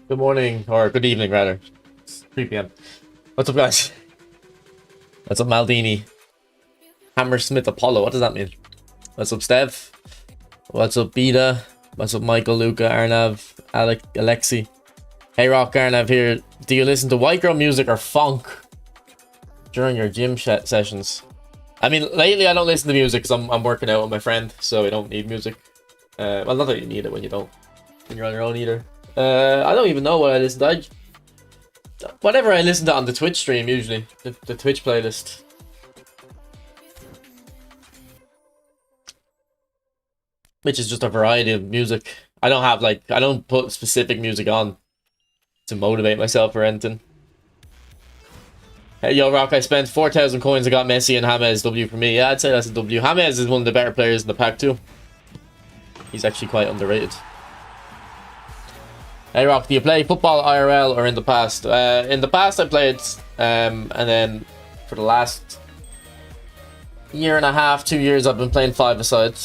Good morning, or good evening, rather. It's 3 p.m. What's up, guys? What's up, Maldini? Hammersmith Apollo, what does that mean? What's up, Stev? What's up, Beta? What's up, Michael, Luca, Arnav, Alexi? Hey, Rock, Arnav here. Do you listen to white girl music or funk during your gym sessions? I mean, lately I don't listen to music because I'm working out with my friend, so I don't need music. Well, not that you need it when you're on your own either. I don't even know what I listen to. Whatever I listen to on the Twitch stream, usually. The Twitch playlist. Which is just a variety of music. I don't put specific music on to motivate myself or anything. Hey, yo, Rock, I spent 4,000 coins. I got Messi and James. W for me. Yeah, I'd say that's a W. James is one of the better players in the pack, too. He's actually quite underrated. Hey, Rock, do you play football IRL or in the past? In the past, I played, and then for the last year and a half, 2 years, I've been playing 5-a-side.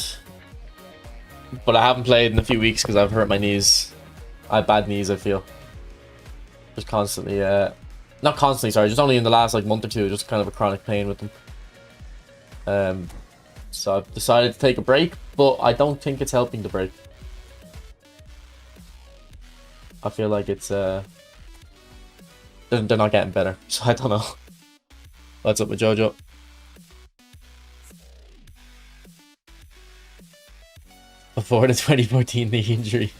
But I haven't played in a few weeks because I've hurt my knees. I have bad knees, I feel. Just constantly, not constantly, sorry, just only in the last like month or two, just kind of a chronic pain with them. So I've decided to take a break, but I don't think it's helping the break. I feel like it's they're not getting better, so I don't know. What's up with Jojo? Before the 2014 knee injury.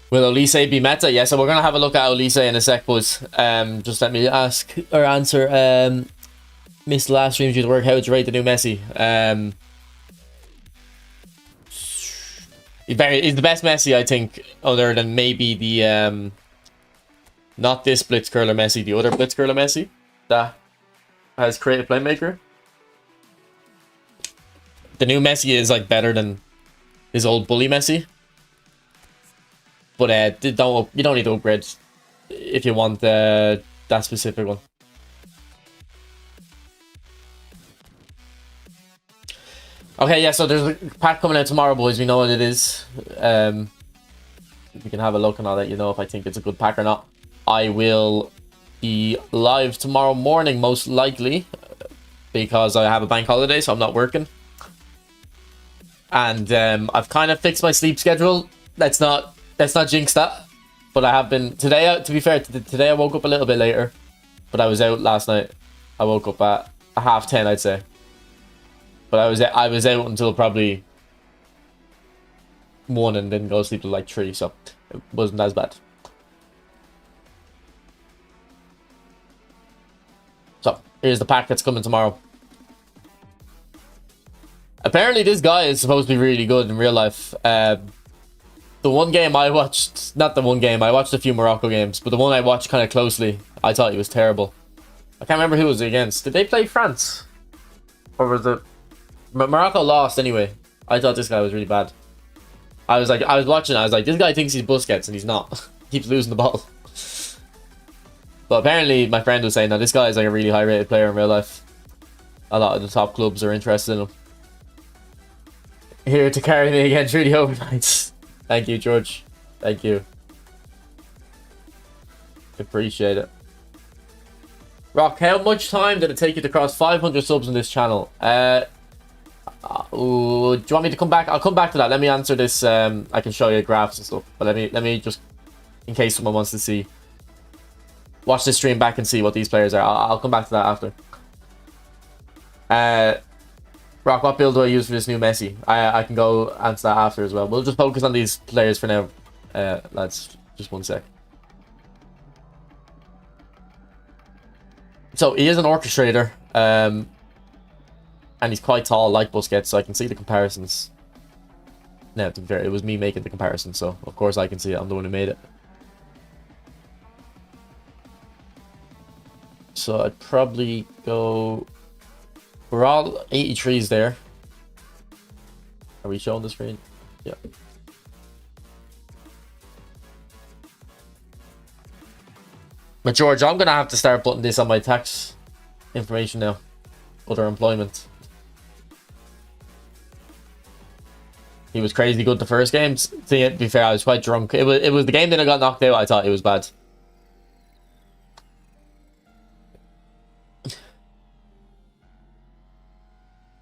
Will Olise be meta? Yeah, so we're gonna have a look at Olise in a sec, boys. Just let me ask or answer. Missed the last stream due to work. How would you rate the new Messi? He's the best Messi, I think, other than maybe the not this Blitzcurler Messi, the other Blitzcurler Messi that has creative playmaker. The new Messi is like better than his old bully Messi, but you don't need to upgrade if you want that specific one. Okay, yeah, so there's a pack coming out tomorrow, boys. We know what it is. We can have a look and I'll let you know if I think it's a good pack or not. I will be live tomorrow morning, most likely, because I have a bank holiday, so I'm not working. And I've kind of fixed my sleep schedule. Let's not jinx that. But I have been today. To be fair, today I woke up a little bit later, but I was out last night. I woke up at 10:30, I'd say. But I was out until probably 1 and didn't go to sleep till like 3, so it wasn't as bad. So here's the pack that's coming tomorrow. Apparently this guy is supposed to be really good in real life. The one game I watched, not the one game, I watched a few Morocco games, but the one I watched kind of closely, I thought he was terrible. I can't remember who it was against. Did they play France? Or was it... Morocco lost anyway. I thought this guy was really bad. I was watching, I was like, this guy thinks he's Busquets and he's not. He keeps losing the ball. But apparently my friend was saying that this guy is like a really high rated player in real life. A lot of the top clubs are interested in him. Here to carry me again through the overnights. Thank you, George. Thank you. Appreciate it. Rock, how much time did it take you to cross 500 subs on this channel? Do you want me to come back? I'll come back to that. Let me answer this. I can show you graphs and stuff. But let me just, in case someone wants to see, watch this stream back and see what these players are. I'll come back to that after. Rock, what build do I use for this new Messi? I can go answer that after as well. We'll just focus on these players for now, lads. Just 1 sec. So he is an orchestrator, and he's quite tall, like Busquets, so I can see the comparisons. Now, to be fair, it was me making the comparison, so of course I can see it. I'm the one who made it. So I'd probably go... We're all 83s there. Are we showing the screen? Yeah. But George, I'm going to have to start putting this on my tax information now. Other employment. He was crazy good the first game. To be fair, I was quite drunk. It was the game that I got knocked out. I thought it was bad.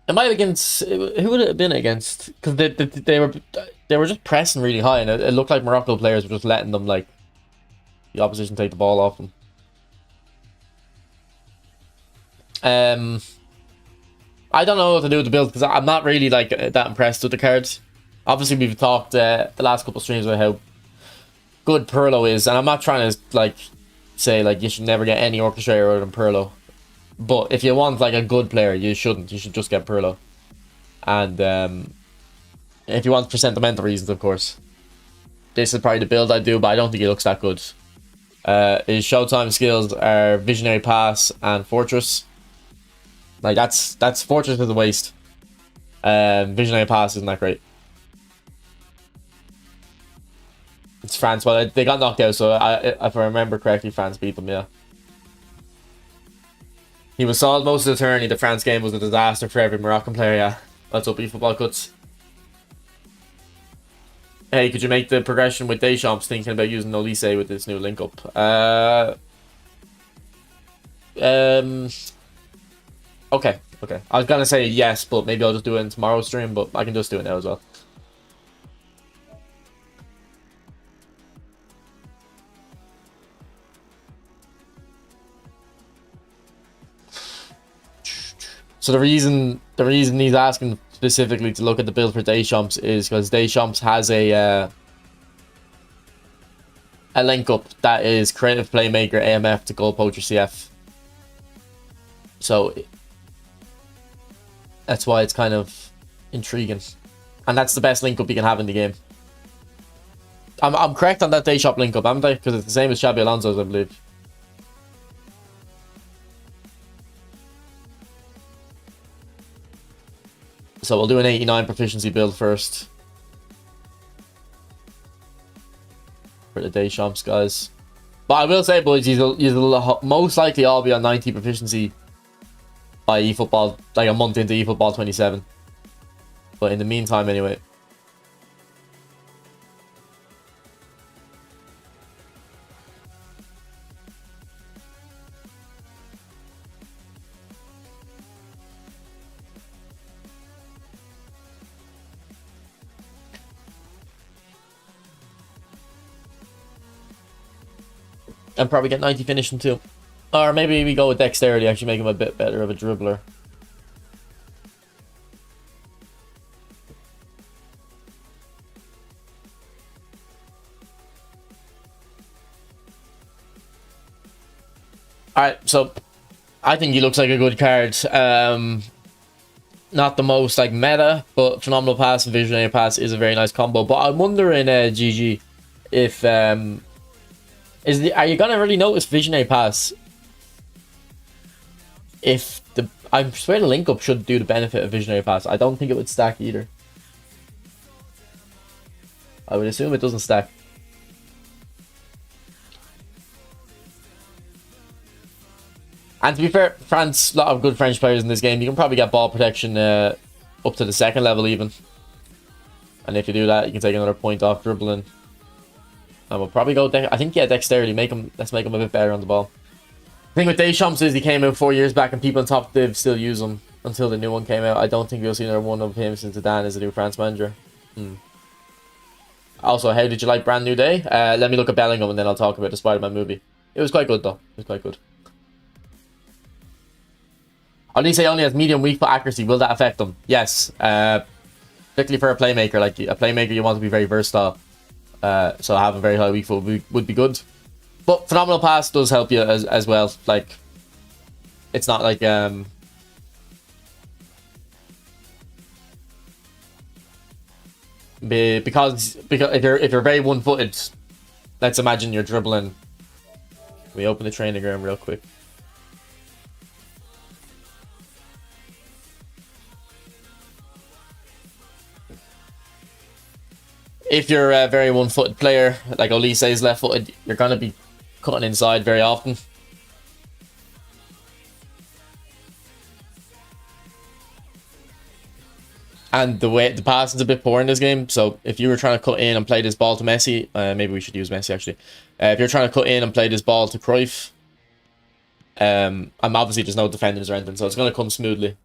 It might have against, who would it have been against? Because they were just pressing really high, and it looked like Morocco players were just letting them, like, the opposition take the ball off them. I don't know what to do with the build because I'm not really like that impressed with the cards. Obviously, we've talked the last couple of streams about how good Perlo is, and I'm not trying to like say like you should never get any orchestrator other than Perlo. But if you want like a good player, you shouldn't. You should just get Perlo. And if you want for sentimental reasons, of course, this is probably the build I do, but I don't think he looks that good. His Showtime skills are Visionary Pass and Fortress. Like that's Fortress is a waste. Visionary Pass isn't that great. It's France. Well, they got knocked out, so if I remember correctly, France beat them. Yeah. He was solid most of the tourney. The France game was a disaster for every Moroccan player. Yeah, that's up eFootball cuts. Hey, could you make the progression with Deschamps thinking about using Olise with this new link up? Okay. I was gonna say yes, but maybe I'll just do it in tomorrow's stream, but I can just do it now as well. So the reason he's asking specifically to look at the build for Deschamps is because Deschamps has a link up that is Creative Playmaker AMF to Goal Poacher CF. So that's why it's kind of intriguing, and that's the best link up you can have in the game. I'm correct on that Deschamps link up, haven't I? Because it's the same as Xabi Alonso's, I believe. So we'll do an 89 proficiency build first for the Deschamps guys. But I will say, boys, you'll most likely all be on 90 proficiency by eFootball, like a month into eFootball 27. But in the meantime, anyway. And probably get 90 finishing too. Or maybe we go with dexterity, actually make him a bit better of a dribbler. Alright, so I think he looks like a good card. Not the most like meta, but Phenomenal Pass and Visionary Pass is a very nice combo. But I'm wondering, GG, if are you gonna really notice Visionary Pass? If I swear the link up should do the benefit of Visionary Pass. I don't think it would stack either. I would assume it doesn't stack. And to be fair, France, a lot of good French players in this game. You can probably get ball protection up to the second level even. And if you do that, you can take another point off dribbling. And we'll probably go, I think, yeah, dexterity. Let's make him a bit better on the ball. The thing with Deschamps is he came out 4 years back and people on top div still use him until the new one came out. I don't think we'll see another one of him since Zidane is the new France manager. Also, how did you like Brand New Day? Let me look at Bellingham and then I'll talk about the Spider-Man movie. It was quite good though. It was quite good. Olise only has medium weak foot accuracy. Will that affect them? Yes. Particularly for a playmaker. Like a playmaker, you want to be very versatile. So having very high weak foot would be good. But Phenomenal Pass does help you as well. Like, it's not like because if you're very one-footed, let's imagine you're dribbling. Let me open the training ground real quick. If you're a very one-footed player, like Olise is left-footed, you're going to be cutting inside very often. And the way the passing's a bit poor in this game, so if you were trying to cut in and play this ball to Messi, maybe we should use Messi actually. If you're trying to cut in and play this ball to Cruyff, I'm obviously there's no defenders or anything, so it's going to come smoothly.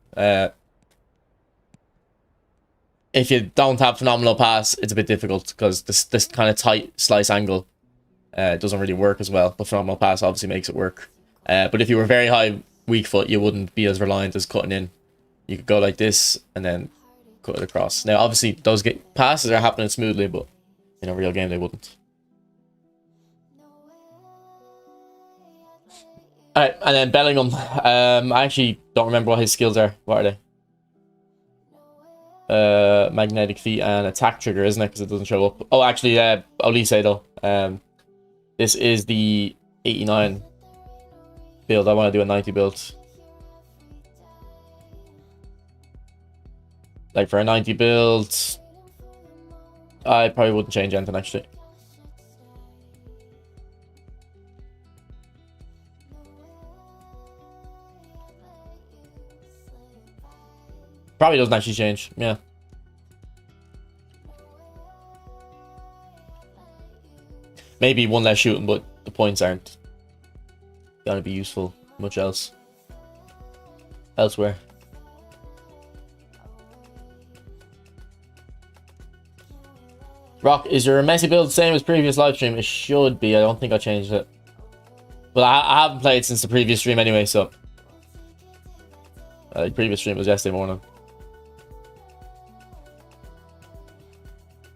If you don't have phenomenal pass, it's a bit difficult because this kind of tight slice angle doesn't really work as well. But phenomenal pass obviously makes it work. But if you were very high weak foot, you wouldn't be as reliant as cutting in. You could go like this and then cut it across. Now, obviously, those passes are happening smoothly, but in a real game, they wouldn't. Alright, and then Bellingham. I actually don't remember what his skills are. What are they? Magnetic feet and attack trigger, isn't it? Because it doesn't show up. Oh, actually, Olise though. This is the 89 build. I want to do a 90 build. Like for a 90 build, I probably wouldn't change anything actually. Probably doesn't actually change, yeah. Maybe one less shooting, but the points aren't gonna be useful much else. Elsewhere. Rock, is your Messi build the same as previous live stream? It should be. I don't think I changed it. But I haven't played since the previous stream anyway, so... the previous stream was yesterday morning.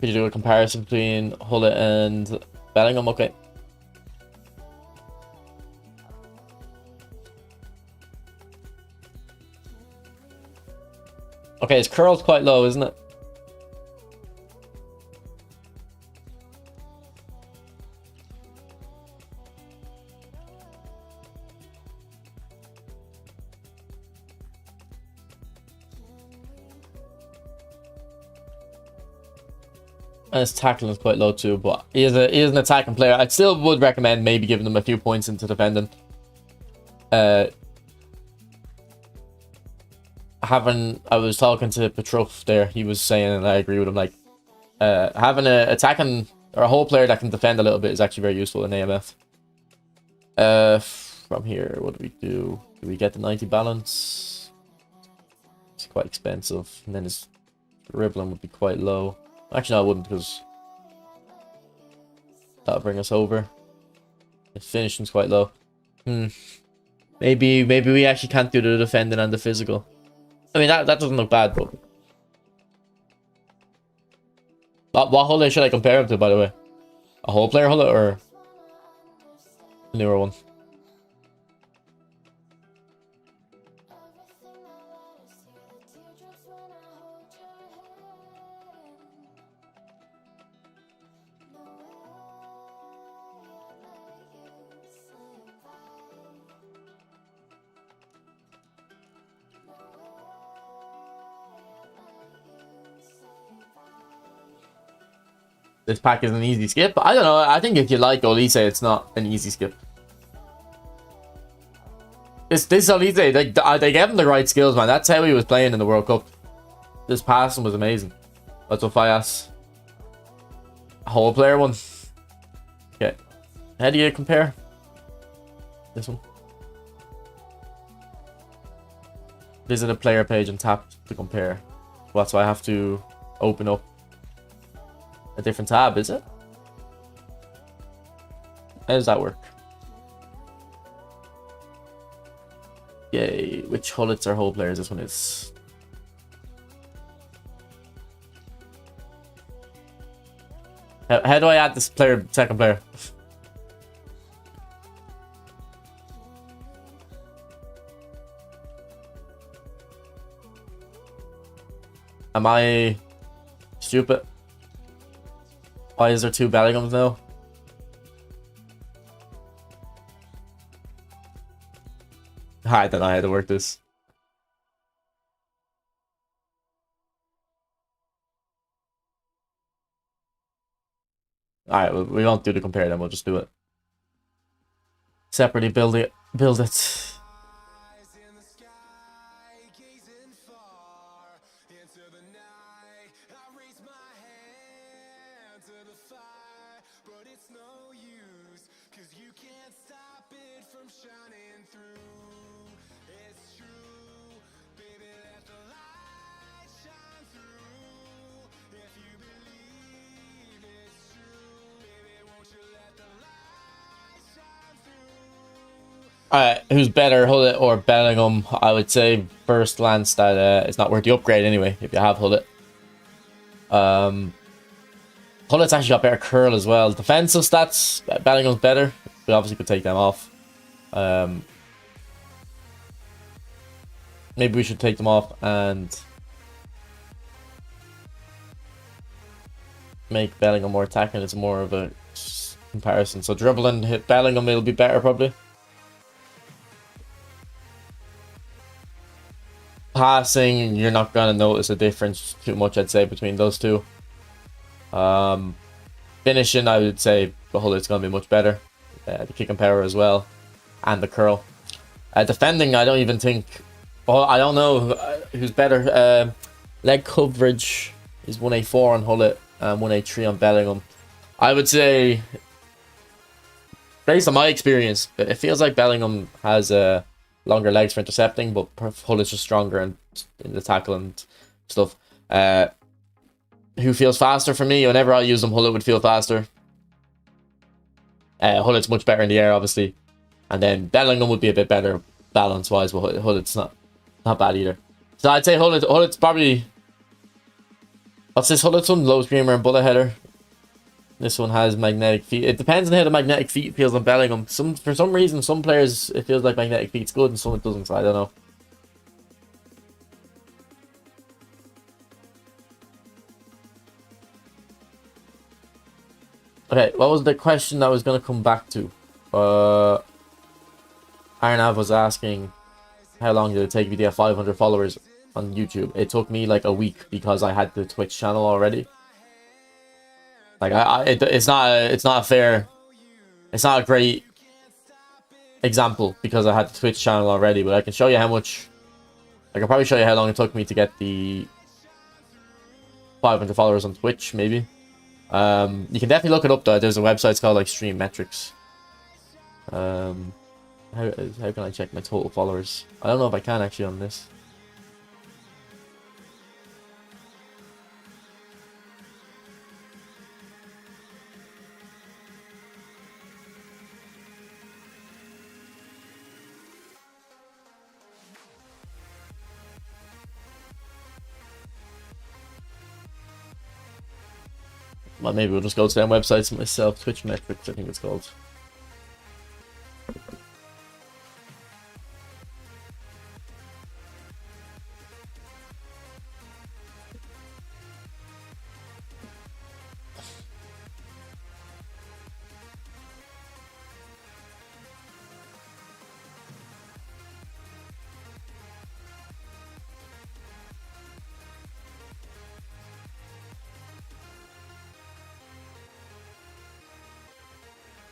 Could you do a comparison between Hullet and Bellingham? Okay. Okay, his curl's quite low, isn't it? And his tackling is quite low too, but he is an attacking player. I still would recommend maybe giving him a few points into defending. I was talking to Petrov there. He was saying, and I agree with him, like having a attacking or a whole player that can defend a little bit is actually very useful in AMF. From here, what do we do? Do we get the 90 balance? It's quite expensive, and then his dribbling would be quite low. Actually, no, I wouldn't, because that'll bring us over. His finishing's quite low. Maybe we actually can't do the defending and the physical. I mean, that doesn't look bad, but... What Hullet should I compare him to, by the way? A whole player Hullet or a newer one? This pack is an easy skip. I don't know. I think if you like Olise, it's not an easy skip. This Olise, they gave him the right skills, man. That's how he was playing in the World Cup. This passing was amazing. That's what Fayas. A whole player one. Okay. How do you compare? This one. Visit a player page and tap to compare. Well, so I have to open up a different tab, is it? How does that work? Yay, which Hullets are whole players? This one is. How do I add this player, second player? Am I stupid? Why is there two Bellinghams now? I don't know how to work this. Alright, we won't do the compare then, we'll just do it. Separately build it. Who's better, Hullet or Bellingham? I would say first glance that it's not worth the upgrade anyway if you have Hullet. Hullet's actually got better curl as well. Defensive stats, Bellingham's better. We obviously could take them off. Maybe we should take them off and make Bellingham more attacking. It's more of a comparison. So dribbling, hit Bellingham, it'll be better probably. Passing, you're not going to notice a difference too much, I'd say, between those two. Finishing, I would say the Hullet's going to be much better. The kicking power as well. And the curl. Defending, I don't even think... Well, I don't know who's better. Leg coverage is 1A4 on Hullet and 1A3 on Bellingham. I would say, based on my experience, it feels like Bellingham has longer legs for intercepting, but Hullet's just stronger in the tackle and stuff. Who feels faster for me? Whenever I use them, Hullet would feel faster. Hullet's much better in the air, obviously. And then Bellingham would be a bit better balance-wise, but Hullet's not bad either. So I'd say Hullet's probably... What's this Hullet's one? Low screamer and bullet header. This one has magnetic feet. It depends on how the magnetic feet feels on Bellingham. For some reason, some players, it feels like magnetic feet's good and some it doesn't, so I don't know. Okay, what was the question that I was going to come back to? Arnav was asking, how long did it take you to get 500 followers on YouTube? It took me like a week because I had the Twitch channel already. Like it's not a great example because I had the Twitch channel already, but I can show you how much. I can probably show you how long it took me to get the 500 followers on Twitch, maybe. You can definitely look it up though. There's a website, it's called like Stream Metrics. How can I check my total followers? I don't know if I can actually on this. Well, maybe we'll just go to them websites myself. Twitch Metrics, I think it's called.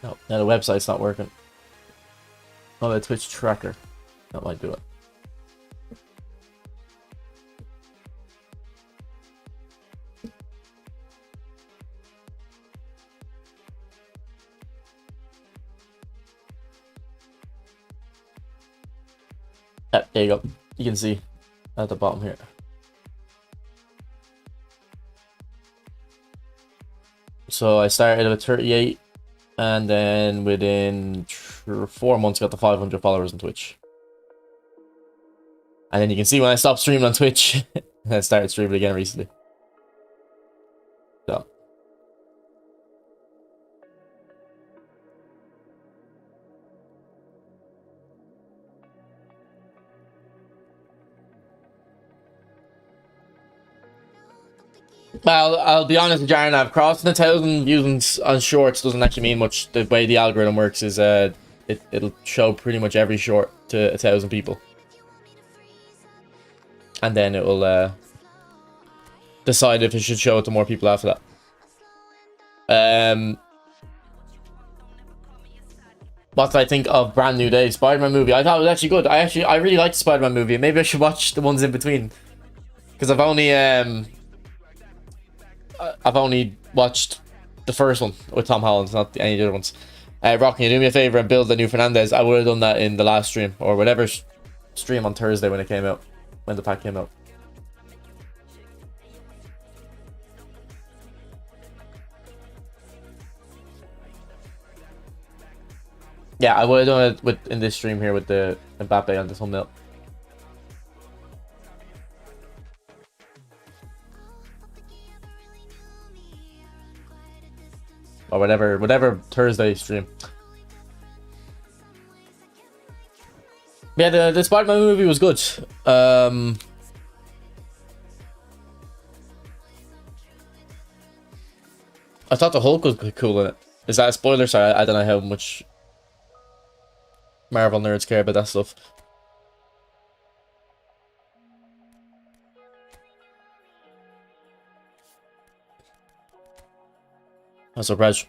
No, now the website's not working. Oh, the Twitch tracker. That might do it. There you go. You can see at the bottom here. So I started with 38. And then within 4 months, got the 500 followers on Twitch. And then you can see when I stopped streaming on Twitch, I started streaming again recently. So. Well, I'll be honest with Jaren, I've crossed 1,000 views on shorts doesn't actually mean much. The way the algorithm works is it'll show pretty much every short to 1,000 people. And then it will decide if it should show it to more people after that. What did I think of Brand New Day? Spider-Man movie. I thought it was actually good. I really liked the Spider-Man movie. Maybe I should watch the ones in between. Because I've only watched the first one with Tom Holland, not any of the other ones. Rock, can you do me a favor and build the new Fernandez? I would have done that in the last stream, or whatever stream on Thursday when it came out, when the pack came out. Yeah, I would have done it with in this stream here with the Mbappe on the thumbnail. Or whatever Thursday stream. Yeah, the Spider-Man movie was good. I thought the Hulk was cool in it. Is that a spoiler? Sorry, I don't know how much Marvel nerds care about that stuff. I'm surprised.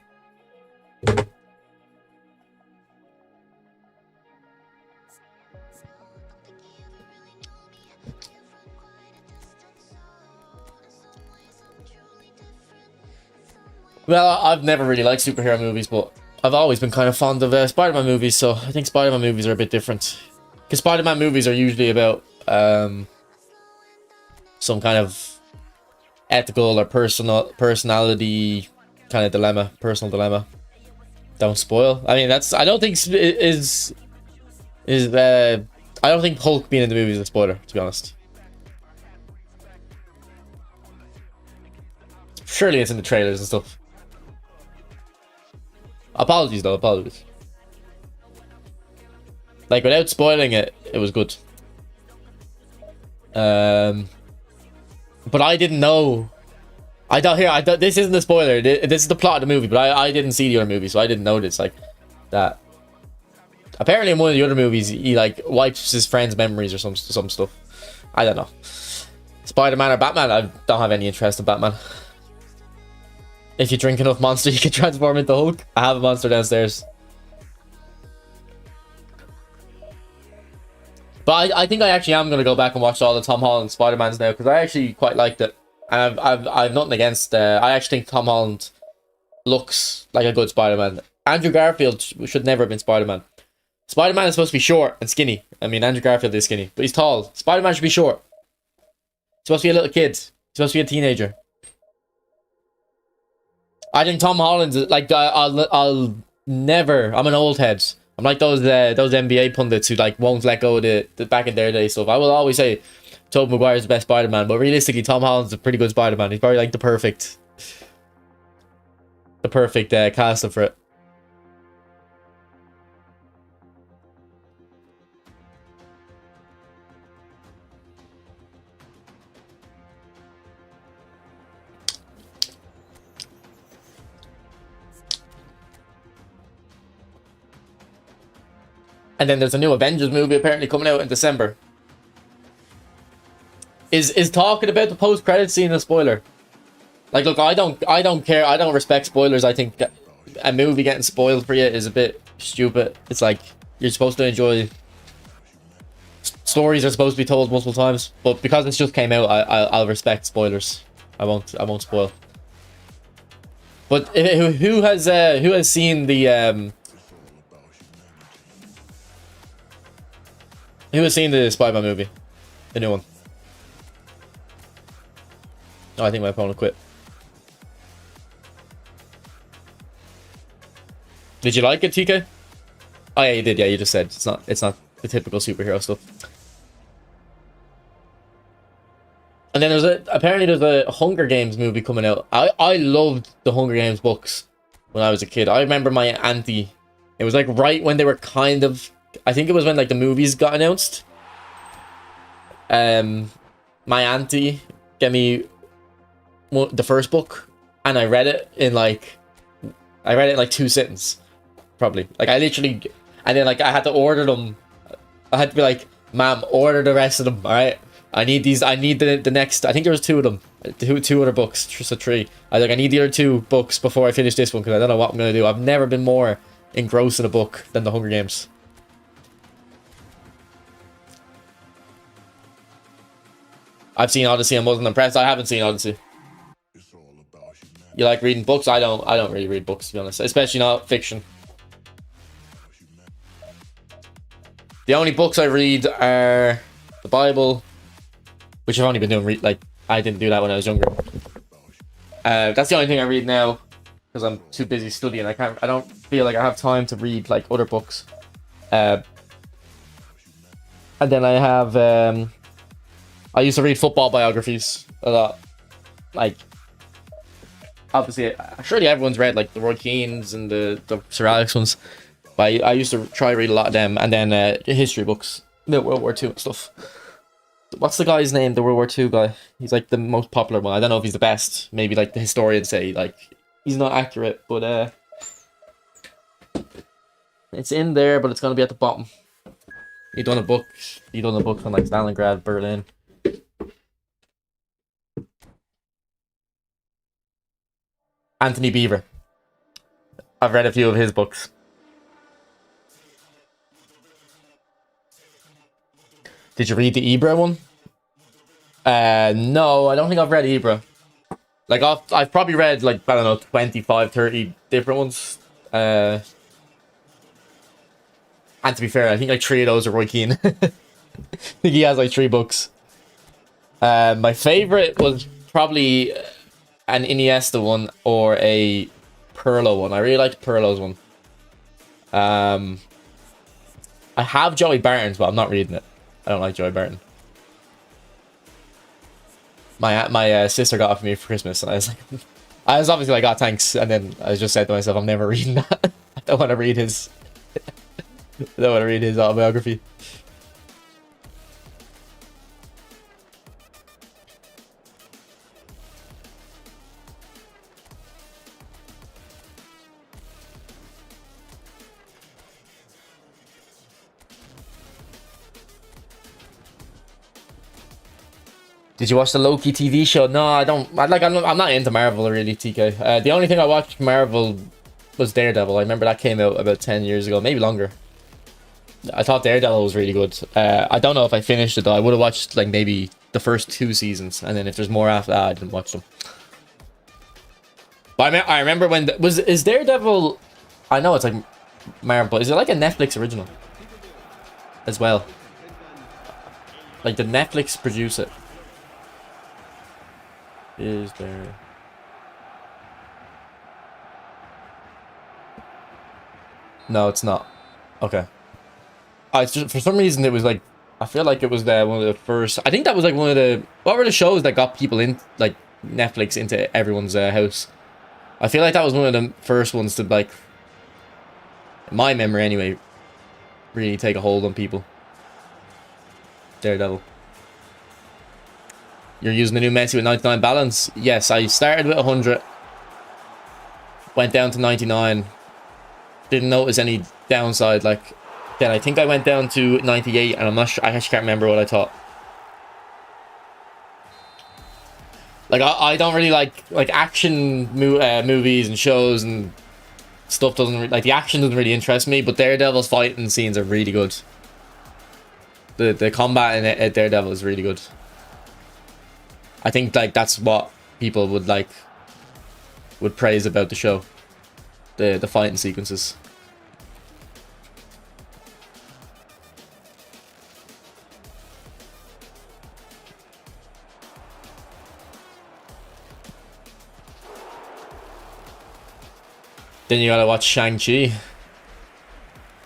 Well, I've never really liked superhero movies, but I've always been kind of fond of Spider-Man movies, so I think Spider-Man movies are a bit different. Because Spider-Man movies are usually about some kind of ethical or personality kind of dilemma, personal dilemma. Don't spoil. I mean, I don't think I don't think Hulk being in the movie is a spoiler, to be honest. Surely it's in the trailers and stuff. Apologies though, apologies. Like, without spoiling it, it was good. But I didn't know. This isn't a spoiler. This is the plot of the movie, but I didn't see the other movie, so I didn't notice like that. Apparently in one of the other movies, he like wipes his friend's memories or some stuff. I don't know. Spider-Man or Batman? I don't have any interest in Batman. If you drink enough Monster, you can transform into Hulk. I have a Monster downstairs. But I think I actually am going to go back and watch all the Tom Holland Spider-Mans now, because I actually quite liked it. And I've nothing against... I actually think Tom Holland looks like a good Spider-Man. Andrew Garfield should never have been Spider-Man. Spider-Man is supposed to be short and skinny. I mean, Andrew Garfield is skinny, but he's tall. Spider-Man should be short. He's supposed to be a little kid. He's supposed to be a teenager. I think Tom Holland's like I'll never. I'm an old head. I'm like those NBA pundits who like won't let go of the back in their day stuff. I will always say Tobey Maguire's the best Spider-Man, but realistically, Tom Holland's a pretty good Spider-Man. He's probably like the perfect casting for it. And then there's a new Avengers movie apparently coming out in December. Is talking about the post-credit scene a spoiler? Like, look, I don't care. I don't respect spoilers. I think a movie getting spoiled for you is a bit stupid. It's like you're supposed to enjoy. Stories are supposed to be told multiple times, but because it's just came out, I'll respect spoilers. I won't spoil. But who has seen the Who has seen the Spider-Man movie? The new one. Oh, I think my opponent quit. Did you like it, TK? Oh yeah, you did. Yeah, you just said it's not the typical superhero stuff. And then apparently there's a Hunger Games movie coming out. I loved the Hunger Games books when I was a kid. I remember my auntie. It was like right when they were kind of. I think it was when like the movies got announced. My auntie gave me the first book, and I read it in like 2 sentences, probably. Like I literally, and then like I had to order them. I had to be like, "Ma'am, order the rest of them. All right, I need these. I need the next." I think there was 2 of them, two other books, just a 3. I need the other 2 books before I finish this one because I don't know what I'm gonna do. I've never been more engrossed in a book than the Hunger Games. I've seen Odyssey and wasn't impressed. I haven't seen Odyssey. You like reading books? I don't really read books, to be honest. Especially not fiction. The only books I read are the Bible, which I've only been doing like I didn't do that when I was younger. That's the only thing I read now because I'm too busy studying. I don't feel like I have time to read like other books. And then I have I used to read football biographies a lot. Like obviously, surely everyone's read like the Roy Keanes and the Sir Alex ones. But I used to try to read a lot of them, and then history books, the World War II and stuff. What's the guy's name? The World War II guy. He's like the most popular one. I don't know if he's the best. Maybe like the historians say like he's not accurate, but it's in there, but it's gonna be at the bottom. He done a book. He done a book on like Stalingrad, Berlin. Anthony Beaver. I've read a few of his books. Did you read the Ibra one? No, I don't think I've read Ibra. Like, I've probably read, like, I don't know, 25, 30 different ones. And to be fair, I think, like, 3 of those are Roy Keane. I think he has, like, 3 books. My favorite was probably an Iniesta one or a Pirlo one. I really liked Pirlo's one. I have Joey Barton's, but I'm not reading it. I don't like Joey Barton. My sister got it for me for Christmas, and I was like, I was obviously like, oh, thanks, and then I just said to myself, I'm never reading that. I don't want to read his. I don't want to read his autobiography. Did you watch the Loki TV show? No, I don't. I'm not into Marvel really, TK. The only thing I watched Marvel was Daredevil. I remember that came out about 10 years ago, maybe longer. I thought Daredevil was really good. I don't know if I finished it though. I would have watched like maybe the first 2 seasons, and then if there's more after that, I didn't watch them. But I remember when is Daredevil? I know it's like Marvel, but is it like a Netflix original as well? Like did Netflix produce it? Is there? No, it's not. Okay. It's just, for some reason it was like I feel like it was one of the first. I think that was like one of the what were the shows that got people in like Netflix into everyone's house. I feel like that was one of the first ones to like, in my memory anyway, really take a hold on people. Daredevil. You're using the new Messi with 99 balance? Yes, I started with 100. Went down to 99. Didn't notice any downside. Like, then I think I went down to 98, and I'm not sure. I actually can't remember what I thought. Like, I don't really like action movies and shows and stuff. Like the action doesn't really interest me. But Daredevil's fighting scenes are really good. The combat in Daredevil is really good. I think like that's what people would praise about the show. The fighting sequences. Then you gotta watch Shang-Chi.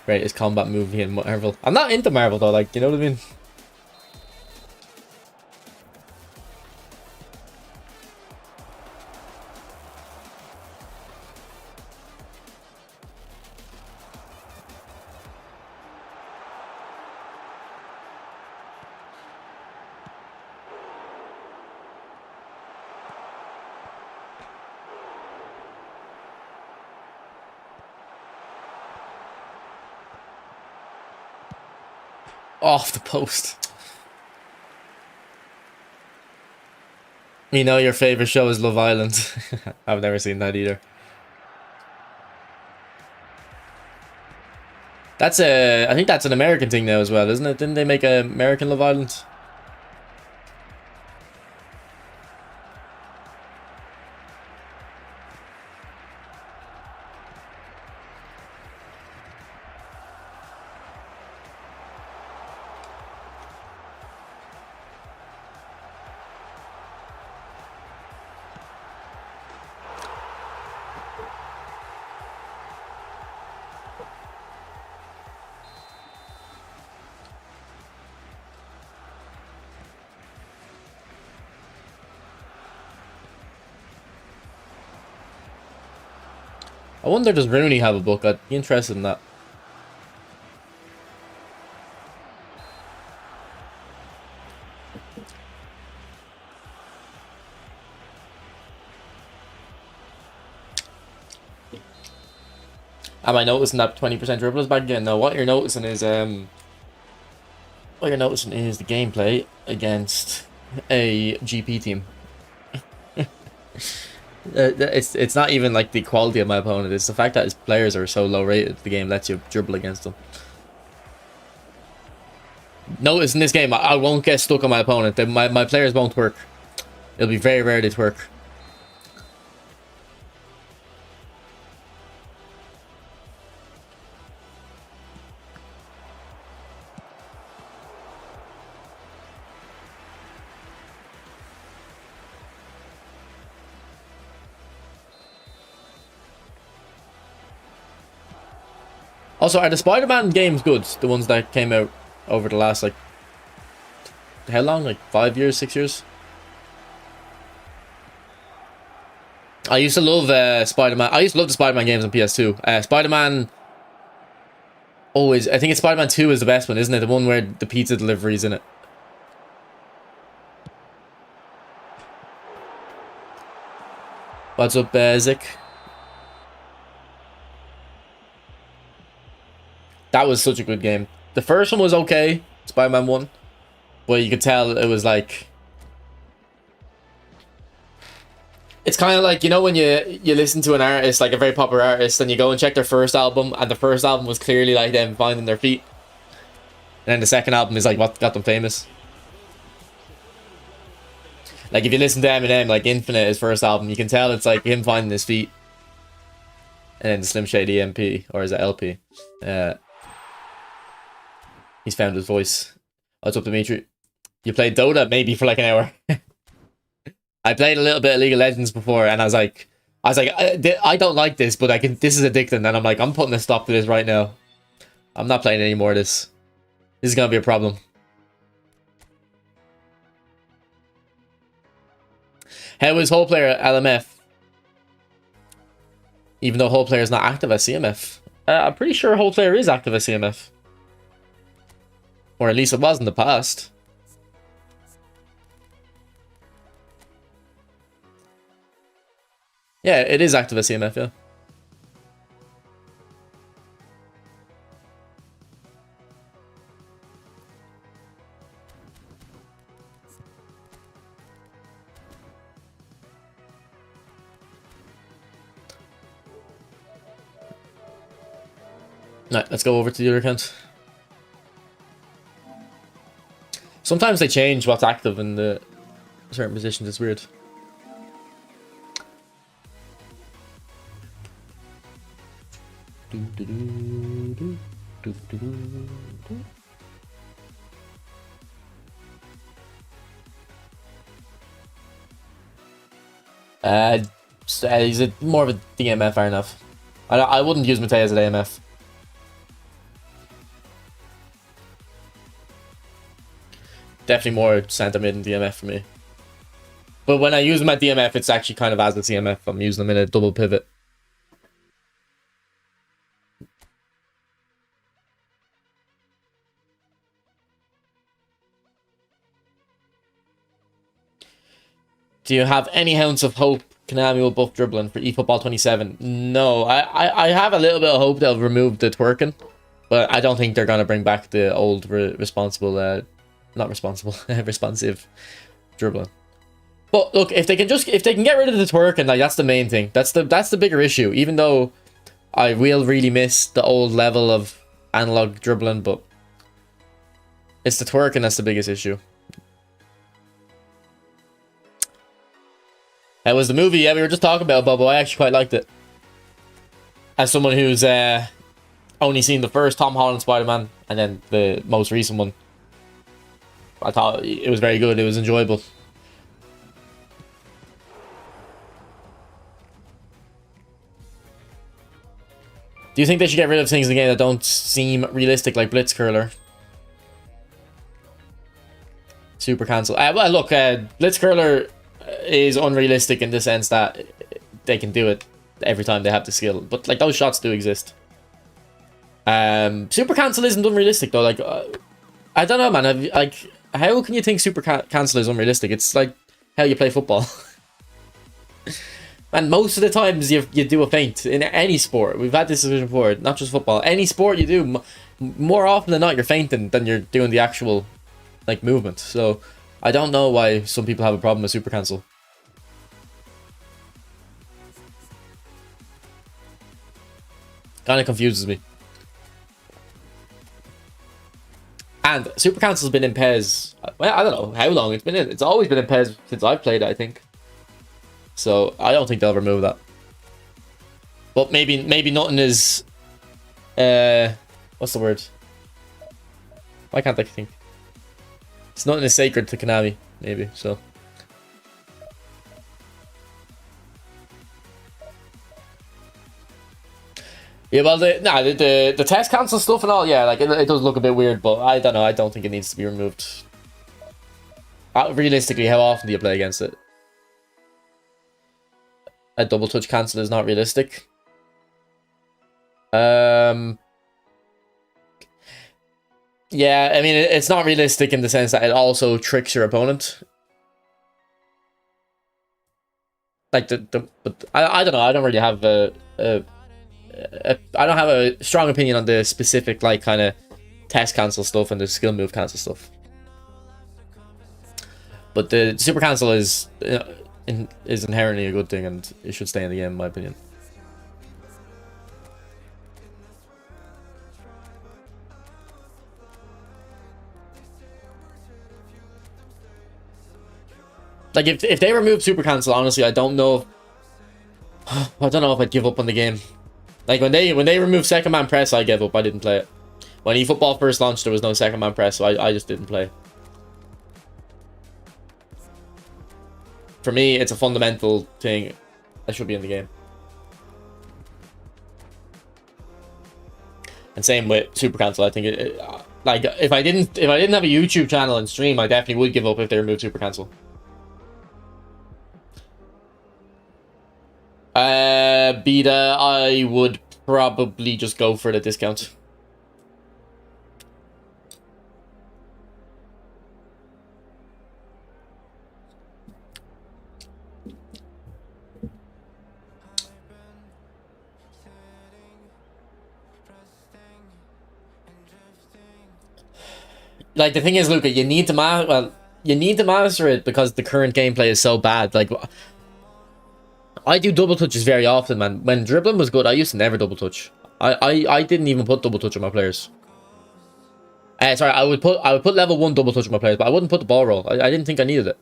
Greatest combat movie in Marvel. I'm not into Marvel though, like, you know what I mean? Off the post. You know your favorite show is Love Island. I've never seen that either. That's I think that's an American thing now as well, isn't it? Didn't they make a American Love Island? I wonder, does Rooney have a book? I'd be interested in that. Am I noticing that 20% dribble is back again? No, what you're noticing is the gameplay against a GP team. It's not even like the quality of my opponent, it's the fact that his players are so low rated, the game lets you dribble against them. Notice in this game, I won't get stuck on my opponent. My players won't twerk. It'll be very rare they twerk. Also, are the Spider-Man games good? The ones that came out over the last, like, how long? Like 5 years, 6 years? I used to love Spider-Man. I used to love the Spider-Man games on PS2. Spider-Man... Always, I think it's Spider-Man 2 is the best one, isn't it? The one where the pizza delivery's in it. What's up, Zik? That was such a good game. The first one was okay, Spider-Man 1. But you could tell it was like... It's kind of like, you know, when you listen to an artist, like a very popular artist, and you go and check their first album, and the first album was clearly like them finding their feet. And then the second album is like what got them famous. Like if you listen to Eminem, like Infinite, his first album, you can tell it's like him finding his feet. And then the Slim Shady MP, or is it LP? He's found his voice. What's up, Dimitri? You played Dota maybe for like an hour. I played a little bit of League of Legends before, and I was like, I don't like this, but I can. This is addicting, and I'm like, I'm putting a stop to this right now. I'm not playing any more of this. This is gonna be a problem. How is whole player LMF? Even though whole player is not active as CMF, I'm pretty sure whole player is active as CMF, or at least it was in the past. Yeah, it is active as CMF, yeah. Right, let's go over to the other account. Sometimes they change what's active in the certain positions, it's weird. He's more of a DMF, fair enough. I wouldn't use Matei as an AMF. Definitely more center mid and DMF for me. But when I use them at DMF, it's actually kind of as a CMF. I'm using them in a double pivot. Do you have any ounce of hope Konami will buff dribbling for eFootball 27? No, I have a little bit of hope they'll remove the twerking, but I don't think they're gonna bring back the old responsive dribbling. But look, if they can get rid of the twerking, like that's the main thing. That's the bigger issue. Even though I will really miss the old level of analog dribbling, but it's the twerking that's the biggest issue. It was the movie, yeah, we were just talking about, Bobo. I actually quite liked it. As someone who's only seen the first Tom Holland Spider-Man and then the most recent one, I thought it was very good. It was enjoyable. Do you think they should get rid of things in the game that don't seem realistic, like Blitzcurler? Super cancel. Well, look, Blitzcurler is unrealistic in the sense that they can do it. every time they have the skill. But like those shots do exist. Super cancel isn't unrealistic though. Like I don't know, man. Like how can you think super cancel is unrealistic? It's like how you play football. And most of the times you do a feint in any sport. We've had this discussion before, not just football. Any sport you do, more often than not, you're feinting than you're doing the actual like movement. So I don't know why some people have a problem with super cancel. Kind of confuses me. And super cancel's been in PES. Well, I don't know how long it's been in. It's always been in PES since I've played it, I think. So I don't think they'll remove that. But maybe nothing is what's the word? Why can't I think? It's nothing is sacred to Konami, maybe, so. Yeah, well, the test cancel stuff and all, yeah, like it does look a bit weird, but I don't know. I don't think it needs to be removed. Realistically, how often do you play against it? A double touch cancel is not realistic. Yeah, I mean, it's not realistic in the sense that it also tricks your opponent. Like but I don't know. I don't really have I don't have a strong opinion on the specific like kind of test cancel stuff and the skill move cancel stuff. But the super cancel is inherently a good thing, and it should stay in the game, in my opinion. Like if they remove super cancel, honestly, I don't know if I'd give up on the game. Like when they removed second man press, I gave up. I didn't play it. When eFootball first launched, there was no second man press, so I just didn't play. For me, it's a fundamental thing that should be in the game. And same with super cancel. I think like if I didn't have a YouTube channel and stream, I definitely would give up if they removed super cancel. Beta, I would probably just go for the discount. Like the thing is, Luca, you need to master it because the current gameplay is so bad. Like I do double touches very often, man. When dribbling was good, I used to never double touch. I didn't even put double touch on my players. Sorry, I would put level 1 double touch on my players, but I wouldn't put the ball roll. I didn't think I needed it.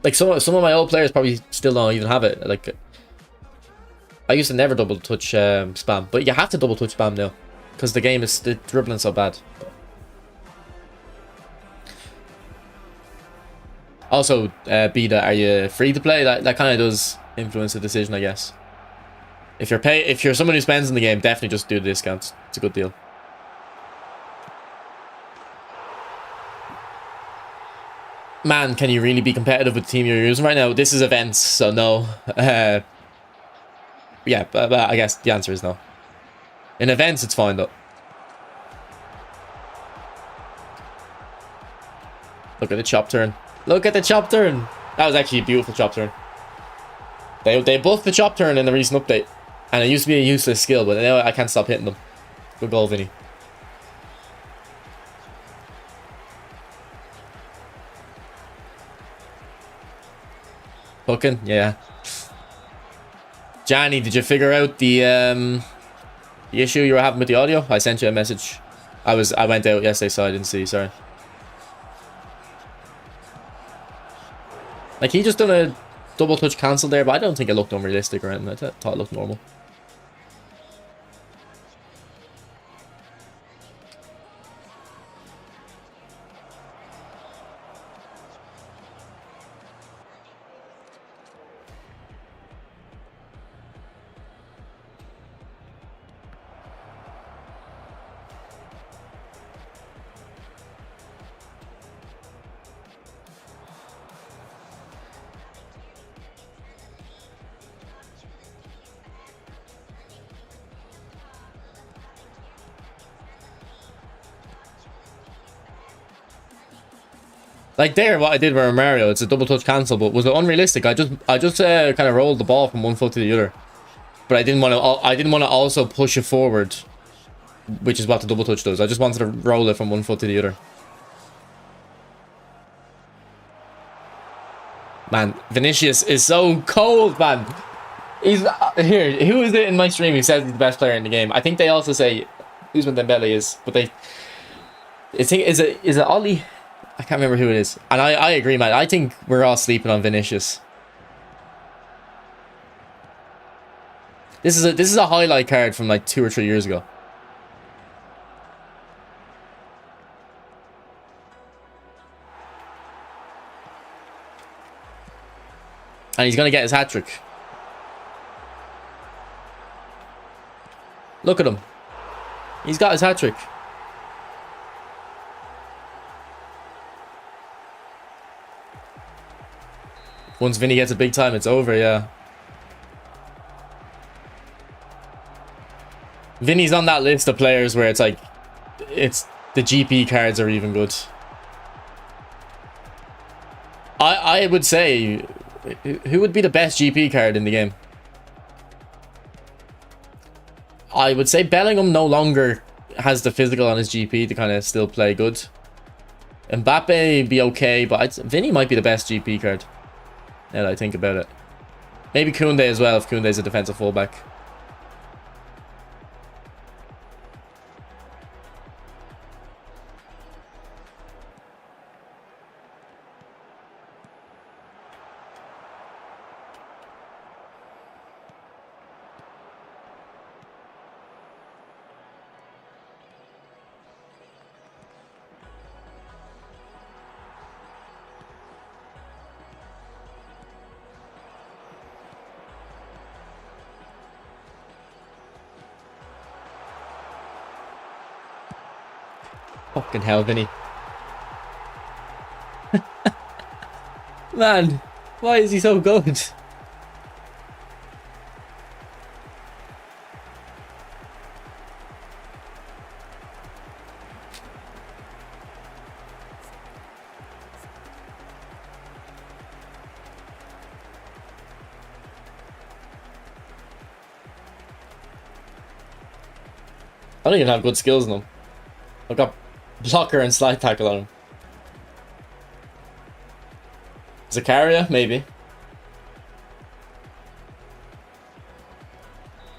Like some of my old players probably still don't even have it. Like I used to never double touch spam, but you have to double touch spam now because the dribbling so bad. Also, Beta, are you free to play? That kind of does influence the decision, I guess. If you're someone who spends in the game, definitely just do the discounts. It's a good deal. Man, can you really be competitive with the team you're using right now? This is events, so no. Yeah, but I guess the answer is no. In events, it's fine though. Look at the chop turn. Look at the chop turn. That was actually a beautiful chop turn. They buffed the chop turn in the recent update. And it used to be a useless skill, but now I can't stop hitting them. Good goal, Vinny. Hooking, yeah. Johnny, did you figure out the issue you were having with the audio? I sent you a message. I went out yesterday, so I didn't see. Sorry. Like he just done a double touch cancel there, but I don't think it looked unrealistic or anything. I thought it looked normal. Like there, what I did with Mario, it's a double touch cancel, but was it unrealistic? I just kind of rolled the ball from one foot to the other, but I didn't want to. I didn't want to also push it forward, which is what the double touch does. I just wanted to roll it from one foot to the other. Man, Vinicius is so cold, man. He's here. Who is it in my stream who says he's the best player in the game? I think they also say Ousmane Dembele is, but they. Is it Ollie? I can't remember who it is. And I agree, man. I think we're all sleeping on Vinicius. This is a highlight card from like 2 or 3 years ago. And he's gonna get his hat-trick. Look at him. He's got his hat-trick. Once Vinny gets a big time, it's over, yeah. Vinny's on that list of players where it's like, it's the GP cards are even good. I would say, who would be the best GP card in the game? I would say Bellingham no longer has the physical on his GP to kind of still play good. Mbappe be okay, but Vinny might be the best GP card. Now that I think about it. Maybe Koundé as well, if Koundé's a defensive fullback. Fucking hell, Vinny. Man, why is he so good? I don't even have good skills in them. I've got blocker and slide tackle on him. Zakaria, maybe.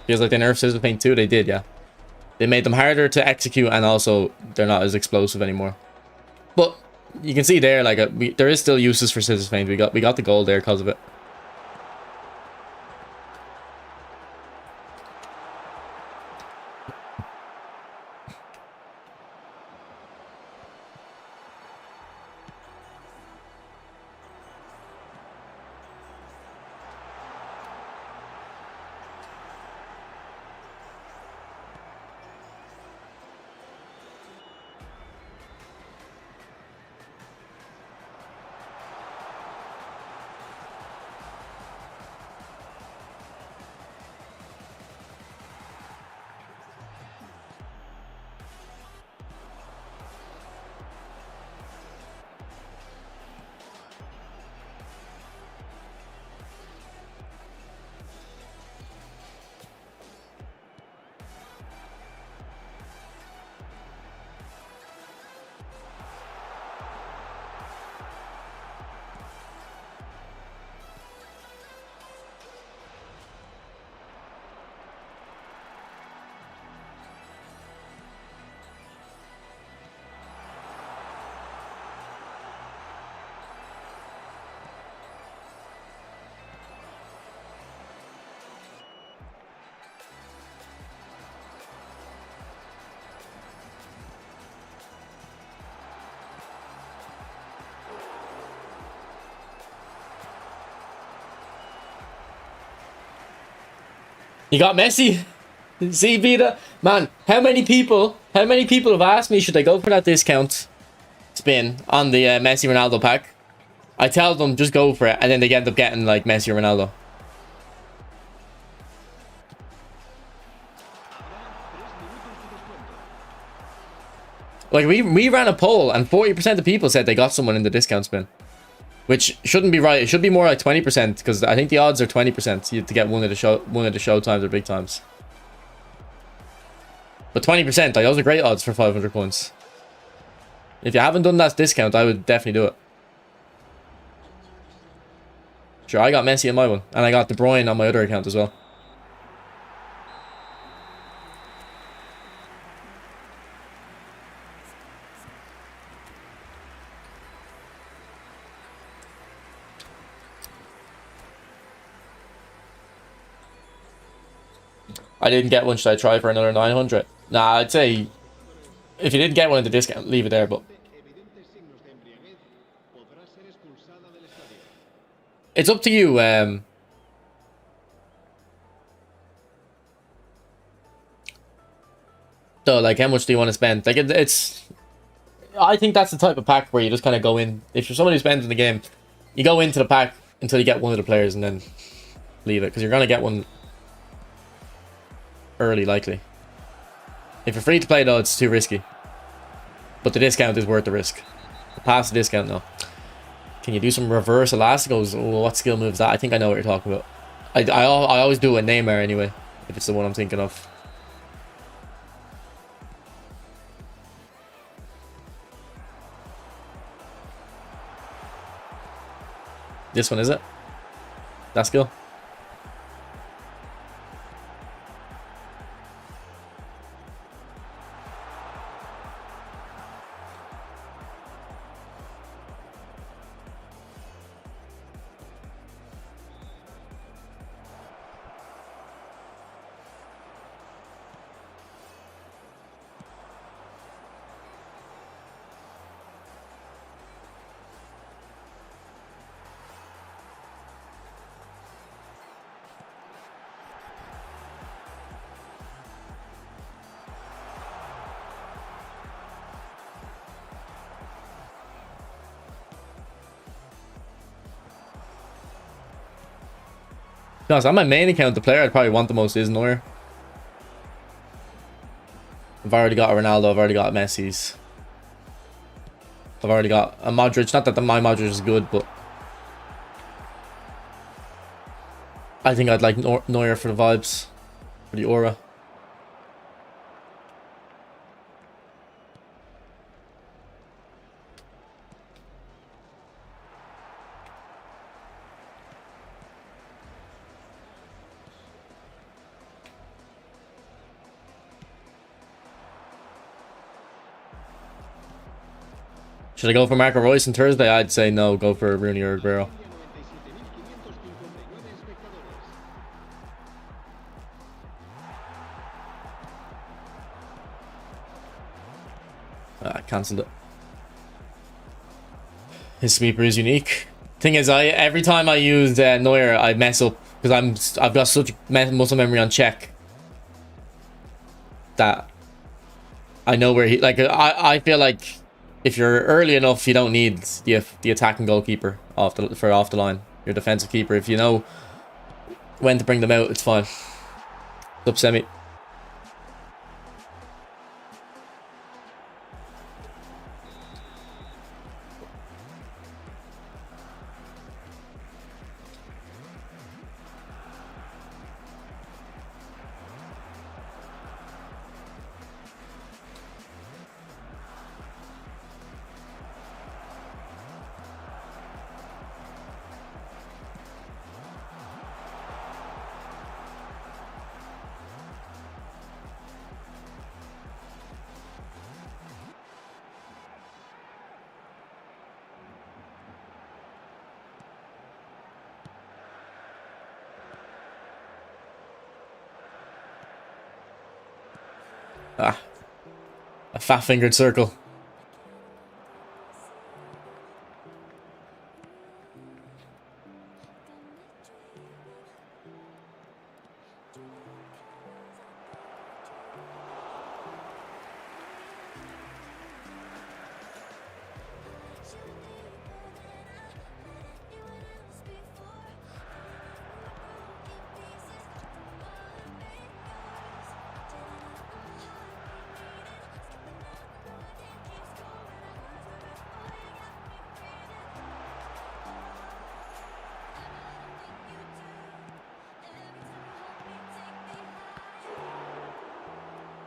Feels like they nerfed Scissor Paint too. They did, yeah. They made them harder to execute, and also they're not as explosive anymore. But you can see there, like there is still uses for Scissor Paint. We got the goal there because of it. You got Messi. See, Vita? Man, how many people have asked me, should I go for that discount spin on the Messi Ronaldo pack? I tell them, just go for it, and then they end up getting, like, Messi or Ronaldo. Like, we ran a poll and 40% of people said they got someone in the discount spin. Which shouldn't be right. It should be more like 20%, because I think the odds are 20% to get one of the show times or big times. But 20%, like, those are great odds for 500 coins. If you haven't done that discount, I would definitely do it. Sure, I got Messi on my one, and I got De Bruyne on my other account as well. I didn't get one. Should I try for another 900? Nah, I'd say if you didn't get one at the discount, leave it there. But it's up to you. So, like, how much do you want to spend? Like, it's... I think that's the type of pack where you just kind of go in. If you're somebody who spends in the game, you go into the pack until you get one of the players and then leave it. Because you're going to get one early, likely. If you're free to play, though, it's too risky. But the discount is worth the risk. Past the discount, no. Can you do some reverse elasticos? Oh, what skill move is that? I think I know what you're talking about. I always do a Neymar anyway, if it's the one I'm thinking of. This one, is it? That skill? No, so on my main account, the player I'd probably want the most is Neuer. I've already got a Ronaldo, I've already got Messi's. I've already got a Modric. Not that my Modric is good, but I think I'd like Neuer for the vibes, for the aura. Should I go for Marco Reus on Thursday? I'd say no, go for Rooney or Aguero. I cancelled it. His sweeper is unique. Thing is, every time I use Neuer, I mess up because I've got such muscle memory on check that I know where he, like, I feel like if you're early enough, you don't need the attacking goalkeeper off the line. Your defensive keeper, if you know when to bring them out, it's fine. Sub semi. Ah, a fat-fingered circle.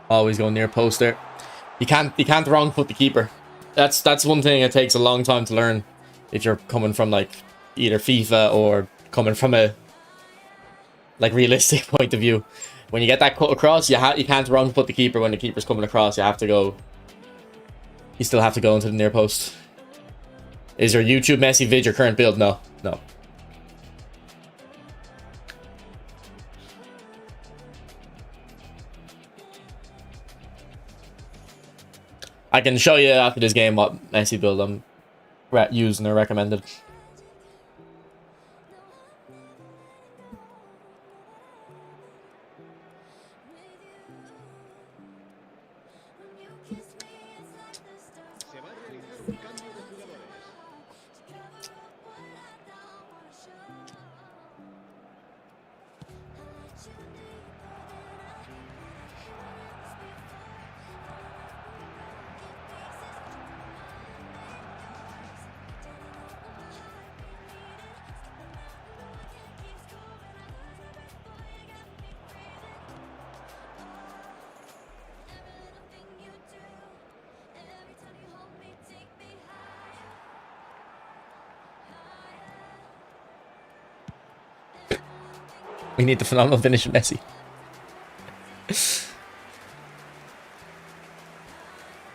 Always go near post there. You can't wrong foot the keeper. That's one thing it takes a long time to learn if you're coming from like either FIFA or coming from a like realistic point of view. When you get that cut across, you can't wrong foot the keeper when the keeper's coming across. You have to go. You still have to go into the near post. Is your YouTube Messi vid your current build? No, no. I can show you after this game what Messi build I'm using or recommended. We need the phenomenal finish from Messi.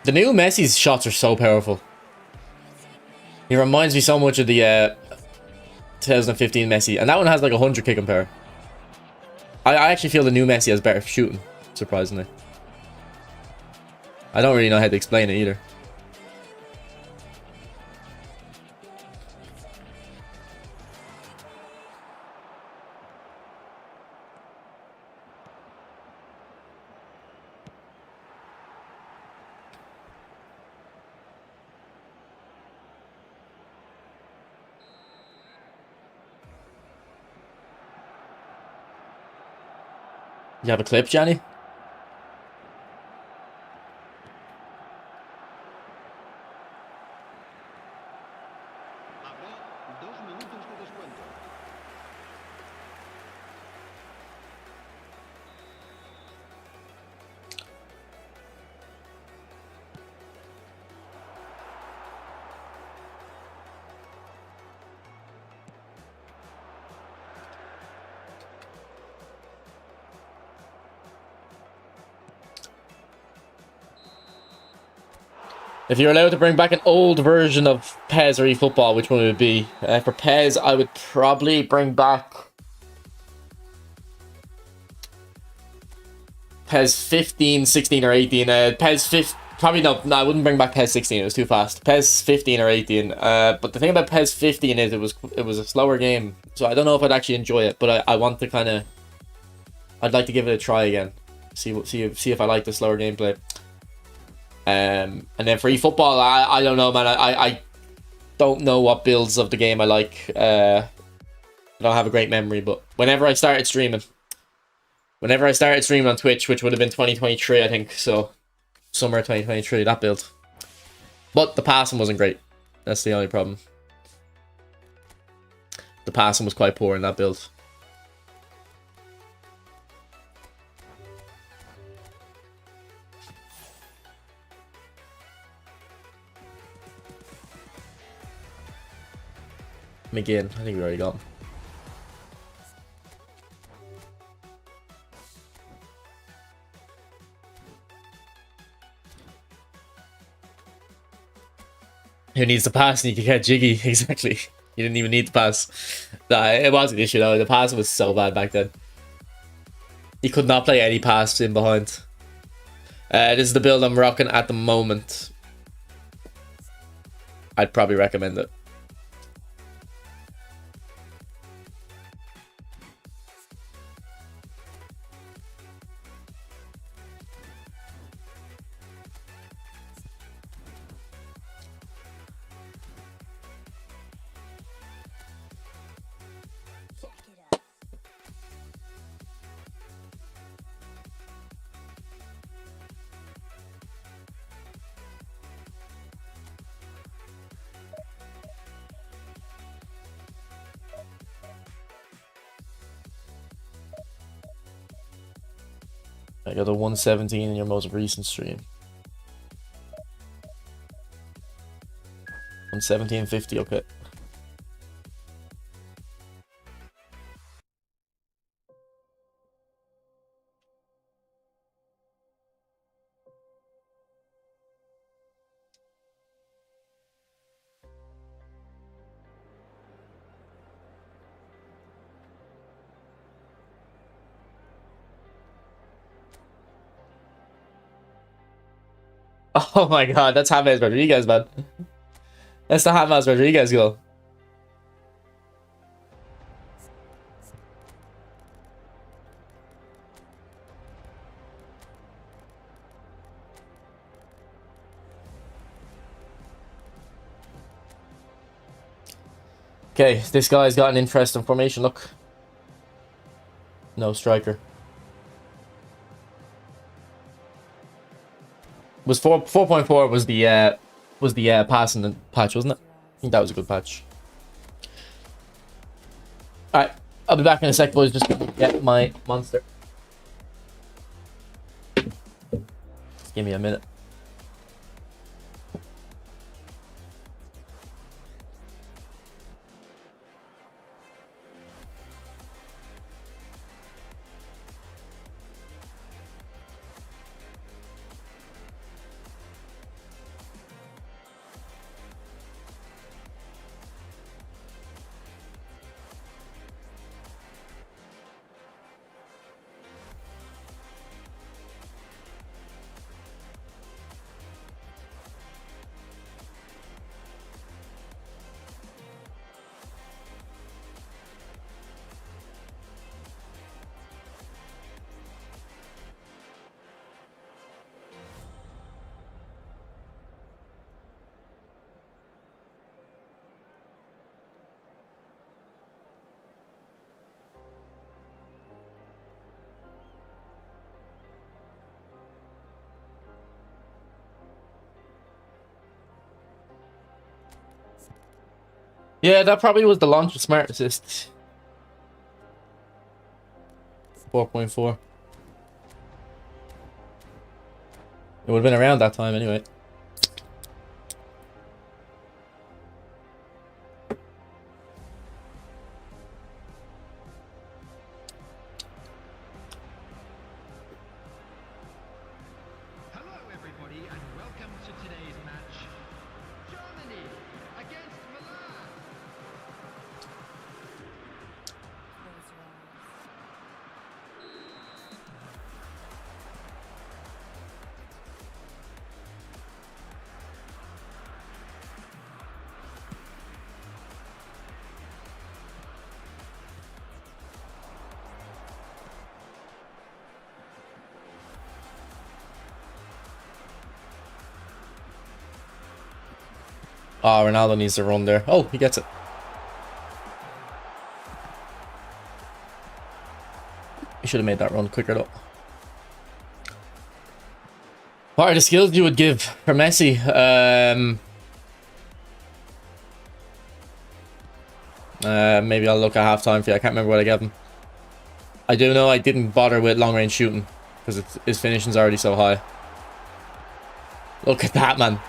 The new Messi's shots are so powerful. He reminds me so much of the 2015 Messi. And that one has like 100 kick and power. I actually feel the new Messi has better shooting, surprisingly. I don't really know how to explain it either. You have a clip, Johnny? If you're allowed to bring back an old version of PES or eFootball, which one would it be? For PES, I would probably bring back PES 15, 16, or 18. PES 15, probably no, I wouldn't bring back PES 16. It was too fast. PES 15 or 18. But the thing about PES 15 is it was a slower game, so I don't know if I'd actually enjoy it. But I want to kind of, I'd like to give it a try again. See if I like the slower gameplay. And then for eFootball, I don't know, man. I don't know what builds of the game I like. I don't have a great memory, but whenever I started streaming on Twitch, which would have been 2023, I think, so summer 2023, that build. But the passing wasn't great. That's the only problem. The passing was quite poor in that build. McGinn, I think we already got him. Who needs to pass and you can get jiggy? Exactly. You didn't even need to pass. Nah, it was an issue though. The pass was so bad back then. You could not play any pass in behind. This is the build I'm rocking at the moment. I'd probably recommend it. I got a 117 in your most recent stream. 117.50, okay. Oh my god, that's James Rodriguez, man. That's the James Rodriguez goal. Okay, this guy's got an interesting formation. Look, no striker. Was 4.4 was the passing patch, wasn't it? I think that was a good patch. All right, I'll be back in a sec, boys. Just gonna get my monster. Just give me a minute. Yeah, that probably was the launch of Smart Assist. 4.4. It would have been around that time anyway. Hello everybody and welcome to today's match. Germany against Milan. Oh, Ronaldo needs to run there. Oh, he gets it. He should have made that run quicker though. What are the skills you would give for Messi? Maybe I'll look at halftime for you. I can't remember what I gave him. I do know I didn't bother with long range shooting because his finishing's already so high. Look at that, man.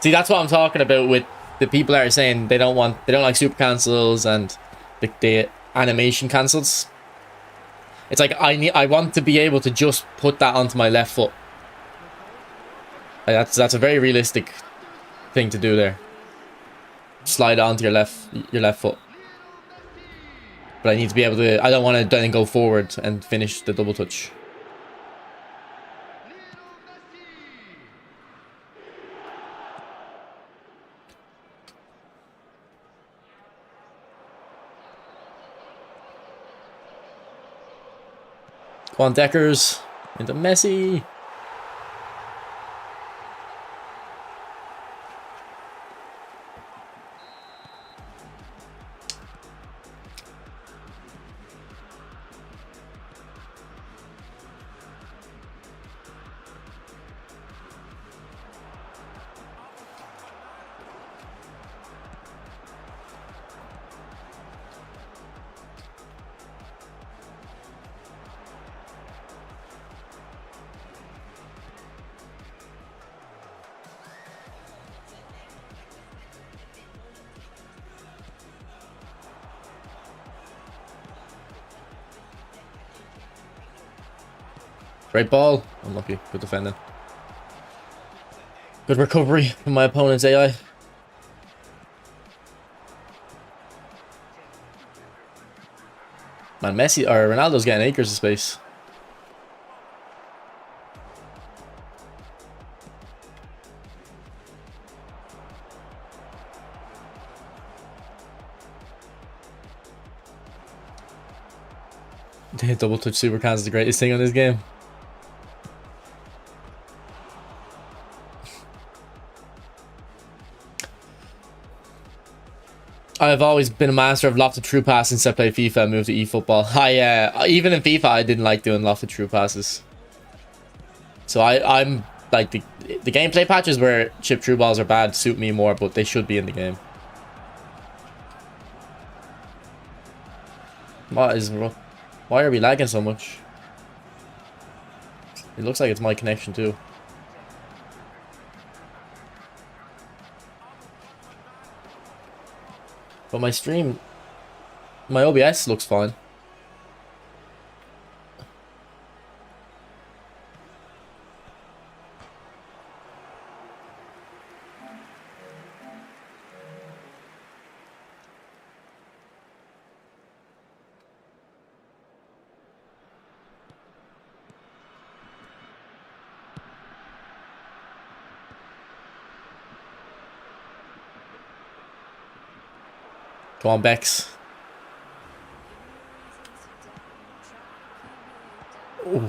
See, that's what I'm talking about with the people that are saying they don't like super cancels and the animation cancels. It's like I want to be able to just put that onto my left foot. Like that's a very realistic thing to do there. Slide it onto your left foot. But I need to be able to. I don't want to then go forward and finish the double touch. Go on, Deckers. Into Messi. Great ball. Unlucky. Good defending. Good recovery from my opponent's AI. Man, Messi or Ronaldo's getting acres of space. Double touch super cans is the greatest thing on this game. I've always been a master of lofted true pass since I played FIFA and moved to eFootball. Even in FIFA I didn't like doing lofted true passes. So I'm like the gameplay patches where chip true balls are bad suit me more, but they should be in the game. Why are we lagging so much? It looks like it's my connection too. But my stream, my OBS looks fine. Come on, Bex. Ooh.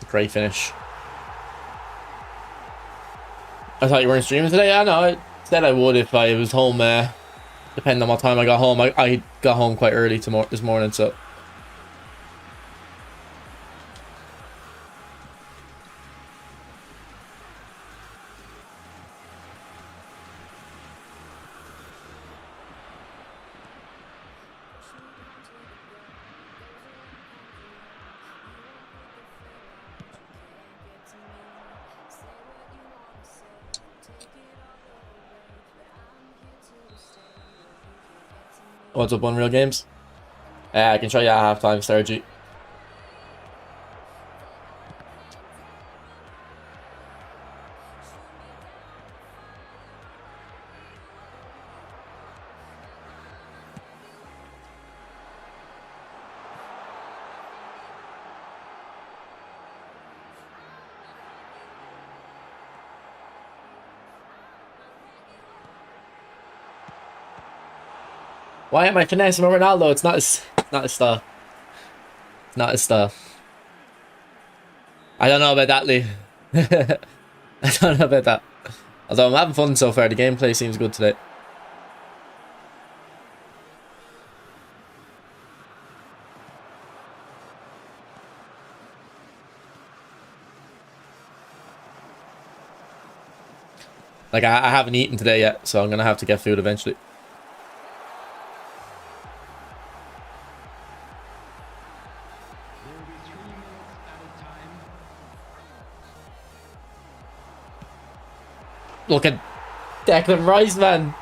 Great finish. I thought you weren't streaming today. Yeah, no, I said I would if I was home. Depending on what time I got home. I got home quite early this morning, so. What's up, Unreal Games? I can show you at halftime strategy. Why am I finessing Ronaldo? It's not his style. It's not his style. I don't know about that, Lee. I don't know about that. Although I'm having fun so far. The gameplay seems good today. Like, I haven't eaten today yet, so I'm going to have to get food eventually. Look at Declan Rice, man.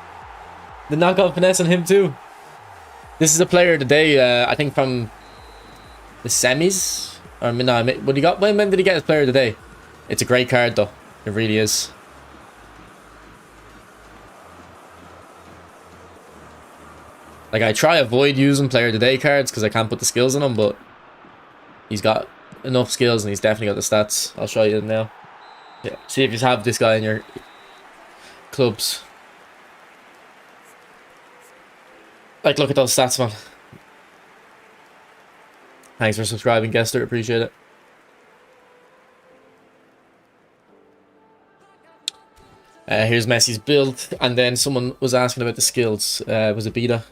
The knockout finesse on him too. This is a player of the day, I think from the semis. Or no, when did he get his player of the day? It's a great card though. It really is. Like, I try avoid using player of the day cards because I can't put the skills in them, but he's got enough skills and he's definitely got the stats. I'll show you now. Yeah, see if you have this guy in your clubs. Like, look at those stats, man. Thanks for subscribing, Gester. Appreciate it. Here's Messi's build, and then someone was asking about the skills. Was it Beta?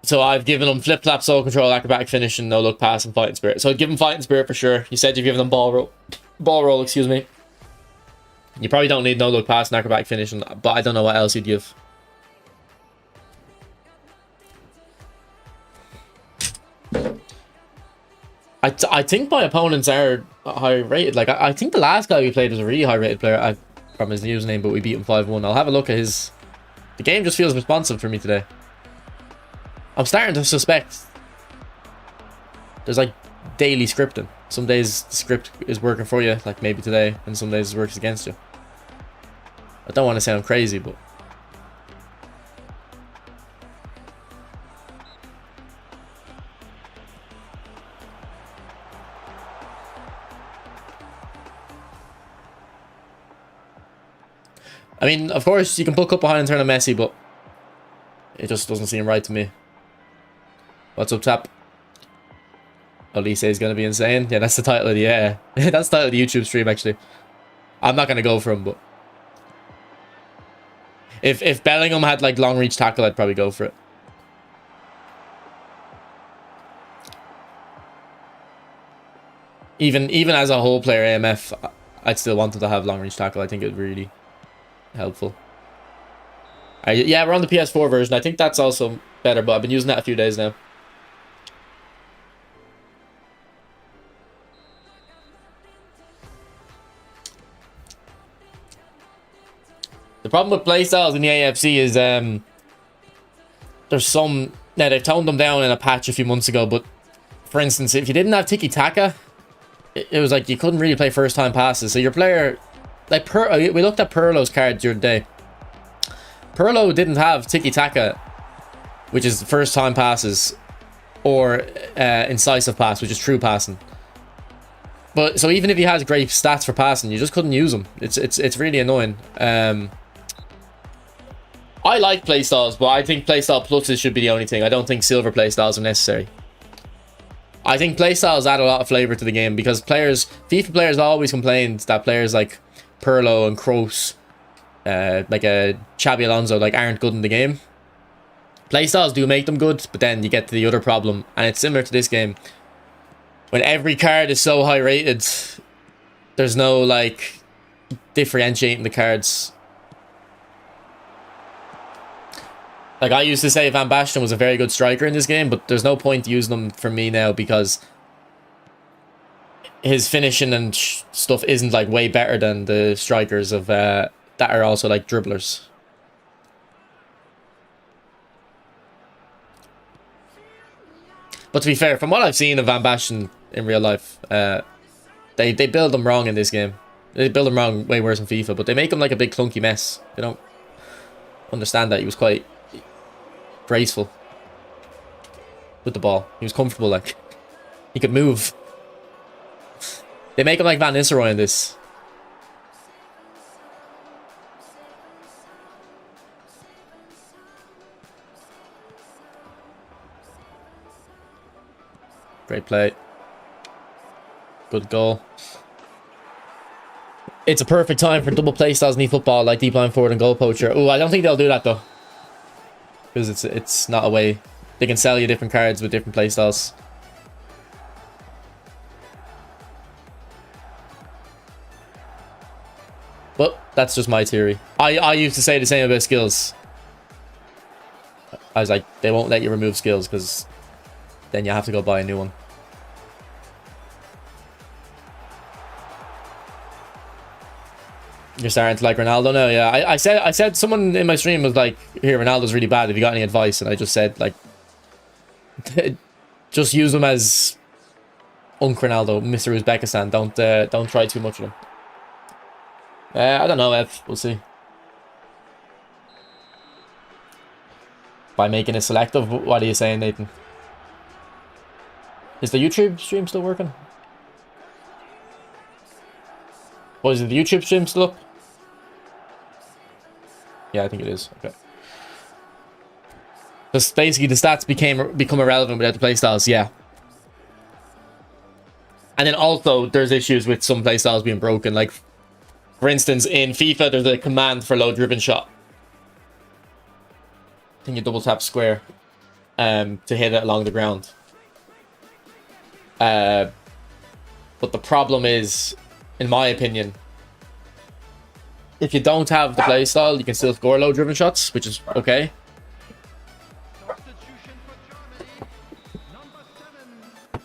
So I've given him flip flap, soul control, acrobatic finishing, no look pass, and fighting spirit. So I'd give him fighting spirit for sure. You said you've given him ball roll, excuse me. You probably don't need no look pass and acrobatic finishing, but I don't know what else you'd give. I think my opponents are high rated. Like I think the last guy we played was a really high rated player from his username, but we beat him 5-1. I'll have a look at his. The game just feels responsive for me today. I'm starting to suspect there's like daily scripting. Some days the script is working for you, like maybe today, and some days it works against you. I don't want to sound crazy, but I mean, of course you can pull up behind and turn a Messi, but it just doesn't seem right to me. What's up, Tap? Olise is going to be insane. Yeah, that's the title of the that's the title of the YouTube stream, actually. I'm not going to go for him, but if Bellingham had like long reach tackle, I'd probably go for it. Even as a whole player AMF, I'd still want him to have long reach tackle. I think it would really helpful. Yeah, we're on the PS4 version. I think that's also better, but I've been using that a few days now. The problem with playstyles in the AFC is there's some. Now they've toned them down in a patch a few months ago, but for instance, if you didn't have tiki taka, it was like you couldn't really play first time passes. So your player, like we looked at Pirlo's card the other day. Pirlo didn't have tiki taka, which is first time passes, or incisive pass, which is true passing. But so even if he has great stats for passing, you just couldn't use him. It's really annoying. I like playstyles, but I think playstyle pluses should be the only thing. I don't think silver playstyles are necessary. I think playstyles add a lot of flavor to the game because FIFA players always complained that players like Pirlo and Kroos, like a Xabi Alonso, like aren't good in the game. Playstyles do make them good, but then you get to the other problem, and it's similar to this game. When every card is so high rated, there's no like differentiating the cards. Like I used to say Van Basten was a very good striker in this game, but there's no point using him for me now because his finishing and stuff isn't like way better than the strikers of that are also like dribblers. But to be fair, from what I've seen of Van Basten in real life, they build him wrong in this game. They build him wrong way worse in FIFA, but they make him like a big clunky mess. They don't understand that he was quite graceful with the ball. He was comfortable, like he could move. They make him like Van Nistelrooy in this. Great play. Good goal. It's a perfect time for double play styles in eFootball, like deep line forward and goal poacher. Oh, I don't think they'll do that though, because it's not a way they can sell you different cards with different play styles. But that's just my theory. I used to say the same about skills. I was like, they won't let you remove skills because then you have to go buy a new one. You're starting to like Ronaldo now, yeah. I said someone in my stream was like, "Here, Ronaldo's really bad. Have you got any advice?" And I just said like, just use him as Unk Ronaldo, Mr. Uzbekistan. Don't try too much with him. I don't know, Ev. We'll see. By making it selective, what are you saying, Nathan? Is the YouTube stream still working? Was it the YouTube stream still up? Yeah, I think it is. Okay. Because basically the stats become irrelevant without the playstyles, yeah. And then also there's issues with some playstyles being broken. Like, for instance, in FIFA, there's a command for low driven shot. I think you double tap square to hit it along the ground. But the problem is, in my opinion, if you don't have the playstyle, you can still score low driven shots, which is okay.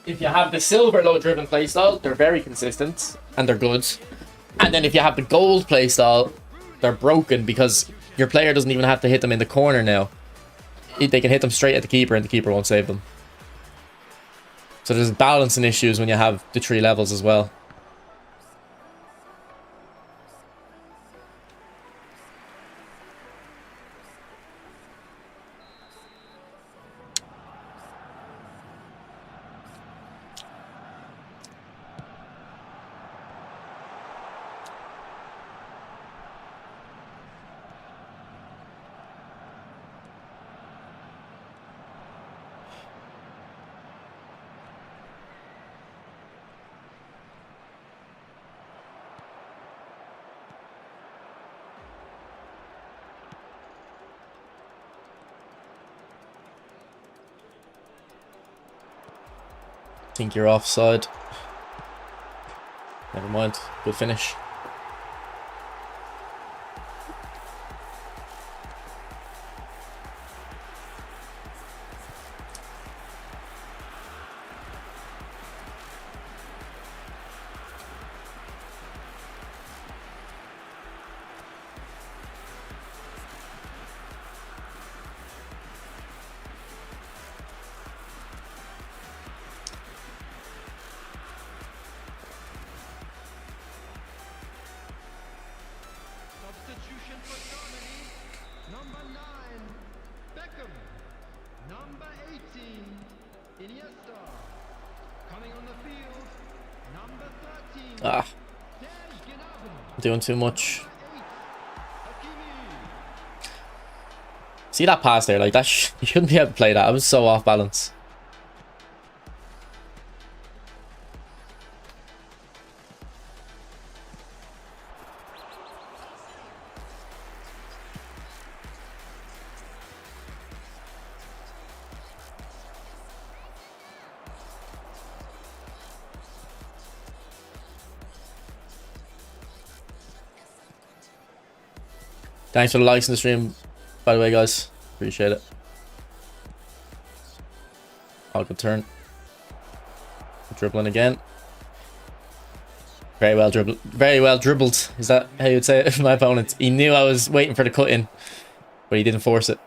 If you have the silver low driven playstyle, they're very consistent and they're good. And then if you have the gold playstyle, they're broken because your player doesn't even have to hit them in the corner now. They can hit them straight at the keeper and the keeper won't save them. So there's balancing issues when you have the 3 levels as well. I think you're offside. Never mind. Good finish. Substitution for Germany. Number 9, Beckham. Number 18, Iniesta. Coming on the field, number 13, Ah, Serge Gnabry. doing too much. Number 8, Hakimi. See that pass there? Like, that you shouldn't be able to play that. I was so off balance. Thanks for the likes in the stream, by the way, guys. Appreciate it. Oh, good turn. Dribbling again. Very well dribbled. Very well dribbled. Is that how you'd say it? My opponent. He knew I was waiting for the cut in, but he didn't force it.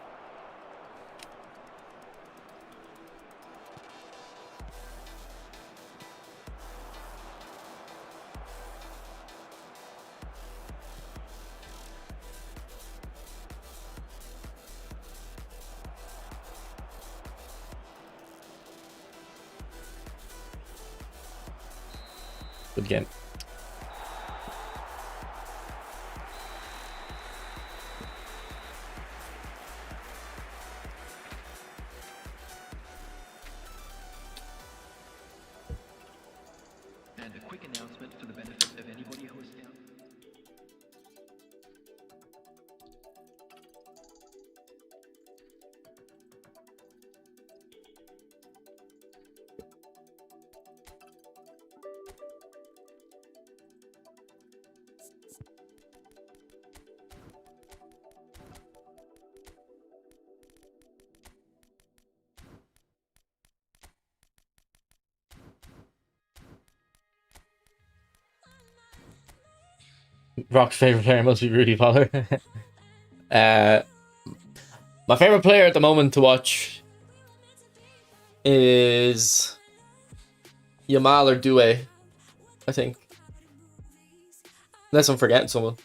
Good game. And a quick announcement for the benefit of anybody who is down. Rock's favorite player must be Rudy Pollard. My favorite player at the moment to watch is Yamal or Due, I think. Unless I'm forgetting someone.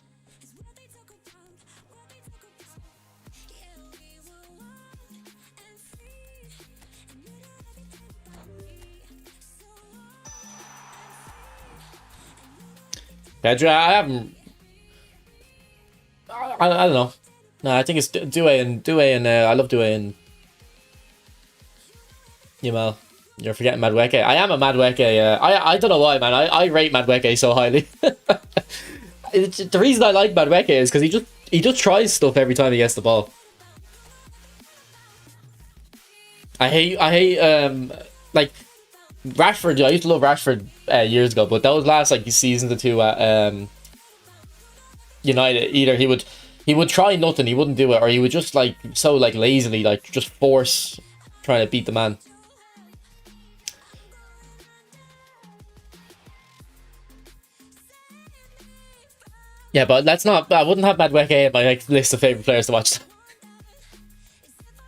Pedro, I haven't. I don't know. No, I think it's Due and I love Due and Yamal. You're forgetting Madueke. I am a Madueke. I don't know why, man. I rate Madueke so highly. The reason I like Madueke is because he just tries stuff every time he gets the ball. I hate like Rashford. I used to love Rashford years ago, but those last like seasons or two at United, either he would try nothing, he wouldn't do it, or he would just like so like lazily like just force trying to beat the man. Yeah, but let's not. I wouldn't have Madueke in my like list of favorite players to watch.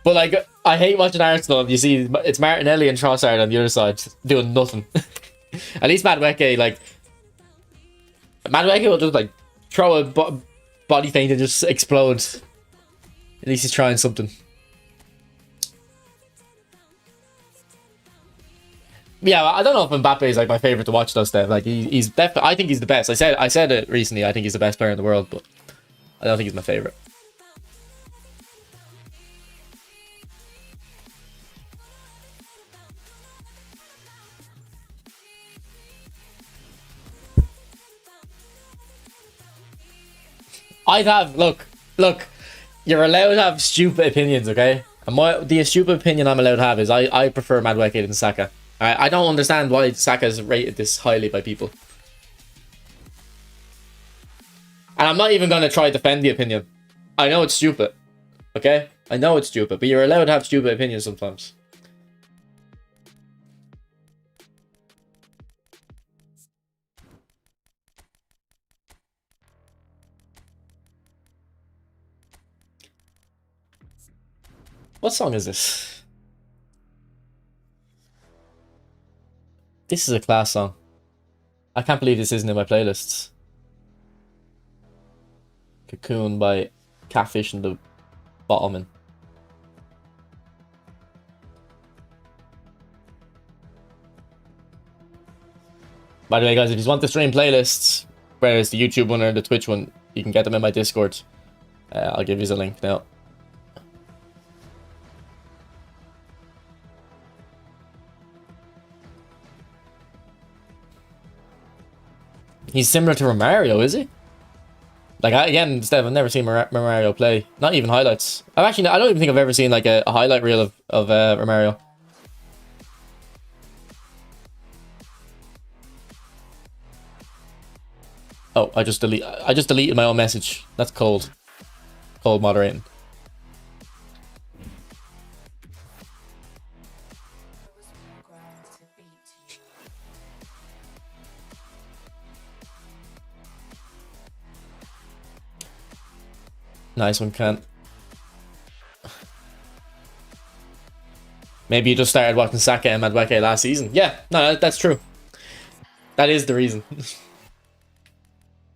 But like, I hate watching Arsenal. You see, it's Martinelli and Trossard on the other side doing nothing. At least Madueke, like Madueke will just like throw a body feint and just explode. At least he's trying something. Yeah, I don't know if Mbappe is like my favorite to watch though, Steph. Like he's definitely. I think he's the best. I said it recently. I think he's the best player in the world, but I don't think he's my favorite. I'd have look. You're allowed to have stupid opinions, okay? And the stupid opinion I'm allowed to have is I prefer Madueke than Saka. I don't understand why Saka is rated this highly by people. And I'm not even going to try to defend the opinion. I know it's stupid. Okay? I know it's stupid, but you're allowed to have stupid opinions sometimes. What song is this? This is a class song. I can't believe this isn't in my playlists. Cocoon by Catfish and the Bottleman. By the way, guys, if you want to stream playlists, whether it's the YouTube one or the Twitch one, you can get them in my Discord. I'll give you the link now. He's similar to Romario, is he? Like, again, Steph, I've never seen Romario play. Not even highlights. I don't even think I've ever seen like a highlight reel of Romario. Oh, I just deleted my own message. That's cold. Cold moderating. Nice one, Kant. Maybe you just started watching Saka and Madueke last season. Yeah, no, that's true. That is the reason.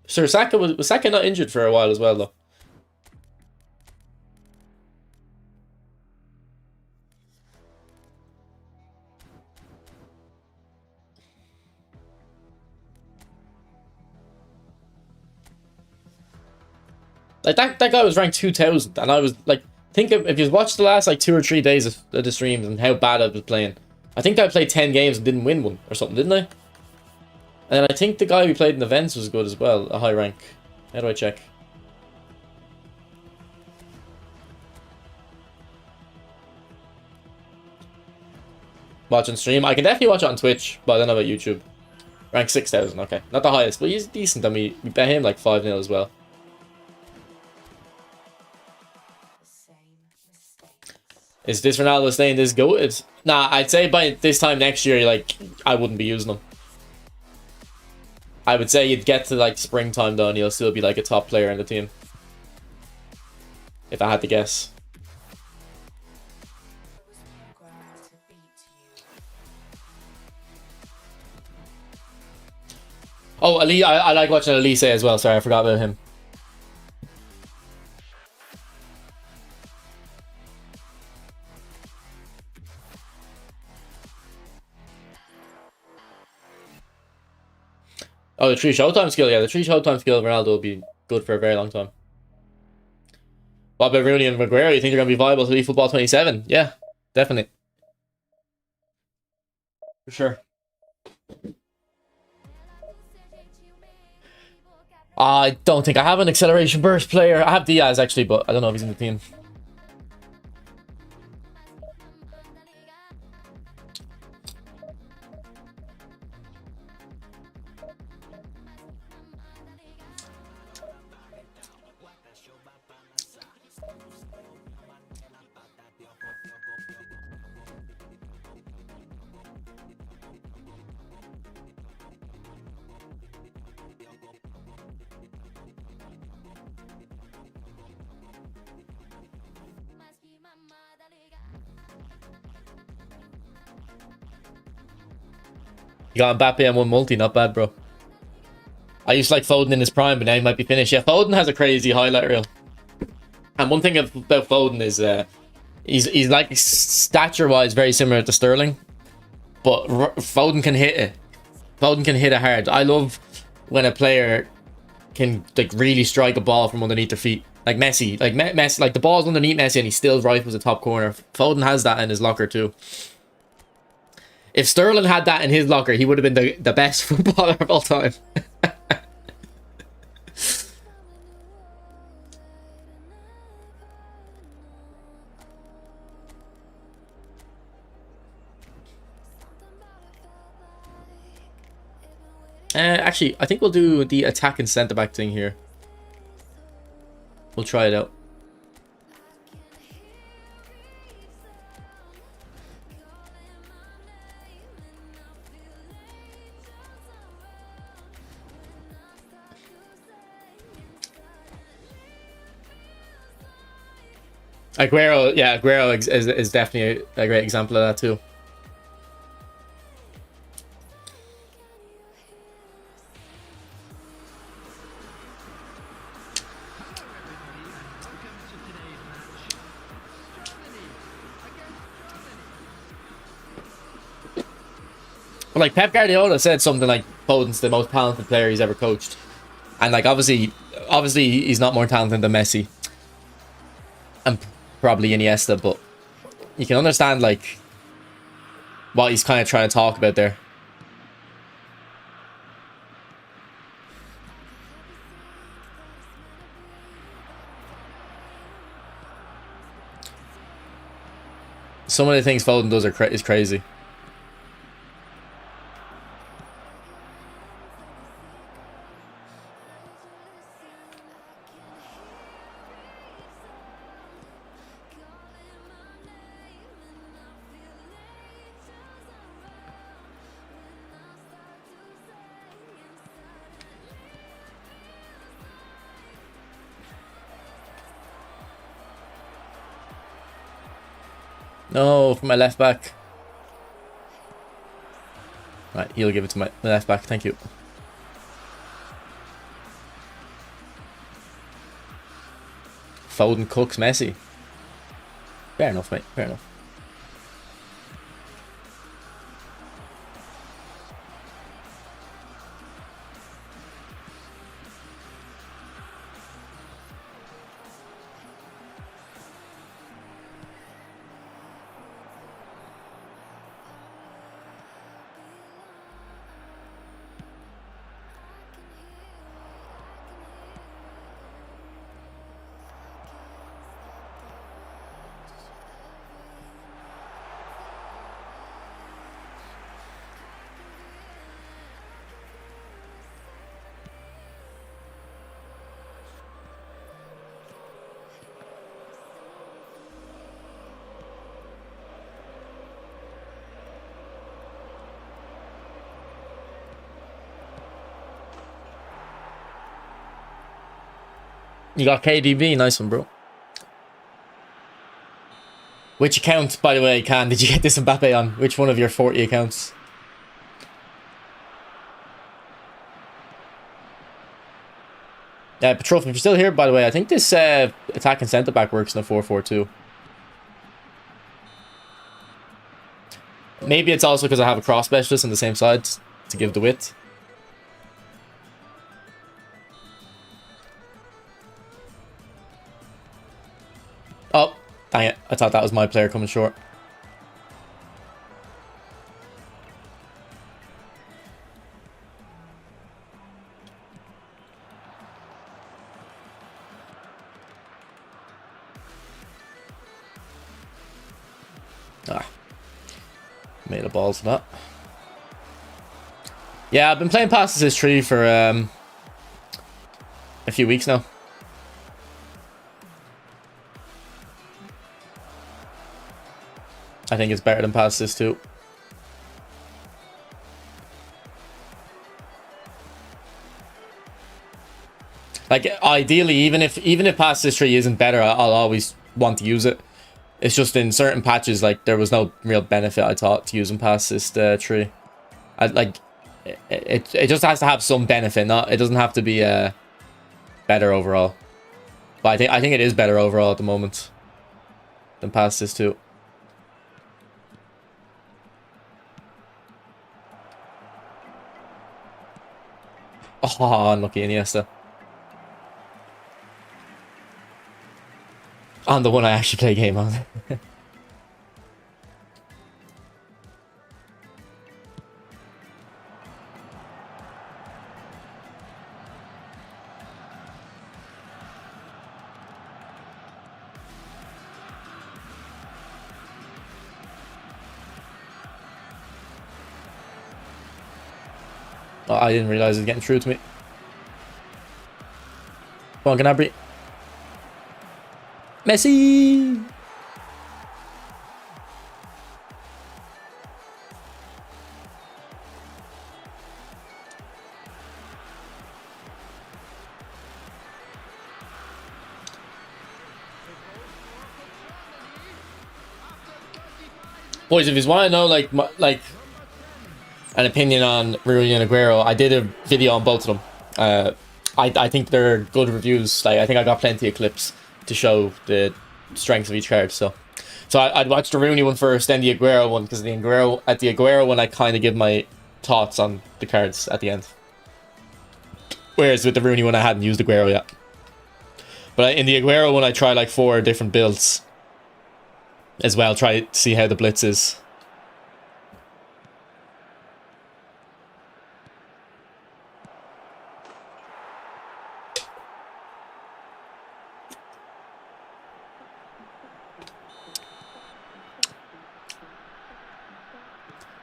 Sure, Saka was Saka not injured for a while as well, though. Like that guy was ranked 2000, and I was like, think if you watched the last like 2 or 3 days of the streams and how bad I was playing. I think I played 10 games and didn't win one or something, didn't I? And I think the guy we played in events was good as well, a high rank. How do I check? Watch on stream. I can definitely watch it on Twitch, but I don't know about YouTube. Rank 6,000, okay. Not the highest, but he's decent, and we bet him like 5-0 as well. Is this Ronaldo staying this goated? Nah, I'd say by this time next year, like, I wouldn't be using him. I would say you'd get to like springtime though, and he'll still be like a top player in the team. If I had to guess. Oh, I like watching Olise as well. Sorry, I forgot about him. Oh, the 3 Showtime skill. Yeah, the 3 Showtime skill of Ronaldo will be good for a very long time. What about Rooney and Maguire? You think they're going to be viable to eFootball 27? Yeah, definitely. For sure. I don't think I have an acceleration burst player. I have Diaz actually, but I don't know if he's in the team. You got Mbappe and one multi, not bad, bro. I used to like Foden in his prime, but now he might be finished. Yeah, Foden has a crazy highlight reel. And one thing about Foden is he's like stature-wise very similar to Sterling, but Foden can hit it. Foden can hit it hard. I love when a player can like really strike a ball from underneath their feet. Like Messi. Like Messi, like the ball's underneath Messi and he still rifles the top corner. Foden has that in his locker too. If Sterling had that in his locker, he would have been the best footballer of all time. Actually, I think we'll do the attack and centre-back thing here. We'll try it out. Aguero, yeah, Aguero is definitely a great example of that too. But like Pep Guardiola said something like Foden's the most talented player he's ever coached. And like obviously he's not more talented than Messi. And probably Iniesta, but you can understand like what he's kind of trying to talk about there. Some of the things Foden does is crazy. No, for my left back. Right, he'll give it to my left back. Thank you. Foden cooks Messi. Fair enough, mate. Fair enough. You got KDB, nice one, bro. Which account, by the way, did you get this Mbappe on? Which one of your 40 accounts? Petrov, if you're still here, by the way, I think this attack and centre-back works in a 4-4-2. Maybe it's also because I have a cross specialist on the same side to give the width. Oh, dang it. I thought that was my player coming short. Ah, made a balls for that. Yeah, I've been playing Pass Assist 3 for a few weeks now. I think it's better than Pass Assist 2. Like, ideally, even if Pass Assist 3 isn't better, I'll always want to use it. It's just in certain patches, like, there was no real benefit, I thought, to using Pass Assist 3. It just has to have some benefit, not, it doesn't have to be better overall. But I think it is better overall at the moment than Pass Assist 2. Oh, unlucky Iniesta. On the one I actually play game on. Oh, I didn't realize it was getting through to me. Come on, Gnabry. Messi! Boys, if you want to know, like an opinion on Rooney and Aguero, I did a video on both of them. I think they're good reviews. Like, I think I got plenty of clips to show the strengths of each card. So I'd watch the Rooney one first, then the Aguero one, because the Aguero one I kind of give my thoughts on the cards at the end. Whereas with the Rooney one I hadn't used Aguero yet. But in the Aguero one I try like 4 different builds as well. Try to see how the blitz is.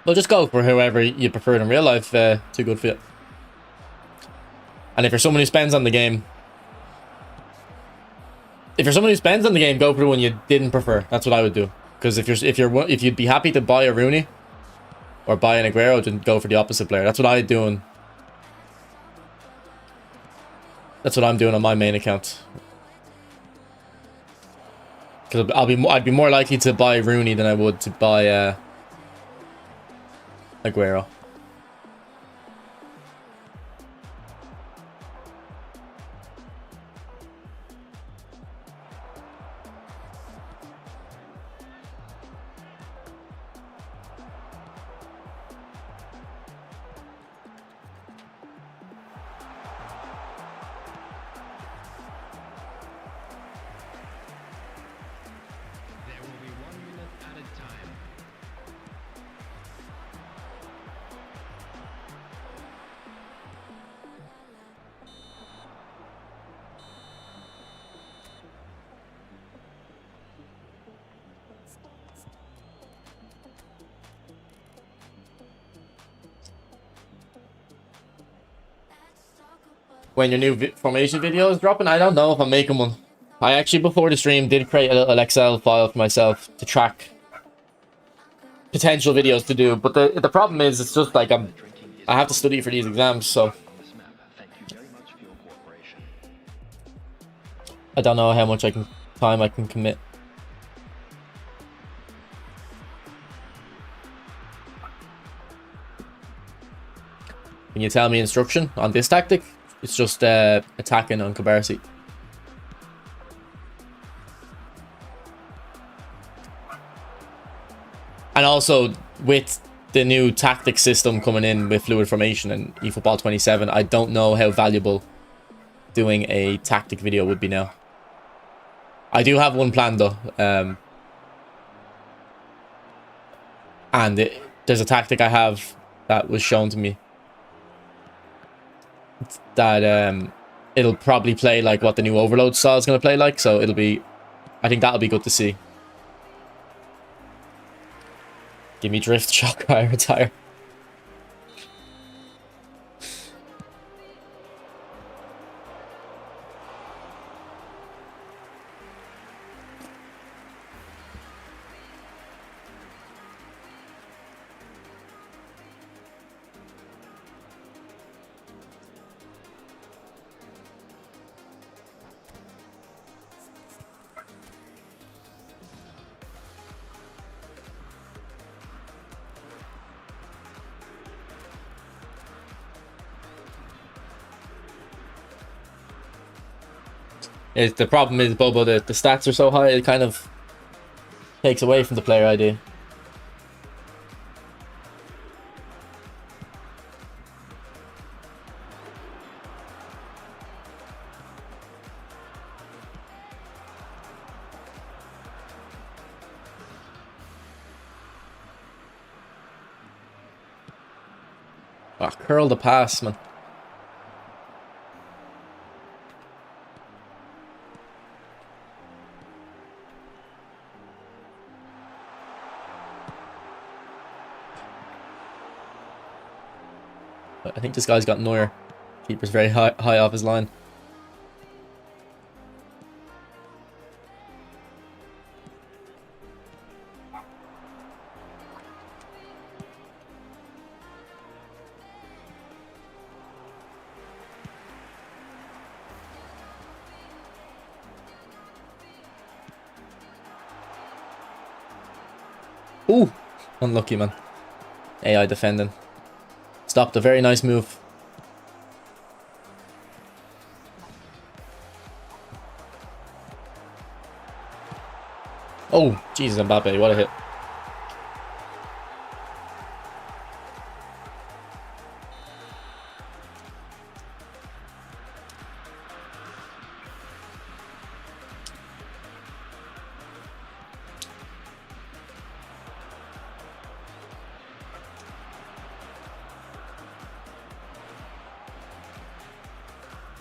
Well, just go for whoever you prefer in real life. Too good for you. And if you're someone who spends on the game, go for the one you didn't prefer. That's what I would do. Because if you'd be happy to buy a Rooney or buy an Aguero, then go for the opposite player. That's what I'm doing. That's what I'm doing on my main account. Because I'd be more likely to buy Rooney than I would to buy Aguero. There will be 1 minute at a time. When your new formation video is dropping, I don't know if I'm making one. I actually, before the stream, did create a little Excel file for myself to track potential videos to do. But the problem is, it's just like I have to study for these exams, so On this map. Thank you very much for your cooperation. I don't know how much time I can commit. Can you tell me instruction on this tactic? It's just attacking on Cabarsi. And also, with the new tactic system coming in with Fluid Formation and eFootball 27, I don't know how valuable doing a tactic video would be now. I do have one planned though. And there's a tactic I have that was shown to me that it'll probably play like what the new Overload style is going to play like, so I think that'll be good to see. Give me drift, shock, I retire. The problem is, Bobo, the stats are so high, it kind of takes away from the player ID. Ah, curl the pass, man. I think this guy's got Neuer. Keeper's very high off his line. Ooh, unlucky, man. AI defending. Stopped a very nice move. Oh, Jesus, Mbappe, what a hit.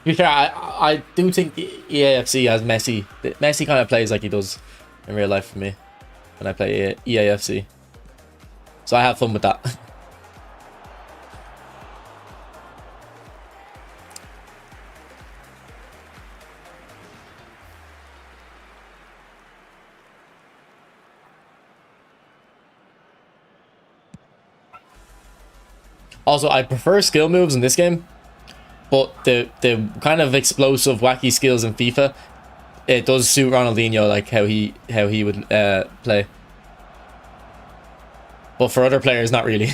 To be fair, I do think the EAFC has Messi. Messi kind of plays like he does in real life for me when I play EAFC. So I have fun with that. Also, I prefer skill moves in this game, but the kind of explosive, wacky skills in FIFA, it does suit Ronaldinho, like how he would play. But for other players, not really.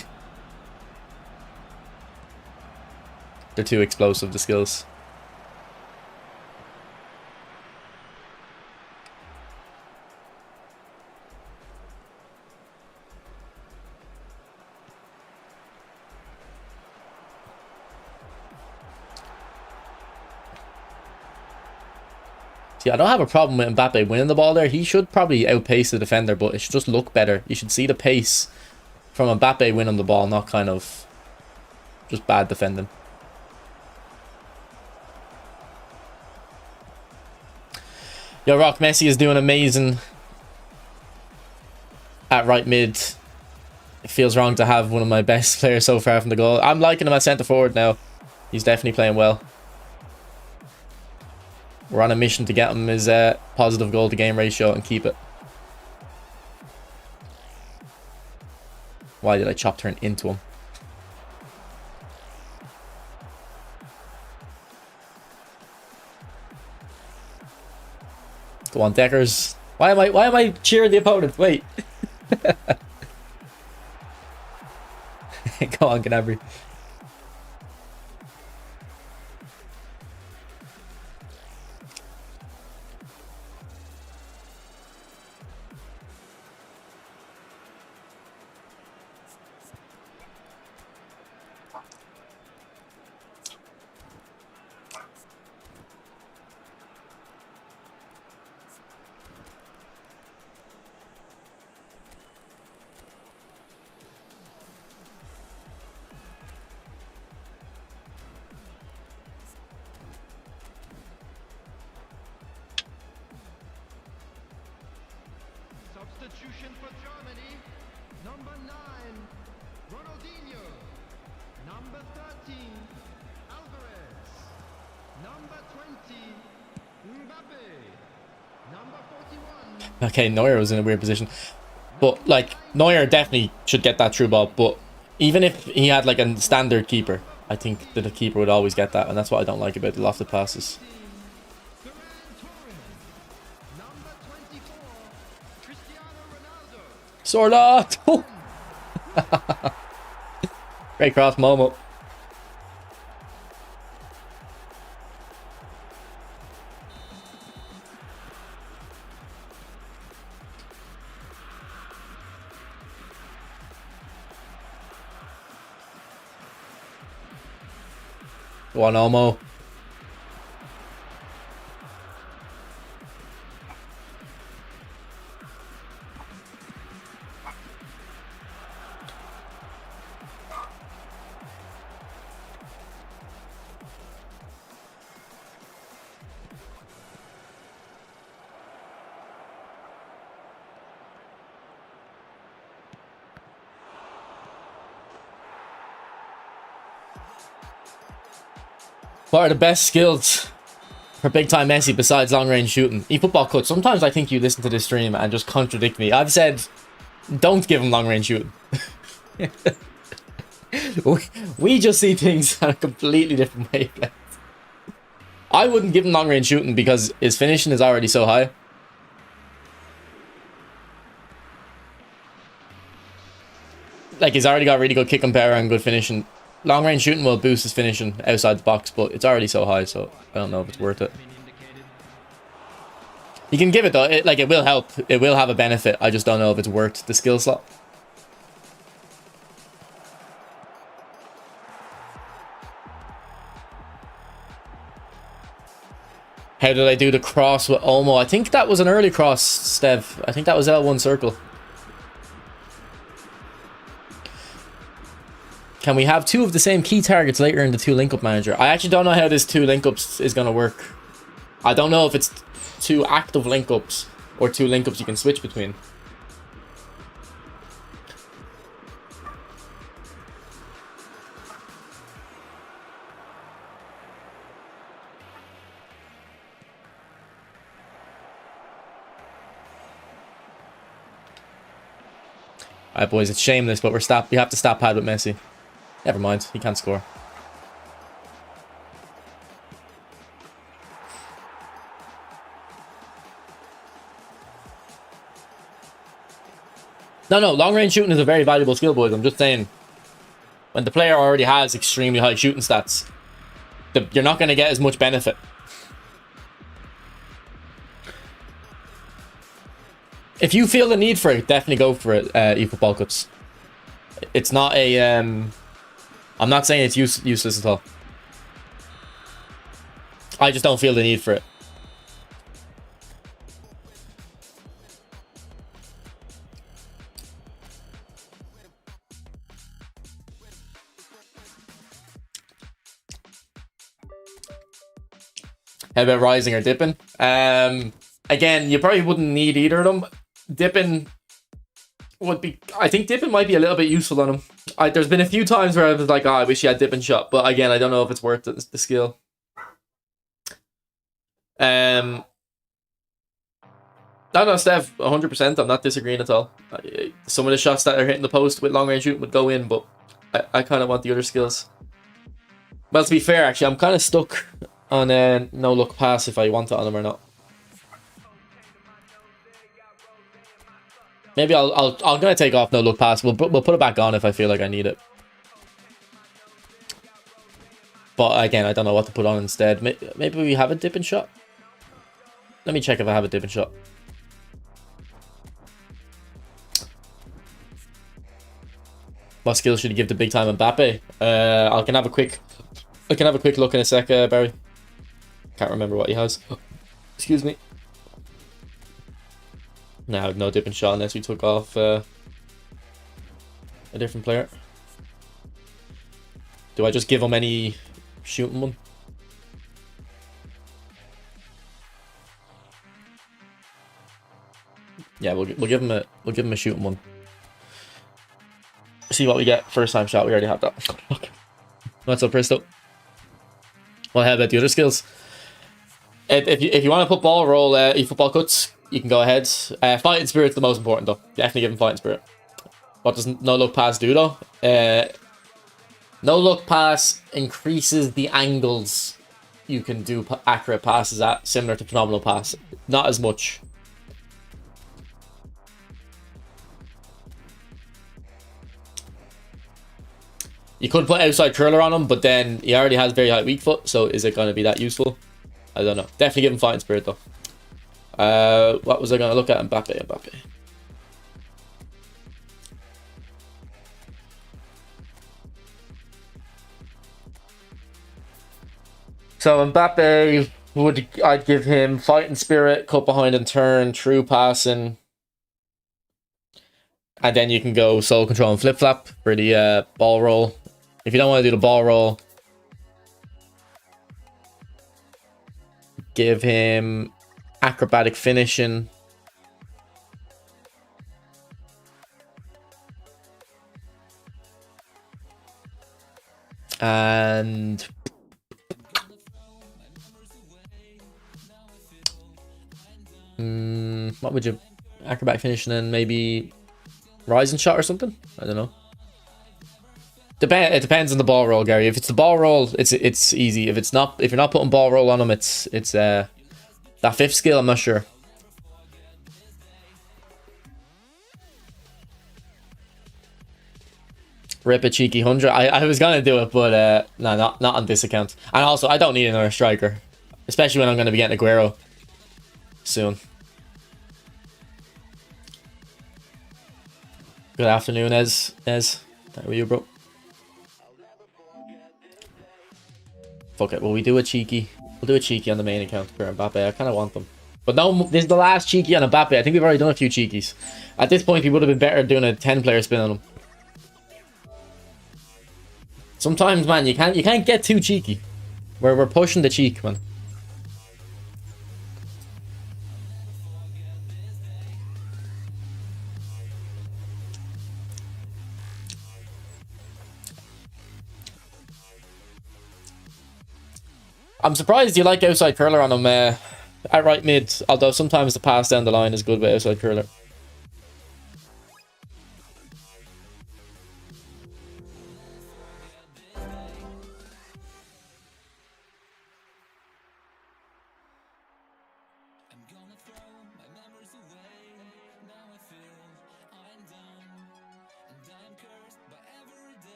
They're too explosive, the skills. See, I don't have a problem with Mbappe winning the ball there. He should probably outpace the defender, but it should just look better. You should see the pace from Mbappe winning the ball, not kind of just bad defending. Yo, Rock, Messi is doing amazing at right mid. It feels wrong to have one of my best players so far from the goal. I'm liking him at centre forward now. He's definitely playing well. We're on a mission to get him his positive goal to game ratio and keep it. Why did I chop turn into him? Go on, Deckers. Why am I cheering the opponent? Wait. Go on, Gnabry. Substitution for Germany. Number 9, Ronaldinho. Number 13, Alvarez. Number 20, Mbappe. Number 41. Okay, Neuer was in a weird position. But, like, Neuer definitely should get that through ball. But even if he had, like, a standard keeper, I think that the keeper would always get that. And that's what I don't like about the lofted passes. Number 24, Cristiano Ronaldo. Sorla! Great cross, Momo. Go on, Olmo. What are the best skills for big time Messi besides long range shooting? eFootball Cut. Sometimes I think you listen to this stream and just contradict me. I've said, don't give him long range shooting. we just see things on a completely different wavelength. I wouldn't give him long range shooting because his finishing is already so high. Like, he's already got really good kick and power and good finishing. Long range shooting will boost his finishing outside the box, but it's already so high, so I don't know if it's worth it. You can give it though, it will help. It will have a benefit. I just don't know if it's worth the skill slot. How did I do the cross with Olmo? I think that was an early cross, Stev. I think that was L1 circle. Can we have two of the same key targets later in the two link-up manager? I actually don't know how this two link-ups is going to work. I don't know if it's two active link-ups or two link-ups you can switch between. Alright, boys, it's shameless, but we have to stop pad with Messi. Never mind, he can't score. No, long range shooting is a very valuable skill, boys. I'm just saying, when the player already has extremely high shooting stats, you're not going to get as much benefit. If you feel the need for it, definitely go for it, eFootball Cuts. It's not a... I'm not saying it's useless at all. I just don't feel the need for it. How about rising or dipping? Again, you probably wouldn't need either of them. Dipping would be... I think dipping might be a little bit useful on him. There's been a few times where I was like, oh, I wish he had dipping shot. But again, I don't know if it's worth the skill. No, Steph, 100%. I'm not disagreeing at all. Some of the shots that are hitting the post with long range shooting would go in, but I kind of want the other skills. Well, to be fair, actually, I'm kind of stuck on a no-look pass if I want it on him or not. Maybe I'm gonna take off no-look pass. We'll put it back on if I feel like I need it. But again, I don't know what to put on instead. Maybe we have a dipping shot. Let me check if I have a dipping shot. What skill should you give to big time Mbappe? I can have a quick look in a sec, Barry. Can't remember what he has. Excuse me. No, I have no dipping shot unless we took off a different player. Do I just give him any shooting one? Yeah, we'll give him a shooting one. See what we get. First time shot. We already have that. What's up, Bristow? Well, how about the other skills? If you want to put ball roll, football cuts, you can go ahead. Fighting spirit's the most important though. Definitely give him fighting spirit. What does no look pass do though? No look pass increases the angles you can do accurate passes at, similar to phenomenal pass. Not as much. You could put outside curler on him, but then he already has very high weak foot, so is it going to be that useful? I don't know. Definitely give him fighting spirit though. What was I going to look at? Mbappe. So Mbappe, I'd give him fighting spirit, cut behind and turn, true passing. And then you can go soul control and flip flap for the ball roll. If you don't want to do the ball roll, give him acrobatic finishing. And what would you acrobatic finishing and maybe rising shot or something? I don't know. It depends on the ball roll, Gary. If it's the ball roll, it's easy. If you're not putting ball roll on him, it's that fifth skill. I'm not sure. Rip a cheeky 100. I was gonna do it, but no, not on this account. And also, I don't need another striker, especially when I'm gonna be getting Aguero soon. Good afternoon, Ez. How are you, bro? Fuck it. Will we do a cheeky? We'll do a cheeky on the main account for Mbappe. I kind of want them. But no, this is the last cheeky on Mbappe. I think we've already done a few cheekies. At this point, we would have been better doing a 10-player spin on him. Sometimes, man, you can't get too cheeky. We're pushing the cheek, man. I'm surprised you like outside curler on him at right mid, although sometimes the pass down the line is good with outside curler.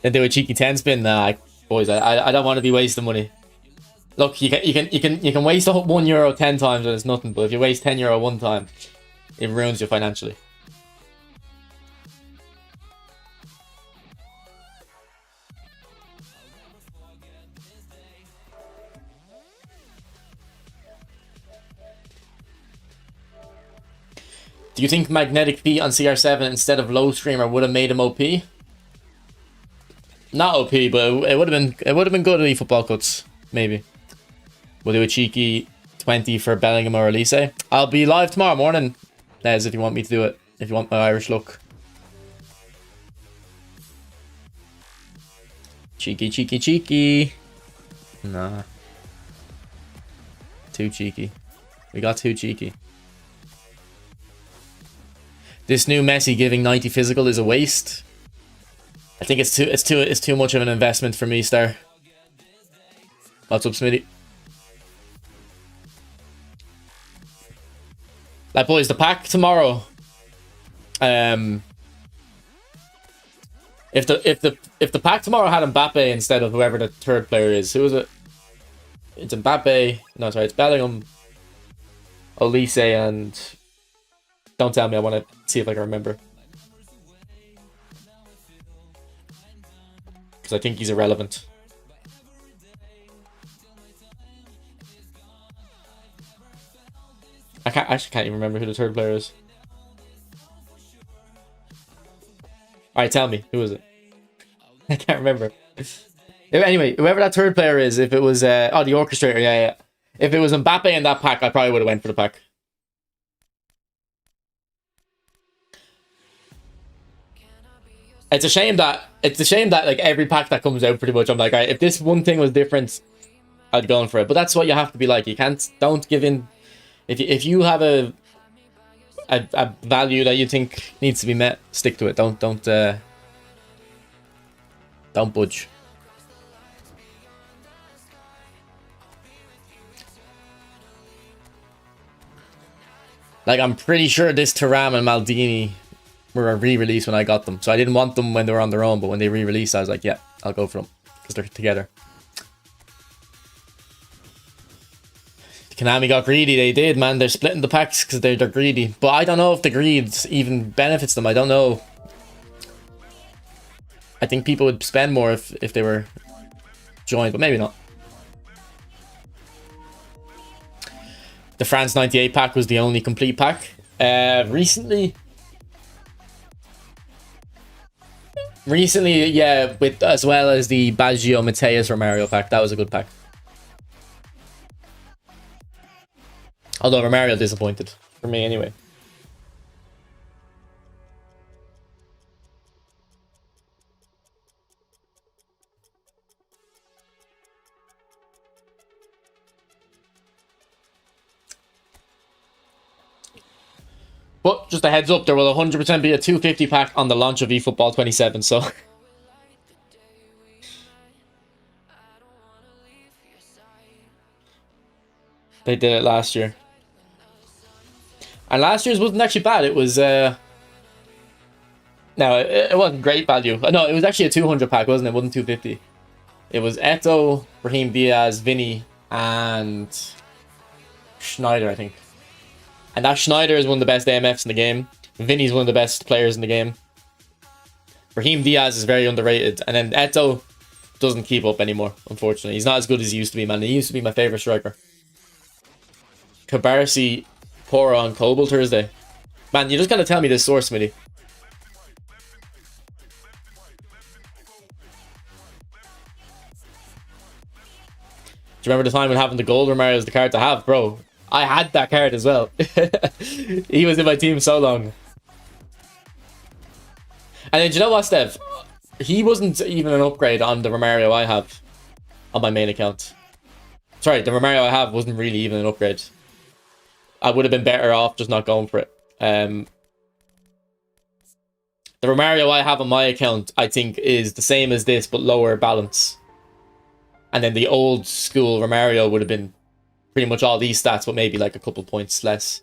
Then do a cheeky 10 spin. Nah, boys, I don't want to be wasting money. Look, you can waste €1 10 times and it's nothing, but if you waste €10 one time, it ruins you financially. Do you think magnetic feet on CR7 instead of low streamer would have made him OP? Not OP, but it would have been good at eFootball cuts, maybe. We'll do a cheeky 20 for Bellingham or Olise. I'll be live tomorrow morning, Nez, if you want me to do it. If you want my Irish look. Cheeky. Nah. Too cheeky. We got too cheeky. This new Messi giving 90 physical is a waste. I think it's too much of an investment for me, Star. What's up, Smitty? Like, boys, the pack tomorrow. If the pack tomorrow had Mbappe instead of whoever the third player is, who is it? It's Mbappe. No, sorry, it's Bellingham, Olise, and don't tell me. I want to see if I can remember. Because I think he's irrelevant. I actually can't even remember who the third player is. Alright, tell me. Who is it? I can't remember. Anyway, whoever that third player is, if it was... the orchestrator, yeah. If it was Mbappe in that pack, I probably would have went for the pack. It's a shame that like every pack that comes out, pretty much, I'm like, all right, if this one thing was different, I'd go in for it. But that's what you have to be like. You don't give in. If you have a value that you think needs to be met, stick to it. Don't budge. Like, I'm pretty sure this Thuram and Maldini were a re-release when I got them. So I didn't want them when they were on their own, but when they re-released, I was like, yeah, I'll go for them. Because they're together. Konami got greedy. They did, man. They're splitting the packs because they're greedy. But I don't know if the greed even benefits them. I don't know. I think people would spend more if they were joined, but maybe not. The France 98 pack was the only complete pack. Recently, yeah, with as well as the Baggio Mateus Romario pack. That was a good pack. Although Romario disappointed for me anyway. But just a heads up, there will 100% be a 250 pack on the launch of eFootball 27, so... They did it last year. And last year's wasn't actually bad. It was... No, it wasn't great value. No, it was actually a 200 pack, wasn't it? It wasn't 250. It was Eto'o, Brahim Diaz, Vinny, and... Schneider, I think. And that Schneider is one of the best AMFs in the game. Vinny's one of the best players in the game. Brahim Diaz is very underrated. And then Eto'o doesn't keep up anymore, unfortunately. He's not as good as he used to be, man. He used to be my favourite striker. Cabarsi, Pora on Cobble Thursday. Man, you just gotta tell me this source, Smitty. Do you remember the time when having the gold Romario as the card to have? Bro, I had that card as well. He was in my team so long. And then, do you know what, Steph? He wasn't even an upgrade on the Romario I have on my main account. Sorry, the Romario I have wasn't really even an upgrade. I would have been better off just not going for it. The Romario I have on my account, I think, is the same as this, but lower balance. And then the old school Romario would have been pretty much all these stats, but maybe like a couple points less.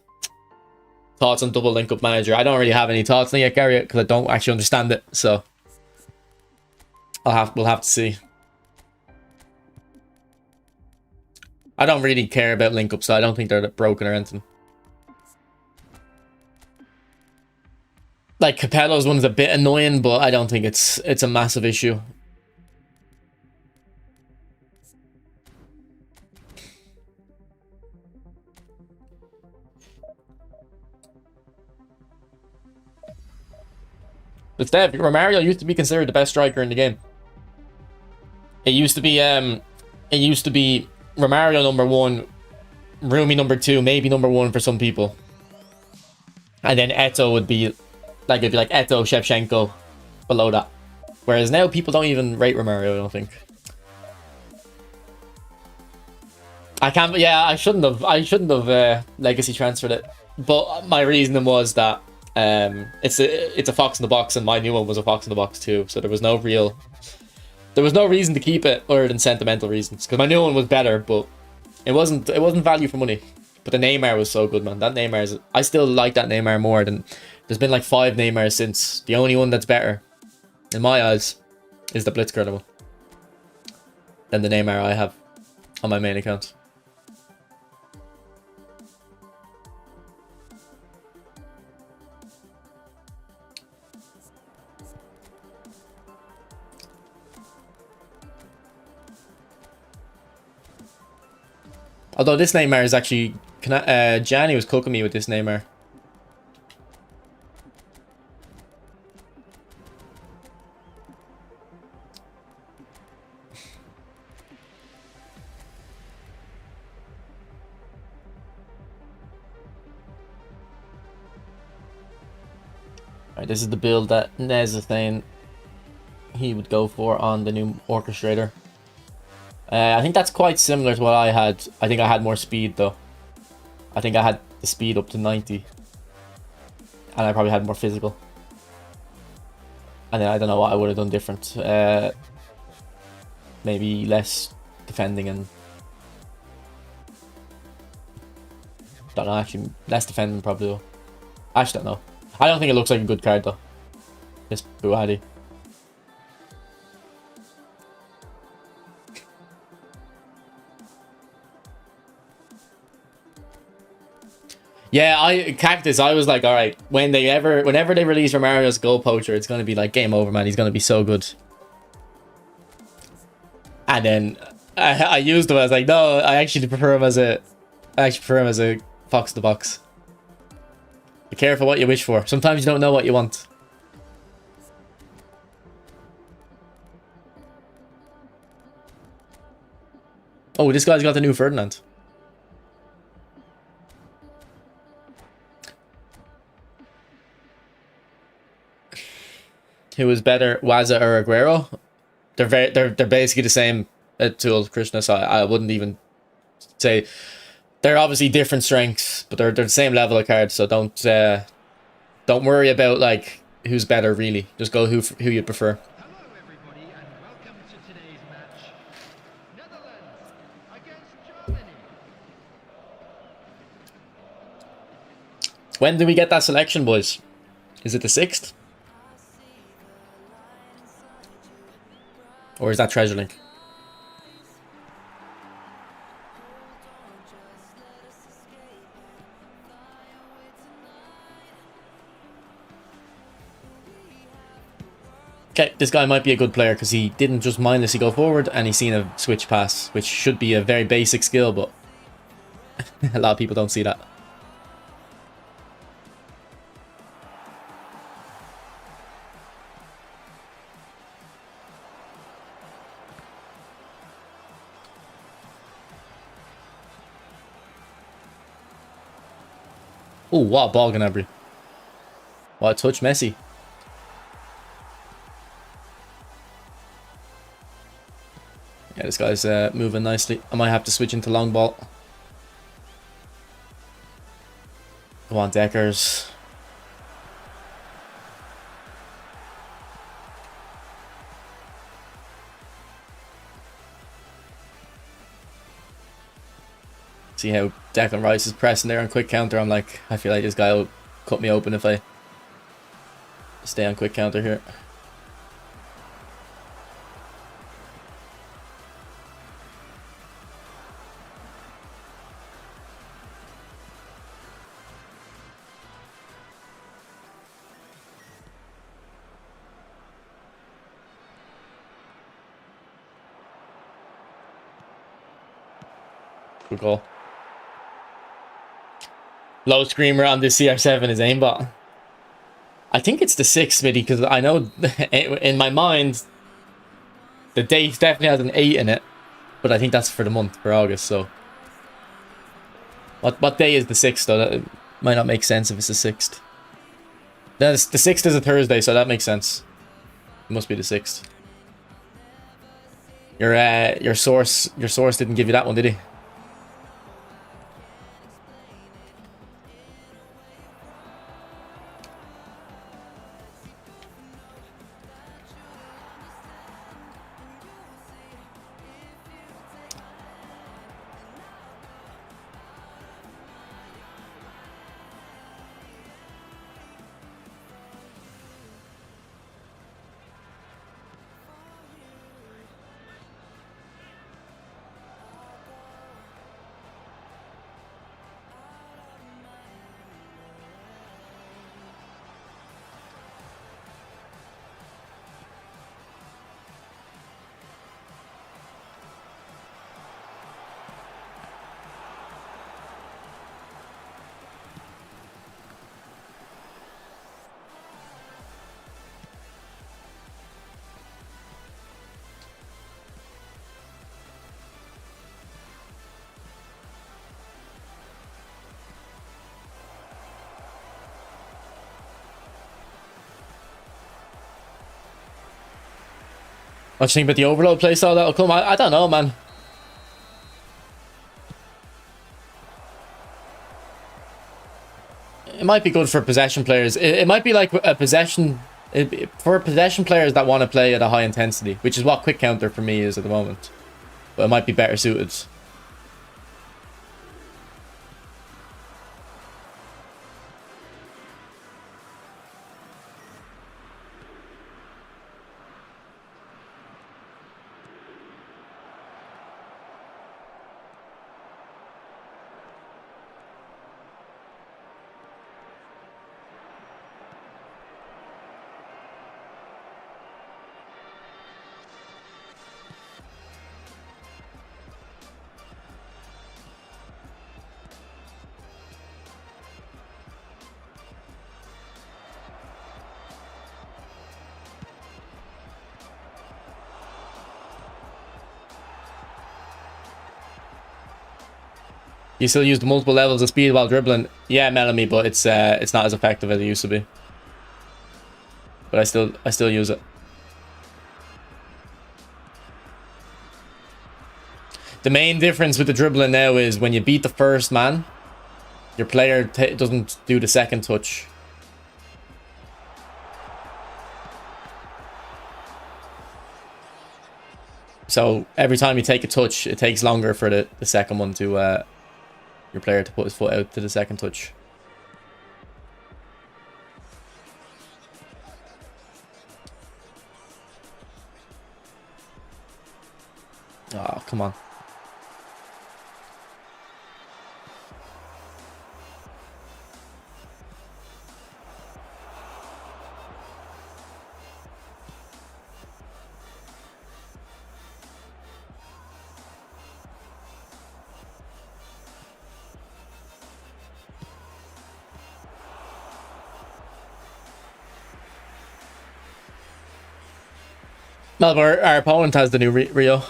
Thoughts on double link-up manager? I don't really have any thoughts on it yet, Gary, because I don't actually understand it. So we'll have to see. I don't really care about link-ups, so I don't think they're broken or anything. Like, Capello's one is a bit annoying, but I don't think it's a massive issue. But Steph, Romario used to be considered the best striker in the game. It used to be Romario number 1, Rumi number 2, maybe number 1 for some people. And then Eto'o would be like, it'd be like Eto'o, Shevchenko below that. Whereas now people don't even rate Romario, I don't think. I shouldn't have legacy transferred it. But my reasoning was that it's a fox in the box, and my new one was a fox in the box too. So there was no reason to keep it other than sentimental reasons. Because my new one was better, but it wasn't value for money. But the Neymar was so good, man. That Neymar I still like that Neymar more than... There's been like 5 Neymars since. The only one that's better, in my eyes, is the Blitzkrieg one than the Neymar I have on my main account. Although this Neymar is actually... Gianni was cooking me with this Neymar. Alright, this is the build that Nez is saying. he would go for on the new orchestrator. I think that's quite similar to what I had. I think I had more speed though. I think I had the speed up to 90. And I probably had more physical. And then I don't know what I would have done different. Maybe less defending and... Don't know, actually. Less defending probably though. I actually don't know. I don't think it looks like a good card though. This Buhadi. Yeah, Cactus, I was like, alright, whenever they release Romario's Goal Poacher, it's gonna be like game over, man. He's gonna be so good. And then I used him. I was like, no, I prefer him as a Fox the Box. Be careful what you wish for. Sometimes you don't know what you want. Oh, this guy's got the new Ferdinand. Who is better, Waza or Aguero? They're basically the same tool, Krishna. So I wouldn't even say they're obviously different strengths, but they're the same level of cards. So don't worry about like who's better really. Just go who you prefer. Hello, everybody, and welcome to today's match. Netherlands against Germany. When do we get that selection, boys? Is it the 6th? Or is that Treasure Link? Okay, this guy might be a good player because he didn't just mindlessly go forward and he's seen a switch pass, which should be a very basic skill, but a lot of people don't see that. Oh, what a ball, Gnabry. What a touch, Messi. Yeah, this guy's moving nicely. I might have to switch into long ball. Come on, Deckers. See how Declan Rice is pressing there on quick counter. I'm like, I feel like this guy will cut me open if I stay on quick counter here. Good goal. Low screamer on this CR7 is aimbot. I think it's the 6th, Smitty, because I know in my mind the date definitely has an 8 in it, but I think that's for the month, for August. So what day is the 6th though? That might not make sense if it's the 6th. The 6th is a Thursday, so that makes sense. It must be the 6th. Your source didn't give you that one, did he? What do you think about the overload playstyle that'll come? I don't know, man. It might be good for possession players. It might be like a possession... for possession players that want to play at a high intensity, which is what quick counter for me is at the moment. But it might be better suited. You still use the multiple levels of speed while dribbling. Yeah, Melanie, but it's not as effective as it used to be. But I still use it. The main difference with the dribbling now is when you beat the first man, your player doesn't do the second touch. So every time you take a touch, it takes longer for the second one to your player to put his foot out to the second touch. Oh, come on. No, but our opponent has the new Rio.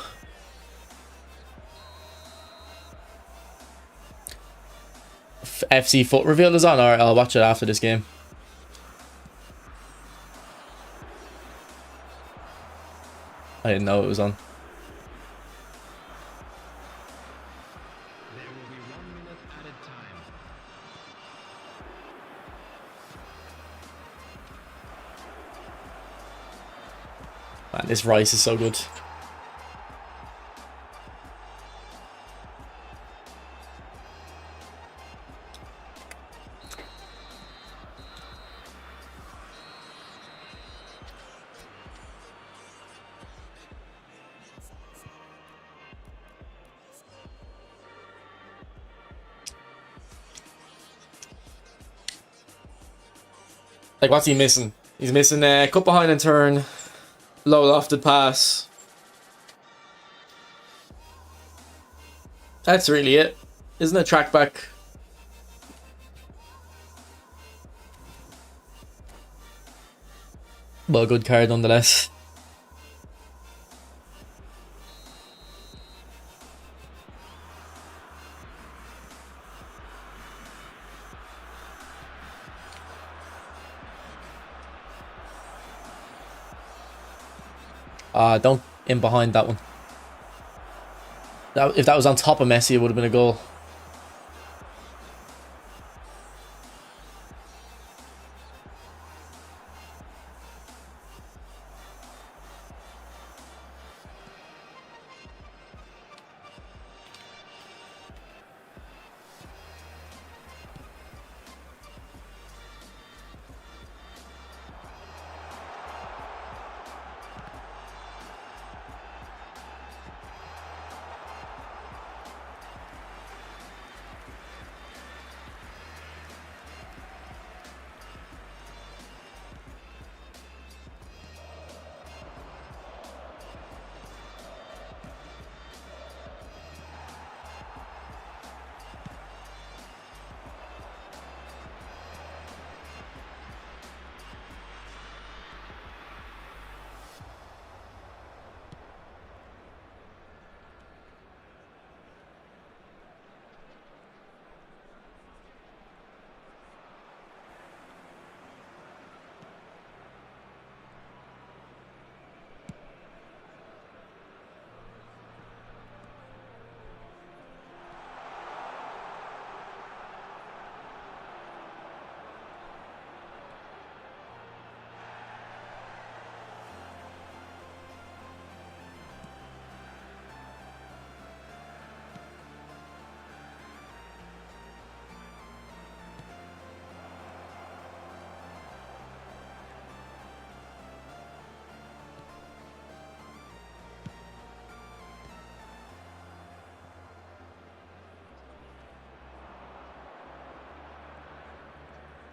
FC foot reveal is on, or I'll watch it after this game. I didn't know it was on. There will be 1 minute added time. Man, this Rice is so good. Like, what's he missing? He's missing a cut behind and turn, low lofted pass. That's really it. Isn't it track back? Well, good card nonetheless. Don't in behind that one. If that was on top of Messi, it would have been a goal.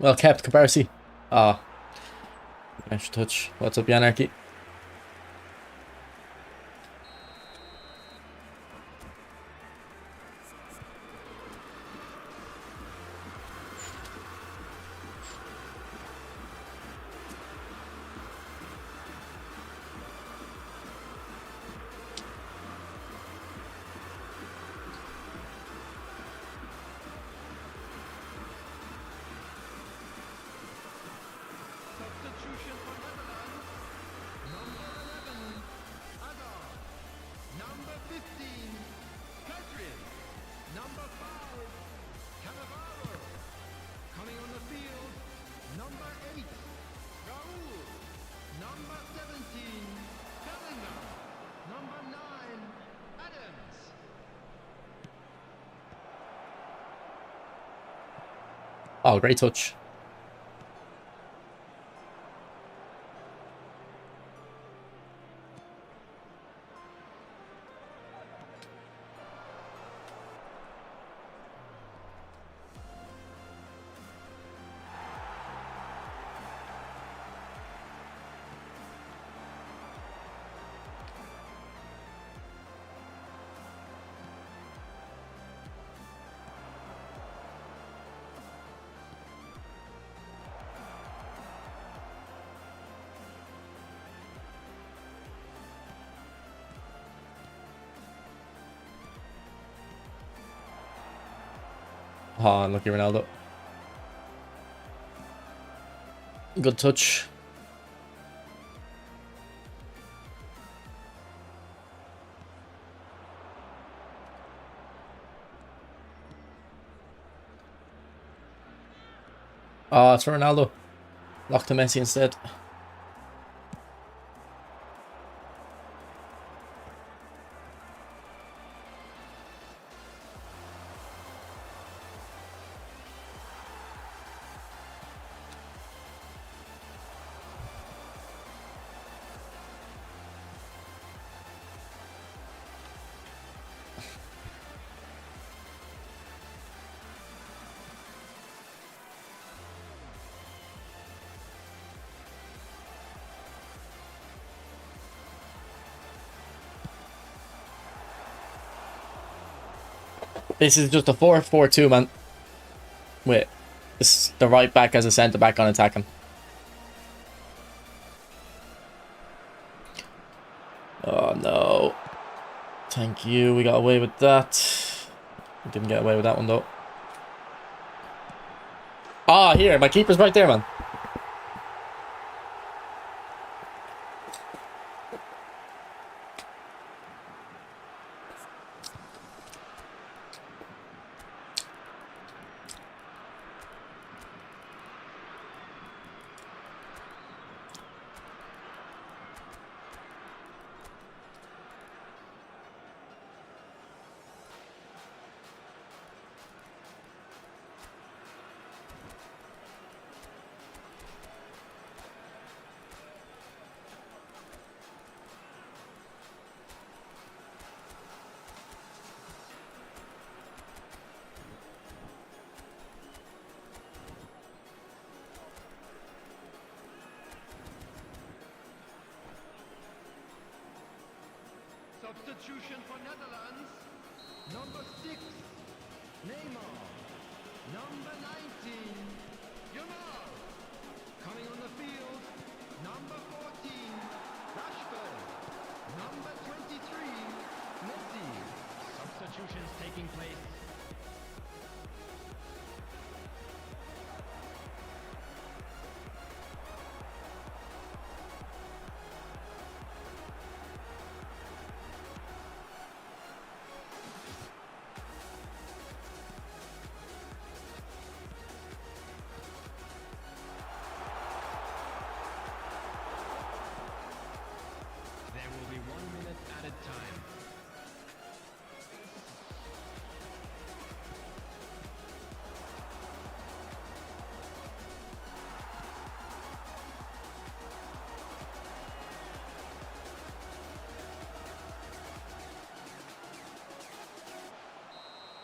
Well kept, Cabarsi. Ah, nice touch. What's up, Yanarchy? Substitution for Netherlands. Number 11, Adar. Number 15, Pedri. Number 5, Cannavaro. Coming on the field, number 8, Raul. Number 17, Bellingham. Number 9, Adams. Oh, great touch. Oh, unlucky Ronaldo. Good touch. Oh, it's for Ronaldo. Locked to Messi instead. This is just a 4-4-2, man. Wait, this the right back as a centre back on attacking. Oh no. Thank you. We got away with that. We didn't get away with that one though. Ah, here, my keeper's right there, man. Substitution for Netherlands. Number 6, Neymar. Number 19, Yamal. Coming on the field, number 14, Rashford. Number 23, Messi. Substitutions taking place. There will be 1 minute added time.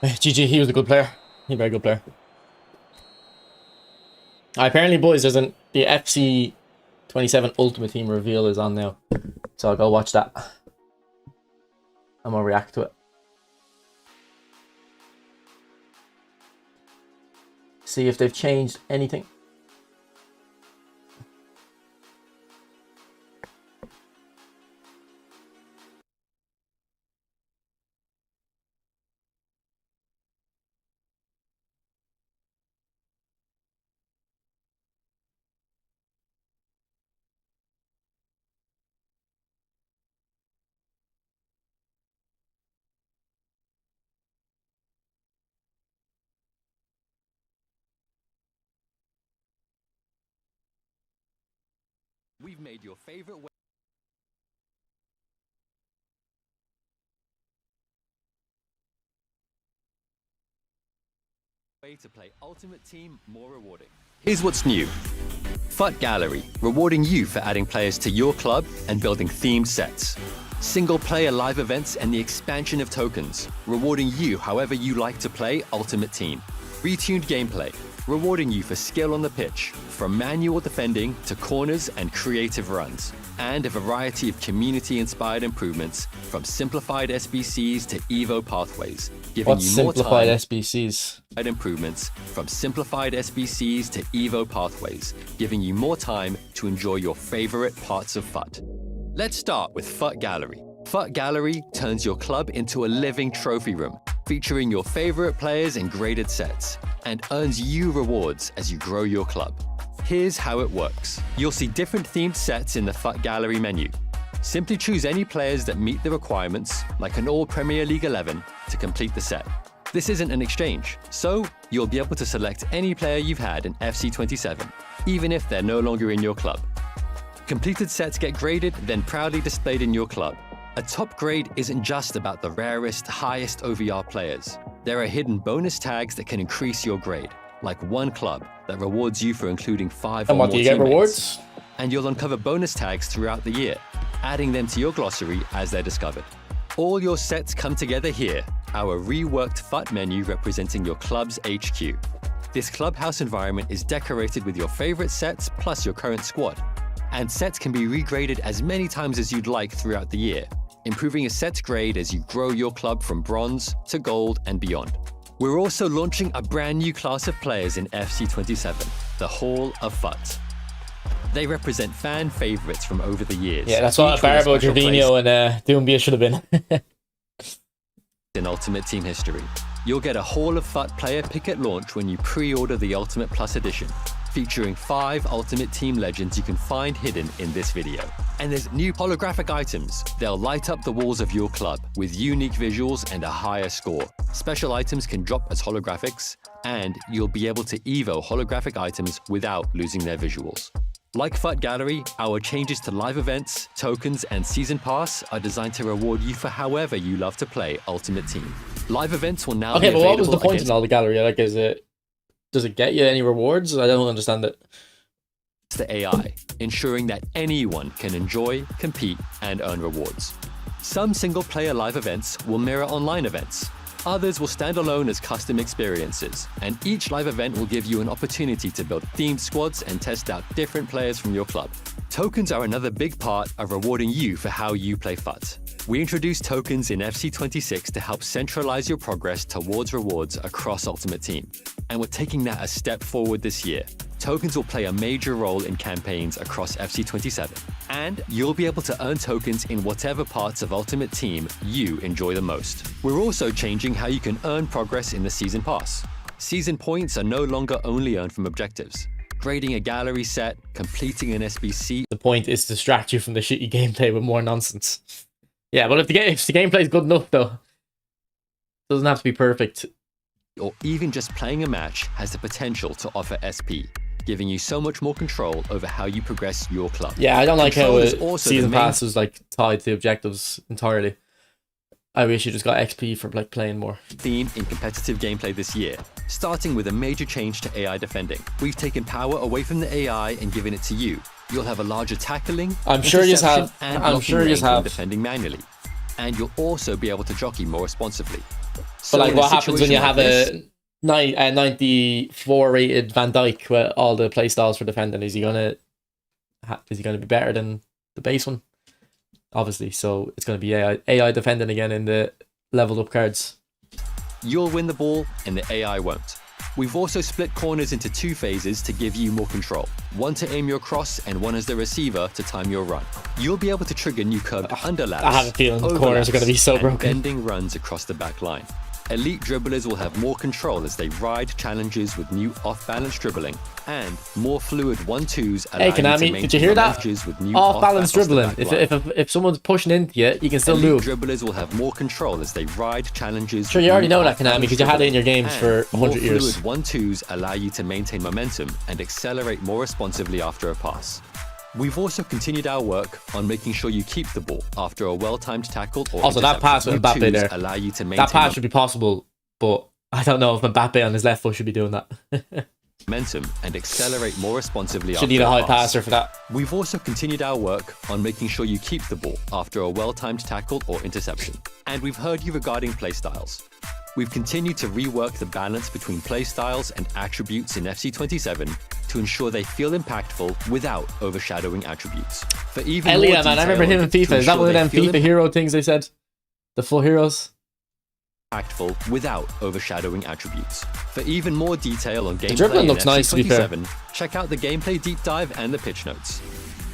GG, he was a good player. He a very good player. Apparently, boys, the FC 27 Ultimate Team reveal is on now, so I'll go watch that. I'm gonna react to it. See if they've changed anything. We've made your favorite way to play Ultimate Team more rewarding. Here's what's new. FUT Gallery, rewarding you for adding players to your club and building themed sets. Single-player live events and the expansion of tokens, rewarding you however you like to play Ultimate Team. Retuned gameplay, rewarding you for skill on the pitch, from manual defending to corners and creative runs. And a variety of community-inspired improvements, from simplified SBCs to Evo pathways, giving you more simplified time. SBCs? Improvements, from simplified SBCs to Evo pathways, giving you more time to enjoy your favorite parts of FUT. Let's start with FUT Gallery. FUT Gallery turns your club into a living trophy room, featuring your favorite players in graded sets, and earns you rewards as you grow your club. Here's how it works. You'll see different themed sets in the FUT Gallery menu. Simply choose any players that meet the requirements, like an All Premier League 11, to complete the set. This isn't an exchange, so you'll be able to select any player you've had in FC 27, even if they're no longer in your club. Completed sets get graded, then proudly displayed in your club. A top grade isn't just about the rarest, highest OVR players. There are hidden bonus tags that can increase your grade, like one club that rewards you for including 5 or more Do you get teammates. rewards? And you'll uncover bonus tags throughout the year, adding them to your glossary as they're discovered. All your sets come together here, our reworked FUT menu representing your club's HQ. This clubhouse environment is decorated with your favorite sets plus your current squad. And sets can be regraded as many times as you'd like throughout the year, improving a set's grade as you grow your club from bronze to gold and beyond. We're also launching a brand new class of players in FC 27, the Hall of FUT. They represent fan favorites from over the years. Yeah, that's what Barbo, Jorginho, and Doumbia should have been. In Ultimate Team history. You'll get a Hall of FUT player pick at launch when you pre-order the Ultimate Plus edition, featuring 5 Ultimate Team legends you can find hidden in this video. And there's new holographic items. They'll light up the walls of your club with unique visuals and a higher score. Special items can drop as holographics, and you'll be able to Evo holographic items without losing their visuals. Like FUT Gallery, our changes to live events, tokens, and Season Pass are designed to reward you for however you love to play Ultimate Team. Live events will now be Okay, but what was available the point in all the gallery? Like, does it get you any rewards? I don't understand it. It's the AI, ensuring that anyone can enjoy, compete, and earn rewards. Some single-player live events will mirror online events. Others will stand alone as custom experiences, and each live event will give you an opportunity to build themed squads and test out different players from your club. Tokens are another big part of rewarding you for how you play FUT. We introduced tokens in FC 26 to help centralize your progress towards rewards across Ultimate Team, and we're taking that a step forward this year. Tokens will play a major role in campaigns across FC 27, and you'll be able to earn tokens in whatever parts of Ultimate Team you enjoy the most. We're also changing how you can earn progress in the Season Pass. Season points are no longer only earned from objectives. Grading a gallery set, completing an SBC. The point is to distract you from the shitty gameplay with more nonsense. Yeah, but if the gameplay is good enough, though, it doesn't have to be perfect. Or even just playing a match has the potential to offer SP, giving you so much more control over how you progress your club. Yeah, I don't like how Season main Pass was like tied to the objectives entirely. I wish you just got XP for like playing more. Theme in competitive gameplay this year, starting with a major change to AI defending. We've taken power away from the AI and given it to you. You'll have a larger tackling, I'm sure you have. and I'm sure you have defending manually, and you'll also be able to jockey more responsively. But like, what happens when you have 94 rated Van Dijk with all the play styles for defending. Is he gonna be better than the base one? Obviously, so it's gonna be AI defending again in the leveled up cards. You'll win the ball and the AI won't. We've also split corners into 2 phases to give you more control. One to aim your cross and one as the receiver to time your run. You'll be able to trigger new curved underlaps, I have a feeling corners are going to be so broken. bending runs across the back line. Elite dribblers will have more control as they ride challenges with new off-balance dribbling and more fluid 1-2s. Hey Konami, did you hear that? Off-balance dribbling. If someone's pushing into you, you can still Elite move. dribblers will have more control as they ride challenges. Sure, you already know that, Konami, because you had it in your games for 100 years. More fluid 1-2s allow you to maintain momentum and accelerate more responsively after a pass. We've also continued our work on making sure you keep the ball after a well-timed tackle or also that pass with Mbappe there. Allow you to maintain that pass should be possible, but I don't know if Mbappe on his left foot should be doing that. momentum and accelerate more responsively. Should need a high passer for that. We've also continued our work on making sure you keep the ball after a well-timed tackle or interception. And we've heard you regarding playstyles. We've continued to rework the balance between playstyles and attributes in FC27 to ensure they feel impactful without overshadowing attributes. For even Elia, more man, I remember him in FIFA. Is that one of them FIFA hero things they said? The full heroes? Impactful without overshadowing attributes. For even more detail on gameplay, the dribbling looks nice, to be fair. Check out the gameplay deep dive and the pitch notes.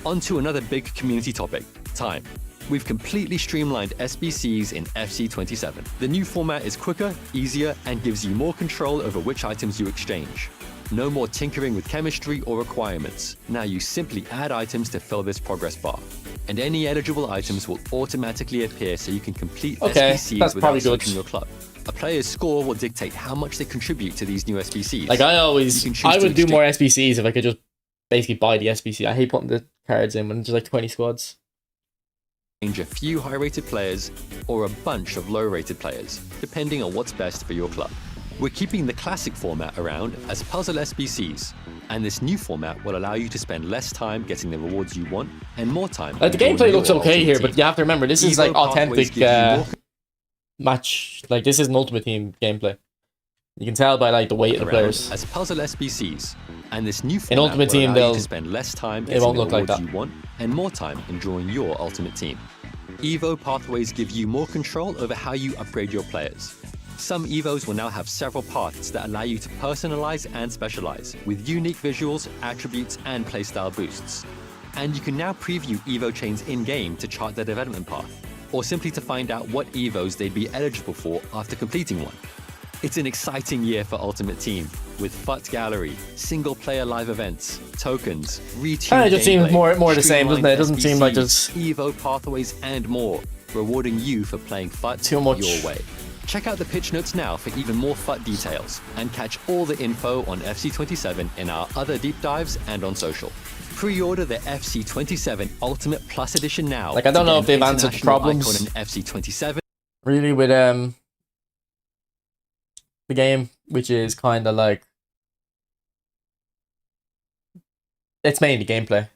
On to another big community topic, time. We've completely streamlined SBCs in FC27. The new format is quicker, easier, and gives you more control over which items you exchange. No more tinkering with chemistry or requirements. Now you simply add items to fill this progress bar. And any eligible items will automatically appear so you can complete SBCs without switching your club. A player's score will dictate how much they contribute to these new SBCs. Like I would do more SBCs if I could just basically buy the SBC. I hate putting the cards in when there's like 20 squads. A few high-rated players or a bunch of low-rated players, depending on what's best for your club. We're keeping the classic format around as puzzle SBCs, and this new format will allow you to spend less time getting the rewards you want and more time. The gameplay looks okay here, but you have to remember this is like authentic match. Like this is an Ultimate Team gameplay. You can tell by like the weight of the players. As puzzle SBCs, and this new format in Ultimate Team they'll spend less time it won't look like that. You want and more time enjoying your Ultimate Team. Evo pathways give you more control over how you upgrade your players. Some Evos will now have several paths that allow you to personalize and specialize with unique visuals, attributes, and playstyle boosts. And you can now preview Evo chains in-game to chart their development path, or simply to find out what Evos they'd be eligible for after completing one. It's an exciting year for Ultimate Team, with FUT Gallery, single-player live events, tokens, retuned it just seems more the same, doesn't it? It doesn't seem like there's Evo pathways and more, rewarding you for playing FUT too much your way. Check out the pitch notes now for even more FUT details, and catch all the info on FC27 in our other deep dives and on social. Pre-order the FC27 Ultimate Plus Edition now. Like I don't know if they've answered the problems in FC27. really with the game, which is kind of like it's mainly gameplay.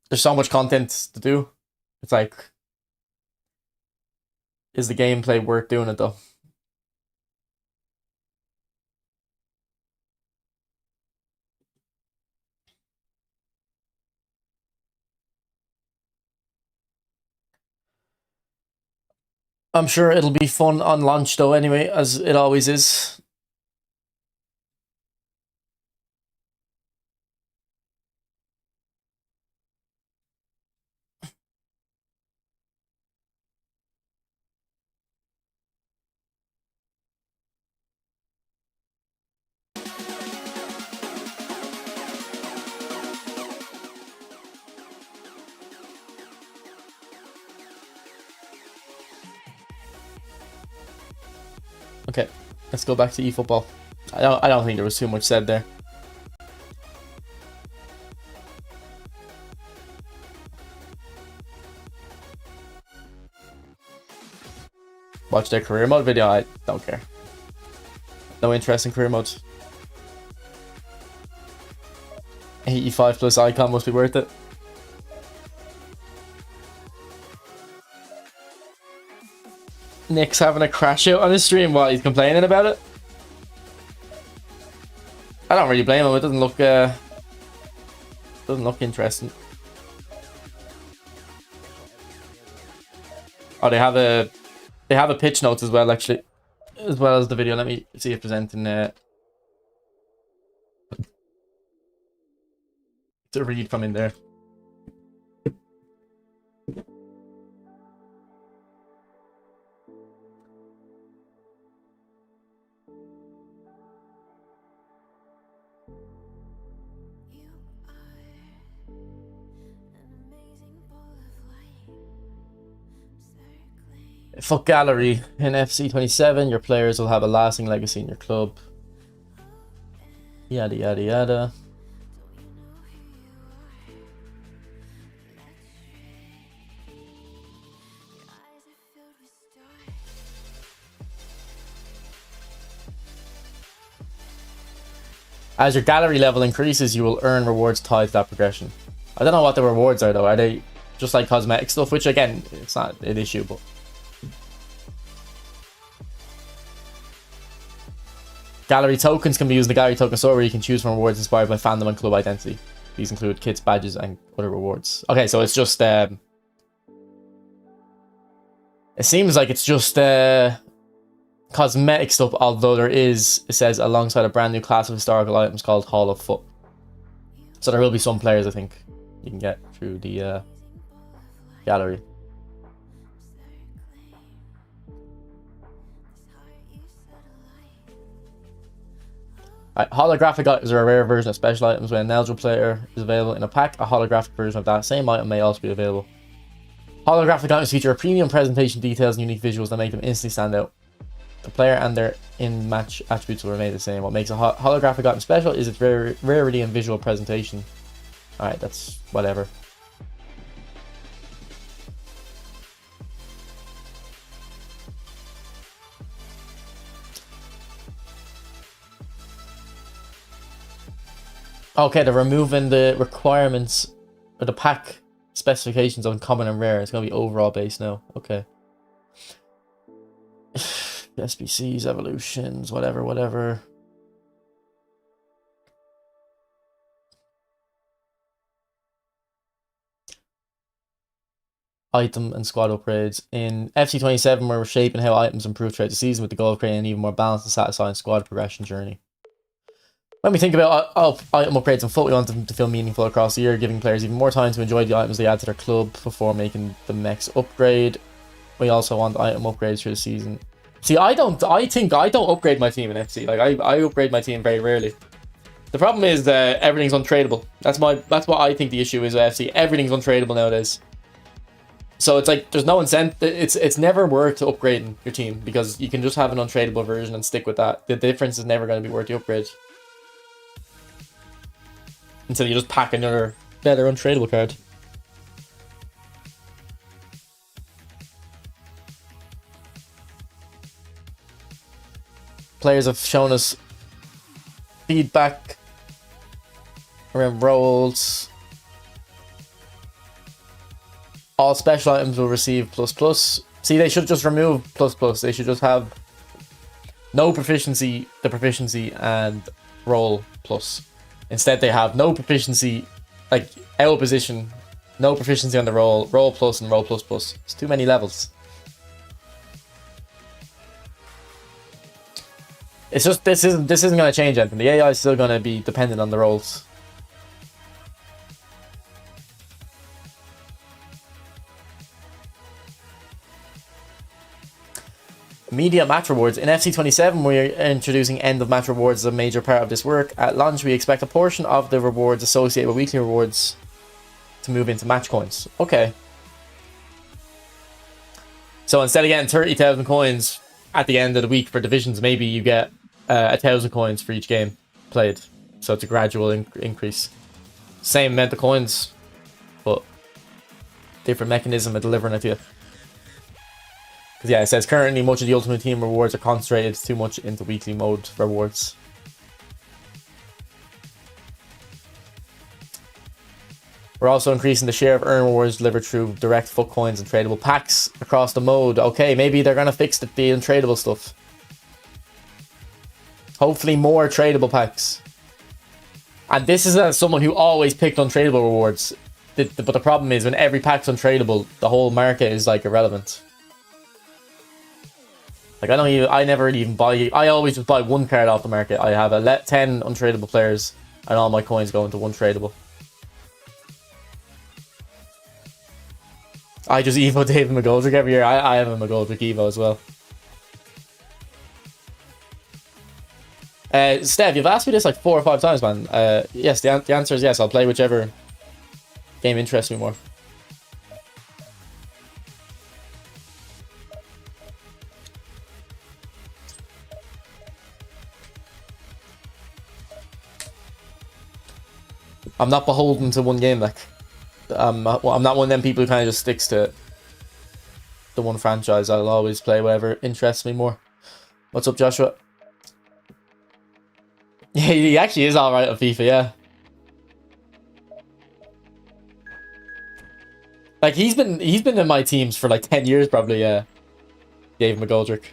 There's so much content to do. It's like, is the gameplay worth doing it though? I'm sure it'll be fun on launch though anyway, as it always is. Okay, let's go back to eFootball. I don't think there was too much said there. Watch their career mode video. I don't care. No interest in career modes. 85 plus icon must be worth it. Nick's having a crash out on his stream while he's complaining about it. I don't really blame him. It doesn't look interesting. Oh, they have a pitch notes as well, actually, as well as the video. Let me see if there's anything to read from in there. For gallery in FC27, your players will have a lasting legacy in your club. Yada yada yada. As your gallery level increases, you will earn rewards tied to that progression. I don't know what the rewards are though. Are they just like cosmetic stuff? Which again, it's not an issue, but gallery tokens can be used in the gallery token store where you can choose from rewards inspired by fandom and club identity. These include kits, badges, and other rewards. Okay, so it's just it seems like it's just cosmetic stuff, although it says alongside a brand new class of historical items called Hall of Foot. So there will be some players I think you can get through the gallery. Holographic items are a rare version of special items. When an eligible player is available in a pack, a holographic version of that same item may also be available. Holographic items feature a premium presentation, details, and unique visuals that make them instantly stand out. The player and their in-match attributes will remain the same. What makes a holographic item special is its rarity and visual presentation. Alright, that's whatever. Okay, they're removing the requirements or the pack specifications on common and rare. It's going to be overall based now. Okay. SBCs, evolutions, whatever. Item and squad upgrades. In FC27, we're reshaping how items improve throughout the season with the goal of creating an even more balanced and satisfying squad progression journey. When we think about item upgrades and FUT, we want them to feel meaningful across the year, giving players even more time to enjoy the items they add to their club before making the next upgrade. We also want item upgrades through the season. See, I don't upgrade my team in FC. Like I upgrade my team very rarely. The problem is that everything's untradeable. That's what I think the issue is with FC. Everything's untradeable nowadays. So it's like there's no incentive. It's never worth upgrading your team because you can just have an untradeable version and stick with that. The difference is never going to be worth the upgrade until you just pack another better untradeable card. Players have shown us feedback around roles. All special items will receive ++. See, they should just remove ++. They should just have no proficiency, the proficiency, and role plus. Instead, they have no proficiency, like out of position, no proficiency on the role plus, and role plus. It's too many levels. It's just this isn't going to change anything. The AI is still going to be dependent on the roles. Immediate match rewards. In FC27, we're introducing end of match rewards as a major part of this work. At launch, we expect a portion of the rewards associated with weekly rewards to move into match coins. Okay. So instead of getting 30,000 coins at the end of the week for divisions, maybe you get 1,000 coins for each game played. So it's a gradual increase. Same amount of coins, but different mechanism of delivering it to you. Because yeah, it says currently much of the Ultimate Team rewards are concentrated too much into weekly mode rewards. We're also increasing the share of earn rewards delivered through direct FUT coins and tradable packs across the mode. Okay, maybe they're going to fix the untradable stuff. Hopefully more tradable packs. And this is as someone who always picked untradable rewards. But the problem is when every pack's untradable, the whole market is like irrelevant. Like I never really even buy. I always just buy one card off the market. I have 10 untradable players, and all my coins go into one tradable. I just Evo David McGoldrick every year. I have a McGoldrick Evo as well. Stev, you've asked me this like 4 or 5 times, man. Yes, the answer is yes. I'll play whichever game interests me more. I'm not beholden to one game, like. I'm not one of them people who kind of just sticks to the one franchise. I'll always play whatever interests me more. What's up, Joshua? Yeah, he actually is alright at FIFA, yeah. Like, he's been in my teams for like 10 years probably, yeah. Dave McGoldrick.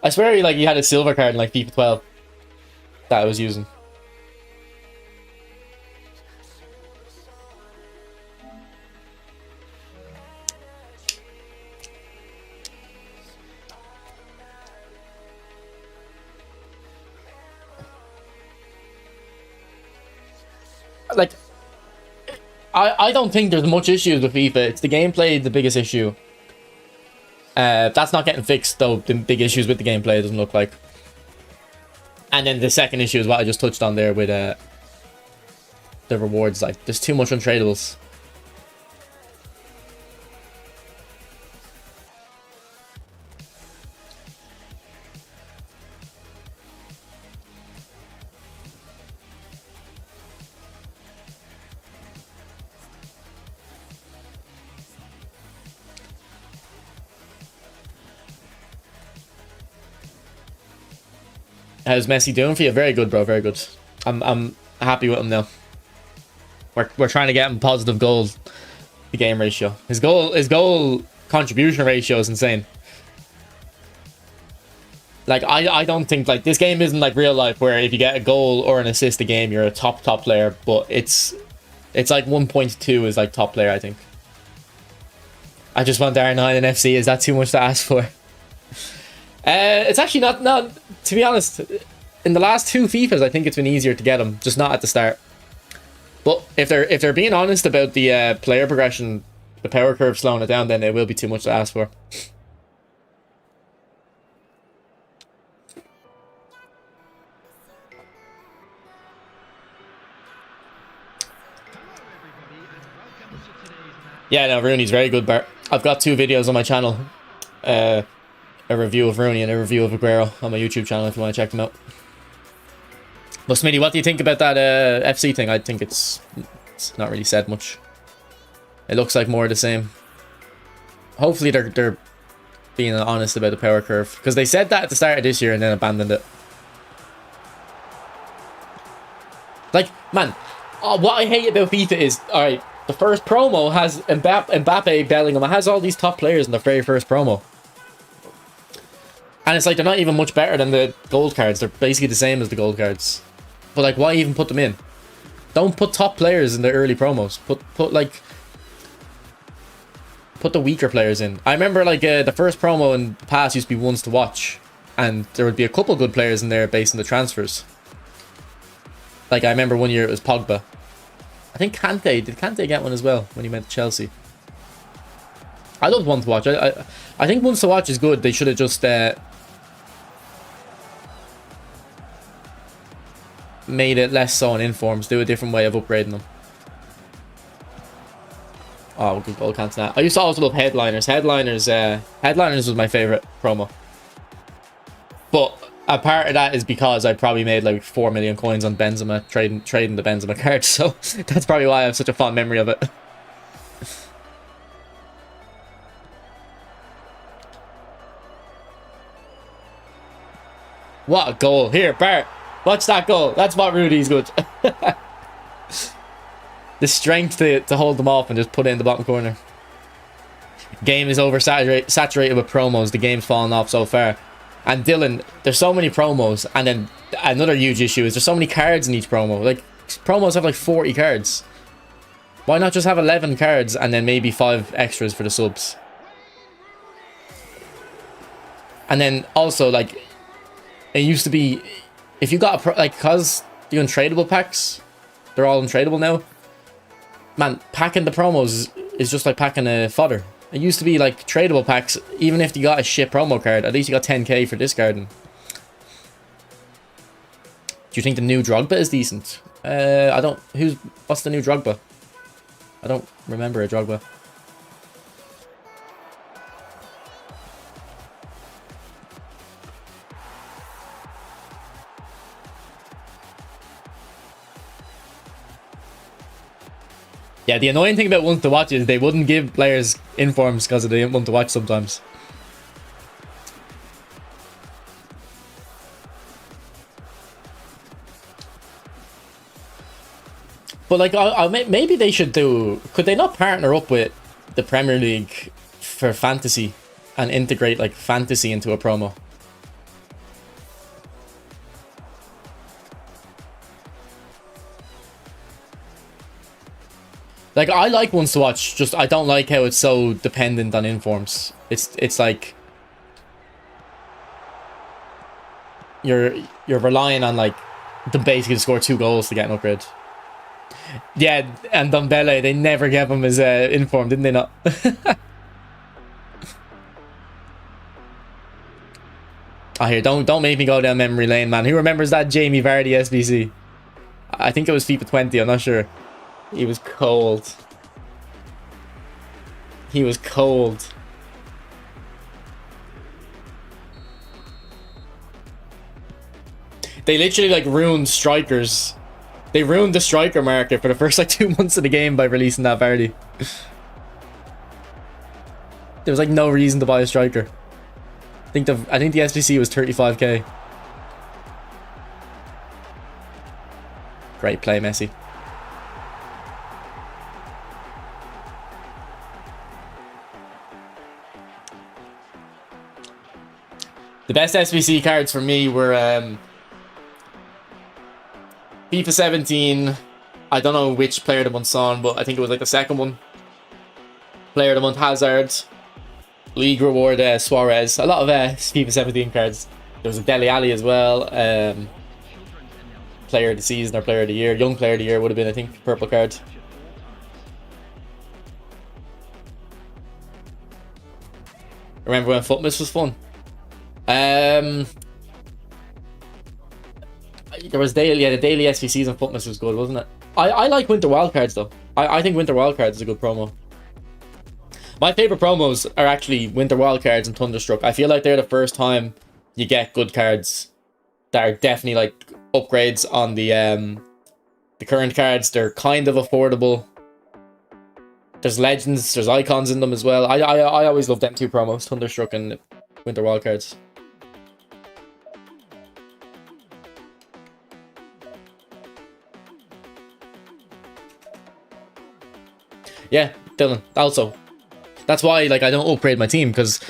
I swear he had a silver card in like FIFA 12 that I was using. Like, I don't think there's much issues with FIFA. It's the gameplay the biggest issue. That's not getting fixed though. The big issues with the gameplay, it doesn't look like. And then the second issue is what I just touched on there with the rewards. Like, there's too much untradables. How's Messi doing for you? Very good, bro. Very good. I'm happy with him now. We're trying to get him positive goal to game ratio. His goal contribution ratio is insane. Like, I don't think, like, this game isn't like real life where if you get a goal or an assist a game, you're a top player. But it's like 1.2 is like top player, I think. I just want R9 and FC. Is that too much to ask for? It's actually not, to be honest, in the last 2 FIFAs, I think it's been easier to get them, just not at the start. But if they're being honest about the player progression, the power curve slowing it down, then it will be too much to ask for. Yeah, no, Rooney's very good, Bart. I've got 2 videos on my channel. A review of Rooney and a review of Aguero on my YouTube channel if you want to check them out. But Smitty, what do you think about that FC thing? I think it's not really said much. It looks like more of the same. Hopefully they're being honest about the power curve, because they said that at the start of this year and then abandoned it. Like, man, what I hate about FIFA is, alright, the first promo has Mbappe, Bellingham. It has all these top players in the very first promo. And it's like they're not even much better than the gold cards. They're basically the same as the gold cards. But like, why even put them in? Don't put top players in the early promos. Put the weaker players in. I remember like the first promo in the past used to be ones to watch, and there would be a couple good players in there based on the transfers. Like, I remember one year it was Pogba. I think Kante. Did Kante get one as well when he went to Chelsea? I love one to watch. I think ones to watch is good. They should have just made it less so on informs. Do a different way of upgrading them. Oh, good goal, Cantona. I used to always love Headliners. Headliners was my favorite promo. But a part of that is because I probably made like 4 million coins on Benzema, trading the Benzema card. So that's probably why I have such a fond memory of it. What a goal. Here, Bart. Watch that goal. That's what Rudy's good. the strength to hold them off and just put it in the bottom corner. Game is saturated with promos. The game's fallen off so far. And Dylan, there's so many promos, and then another huge issue is there's so many cards in each promo. Like, promos have like 40 cards. Why not just have 11 cards and then maybe 5 extras for the subs? And then also, like, it used to be, if you got a because the untradeable packs, they're all untradeable now. Man, packing the promos is just like packing a fodder. It used to be like tradable packs, even if you got a shit promo card, at least you got 10k for discarding. Do you think the new Drogba is decent? I don't, what's the new Drogba? I don't remember a Drogba. Yeah, the annoying thing about Want to Watch is they wouldn't give players informs because they didn't want to watch sometimes. But like, maybe they should do... Could they not partner up with the Premier League for fantasy and integrate like fantasy into a promo? Like, I like Ones to Watch, just I don't like how it's so dependent on informs. It's like you're relying on like them basically to score 2 goals to get an upgrade. Yeah, and Dombele, they never gave him his inform, didn't they not? Oh, here, don't make me go down memory lane, man. Who remembers that Jamie Vardy SBC? I think it was FIFA 20, I'm not sure. He was cold. He was cold. They literally like ruined strikers. They ruined the striker market for the first like 2 months of the game by releasing that Vardy. There was like no reason to buy a striker. I think the SBC was 35k. Great play, Messi. The best SBC cards for me were FIFA 17. I don't know which player of the month's on, but I think it was like the second one. Player of the month Hazard. League reward Suarez. A lot of FIFA 17 cards. There was a Dele Alli as well. Player of the season or player of the year. Young player of the year would have been, I think, purple card. Remember when Footmas was fun? There was the daily SVCs and Footmas was good, wasn't it? I like Winter Wildcards though. I think Winter Wildcards is a good promo. My favorite promos are actually Winter Wildcards and Thunderstruck. I feel like they're the first time you get good cards that are definitely like upgrades on the current cards. They're kind of affordable. There's legends, there's icons in them as well. I always love them two promos, Thunderstruck and Winter Wildcards. Yeah, Dylan, also. That's why like I don't upgrade my team, because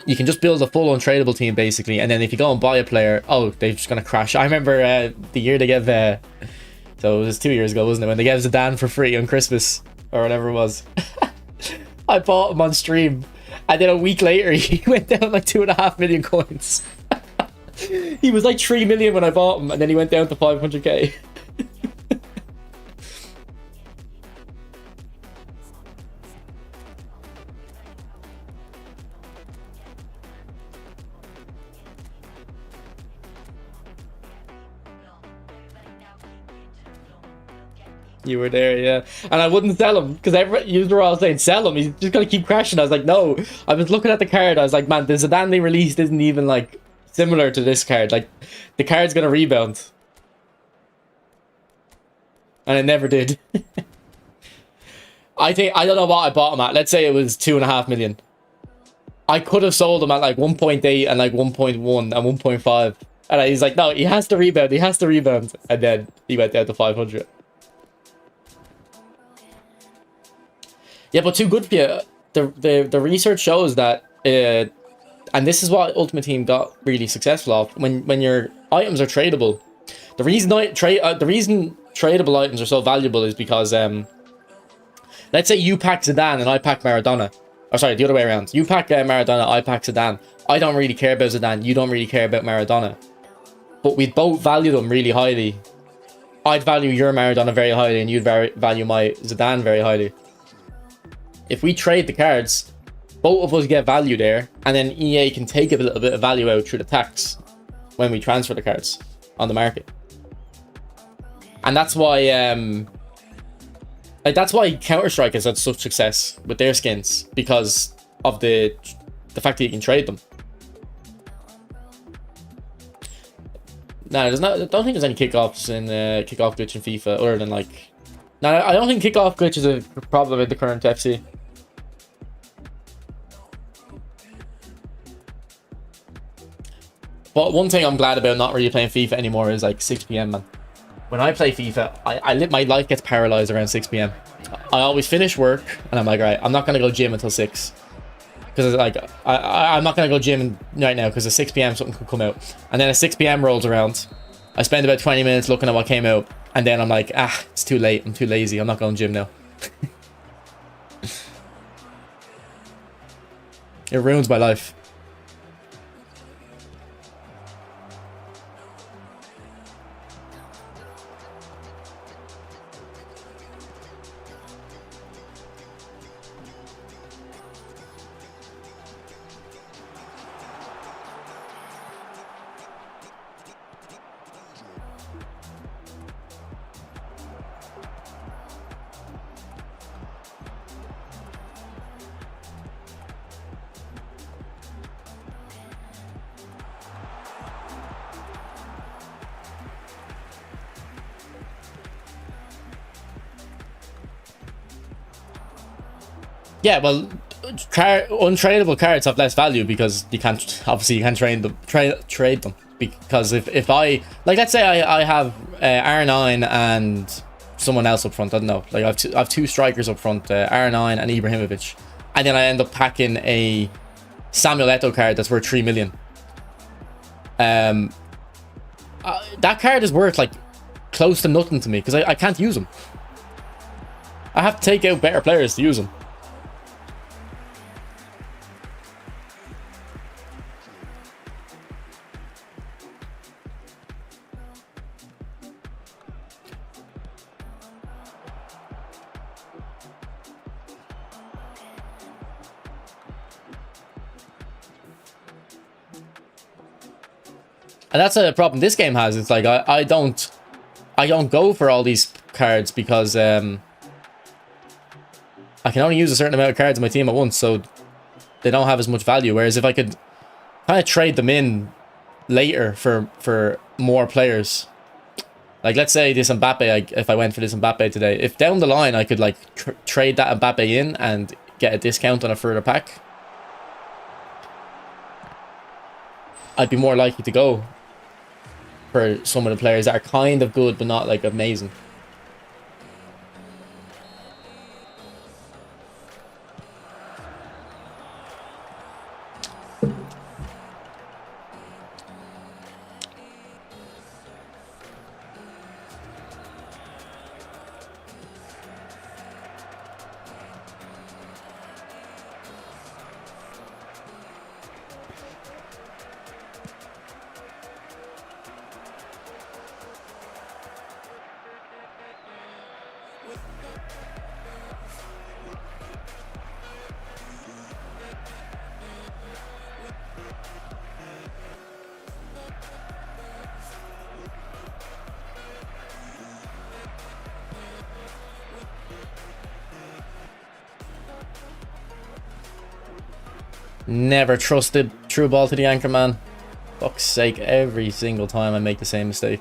you can just build a full untradeable team basically, and then if you go and buy a player, oh, they're just gonna crash. I remember the year they gave so it was 2 years ago, wasn't it, when they gave Zidane for free on Christmas or whatever it was. I bought him on stream, and then a week later he went down like 2.5 million coins. He was like 3 million when I bought him, and then he went down to 500k. You were there, yeah. And I wouldn't sell him, because you were all saying, sell him, he's just gonna keep crashing. I was like, no. I was looking at the card, I was like, man, the Zidane they released isn't even, like, similar to this card. Like, the card's gonna rebound. And it never did. I don't know what I bought him at. Let's say it was 2.5 million. I could have sold him at, like, 1.8 and, like, 1.1 and 1.5. And he's like, no, he has to rebound, he has to rebound. And then he went down to 500. Yeah, but too good for you. The research shows that, and this is what Ultimate Team got really successful off. When your items are tradable, the reason the reason tradable items are so valuable is because let's say you pack Zidane and I pack Maradona. Or sorry, the other way around. You pack Maradona, I pack Zidane. I don't really care about Zidane. You don't really care about Maradona. But we both value them really highly. I'd value your Maradona very highly, and you'd value my Zidane very highly. If we trade the cards, both of us get value there, and then EA can take a little bit of value out through the tax when we transfer the cards on the market. And that's why that's why Counter-Strike has had such success with their skins, because of the fact that you can trade them. No, there's not. I don't think there's any kickoffs in kickoff glitch in FIFA other than like. No, I don't think kickoff glitch is a problem with the current FC. But one thing I'm glad about not really playing FIFA anymore is like 6 p.m. man. When I play FIFA, my life gets paralyzed around 6 p.m. I always finish work and I'm like, right, I'm not gonna go gym until 6. Because like I'm not gonna go gym right now because at 6 p.m. something could come out, and then at 6 p.m. rolls around, I spend about 20 minutes looking at what came out, and then I'm like, it's too late. I'm too lazy. I'm not going gym now. It ruins my life. Yeah, well, untradeable cards have less value because you can't trade them. Because if I like, let's say I have R9 and someone else up front, I don't know, like I have two strikers up front, R9 and Ibrahimovic, and then I end up packing a Samuel Eto'o card that's worth 3 million. That card is worth like close to nothing to me because I can't use them. I have to take out better players to use them. And that's a problem this game has. It's like I don't go for all these cards because I can only use a certain amount of cards in my team at once, so they don't have as much value. Whereas if I could kind of trade them in later for more players, like let's say this Mbappe, if I went for this Mbappe today, if down the line I could like trade that Mbappe in and get a discount on a further pack, I'd be more likely to go for some of the players that are kind of good but not like amazing. Never trusted through ball to the anchor man. Fuck's sake, every single time I make the same mistake.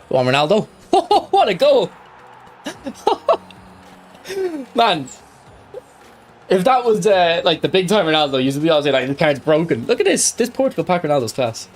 Go on, Ronaldo. What a goal. Man, if that was like the big time Ronaldo, you'd be all say like the card's broken. Look at this. This Portugal pack Ronaldo's class.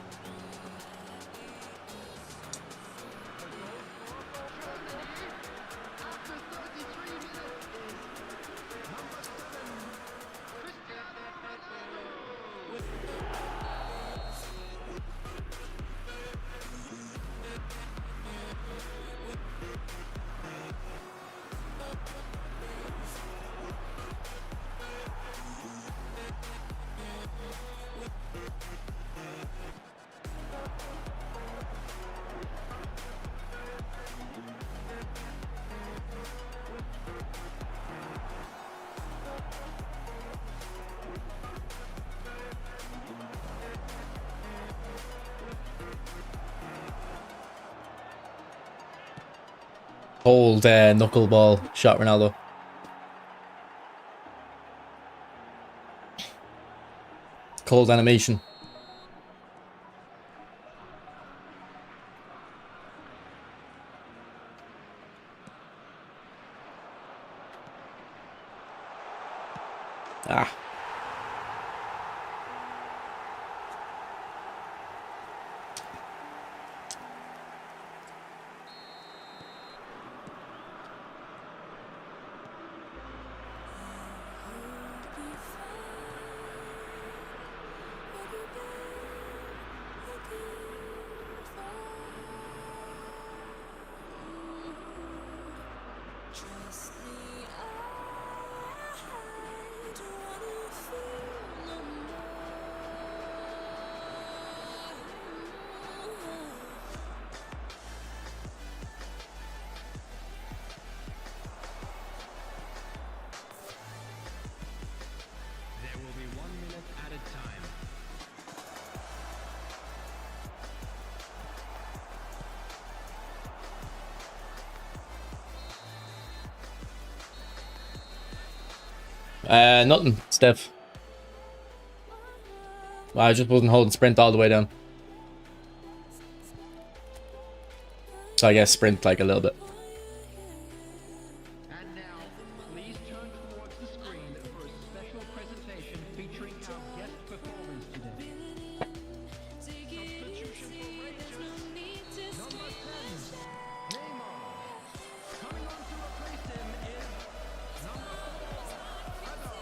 Cold knuckleball shot Ronaldo. Cold animation. Ah. There will be 1 minute added time. Nothing, Steph. Well, I just wasn't holding sprint all the way down. So I guess sprint like a little bit. And now, please turn towards the screen for a special presentation featuring our guest performers today. Substitution for Rangers, number 10, Neymar. Coming on to replace him is number 4, Adol.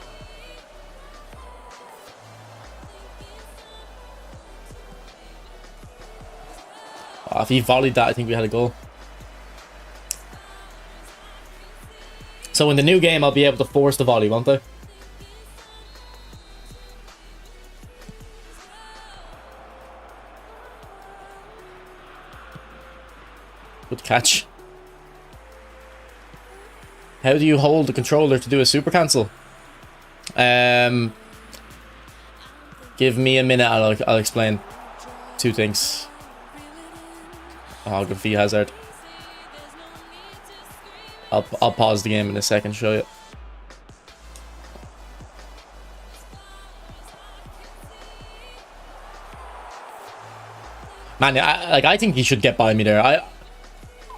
Oh, if he volleyed that, I think we had a goal. So in the new game, I'll be able to force the volley, won't I? Good catch. How do you hold the controller to do a super cancel? Give me a minute, I'll explain. Two things. Oh, good V Hazard. I'll pause the game in a second, show you. Man, I think he should get by me there.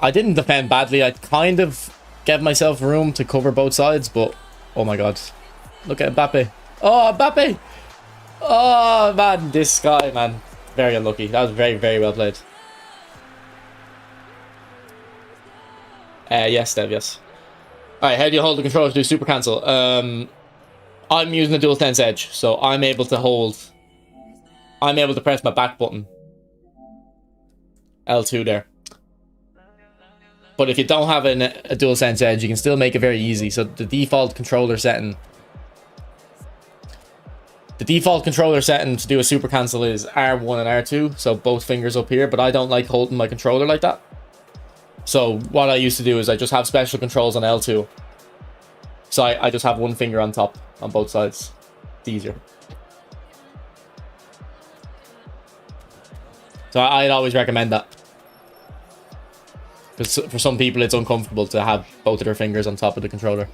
I didn't defend badly. I kind of gave myself room to cover both sides, but oh my god. Look at Mbappe. Oh, Mbappe! Oh, man, this guy, man. Very unlucky. That was very, very well played. Yes, Dev, yes. Alright, how do you hold the controller to do super cancel? I'm using a DualSense Edge, so I'm able to press my back button. L2 there. But if you don't have a DualSense Edge, you can still make it very easy. So the default controller setting to do a super cancel is R1 and R2, so both fingers up here, but I don't like holding my controller like that. So what I used to do is I just have special controls on L2. So I just have one finger on top on both sides. It's easier. So I'd always recommend that. Because for some people it's uncomfortable to have both of their fingers on top of the controller.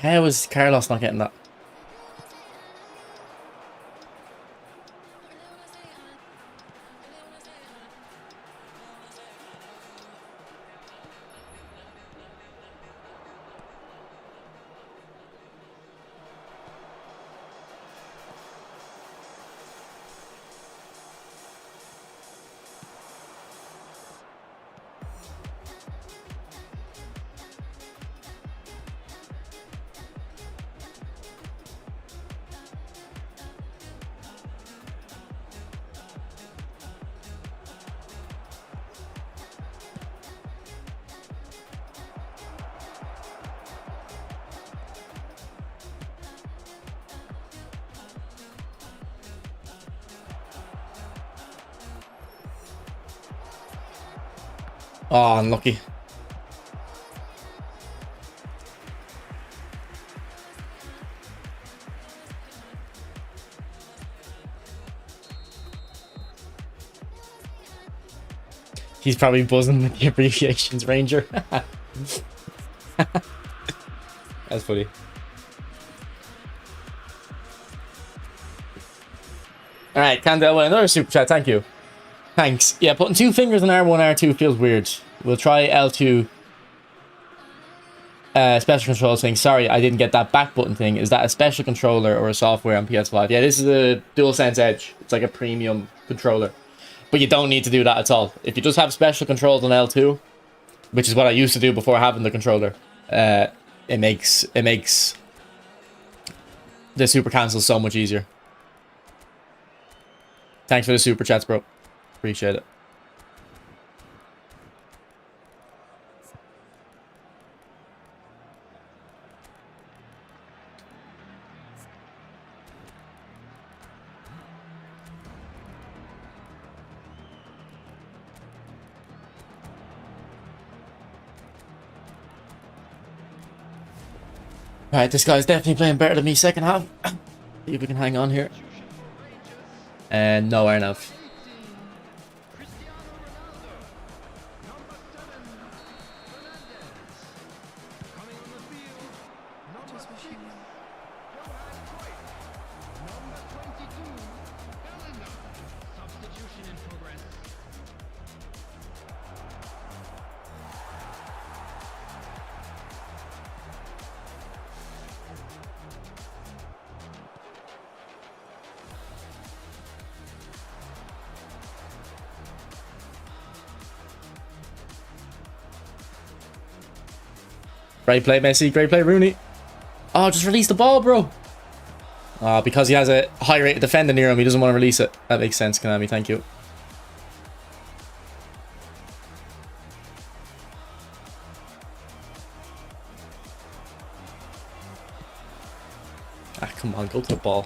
How is Carlos not getting that? Oh, unlucky. He's probably buzzing with the abbreviations, Ranger. That's funny. Alright, Candel with another super chat, thank you. Thanks. Yeah, putting 2 fingers on R1, R2 feels weird. We'll try L2 special control thing. Sorry, I didn't get that back button thing. Is that a special controller or a software on PS5? Yeah, this is a DualSense Edge. It's like a premium controller. But you don't need to do that at all. If you just have special controls on L2, which is what I used to do before having the controller, it makes the super cancel so much easier. Thanks for the super chats, bro. Appreciate it. Alright, this guy's definitely playing better than me second half. See if we can hang on here. And no, enough. Great play, Messi. Great play, Rooney. Oh, just release the ball, bro. Because he has a high rate of defender near him, he doesn't want to release it. That makes sense, Konami. Thank you. Ah, come on. Go to the ball.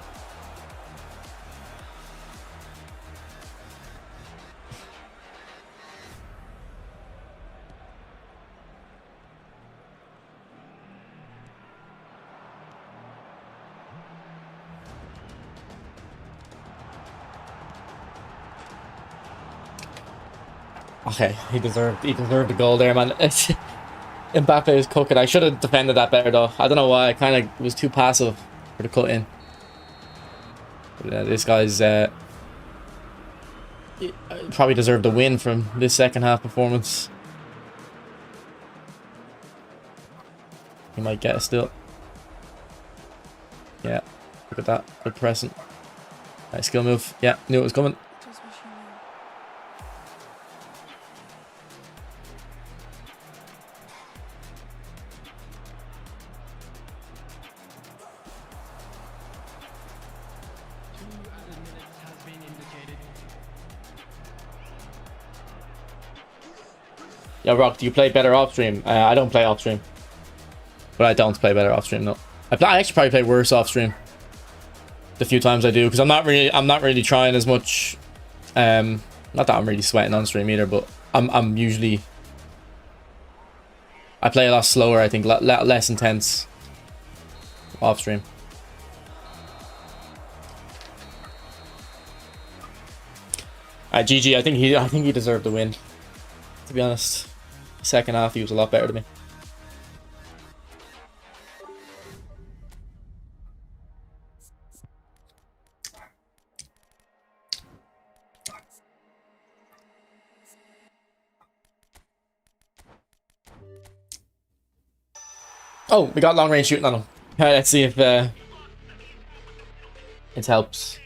Okay, he deserved the goal there, man. Mbappe is cooking. I should have defended that better though. I don't know why. I kind of was too passive for the cut in. But, this guy's probably deserved a win from this second half performance. He might get it still. Yeah, look at that. Good pressing. Nice skill move. Yeah, knew it was coming. Yeah, Rock, do you play better off stream? I don't play off stream. But I don't play better off stream, no. I actually probably play worse off stream. The few times I do, because I'm not really trying as much. Not that I'm really sweating on stream either, but I'm usually, I play a lot slower, I think, less intense off stream. GG, I think he deserved the win, to be honest. Second half he was a lot better than me. Oh, we got long range shooting on him. Let's see if it helps.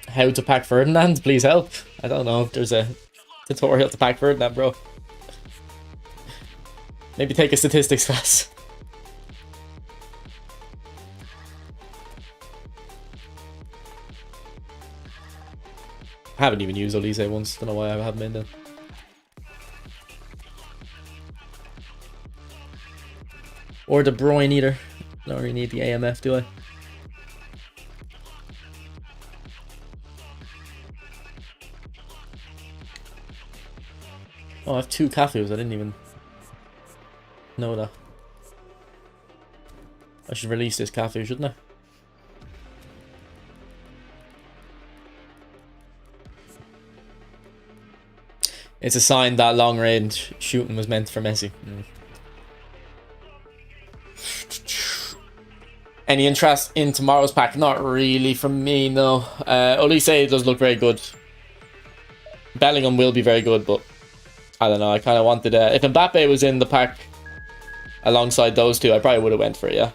How to pack Ferdinand? Please help. I don't know if there's a tutorial to pack Ferdinand, bro. Maybe take a statistics class. I haven't even used Olise once. Don't know why I haven't been there. Or De Bruyne either. Don't really need the AMF, do I? Oh, I have 2 cafes. I didn't even know that. I should release this cafe, shouldn't I? It's a sign that long range shooting was meant for Messi. Any interest in tomorrow's pack? Not really from me, no. Olise does look very good. Bellingham will be very good, but I don't know. I kind of wanted... if Mbappe was in the pack alongside those two, I probably would have went for it, yeah.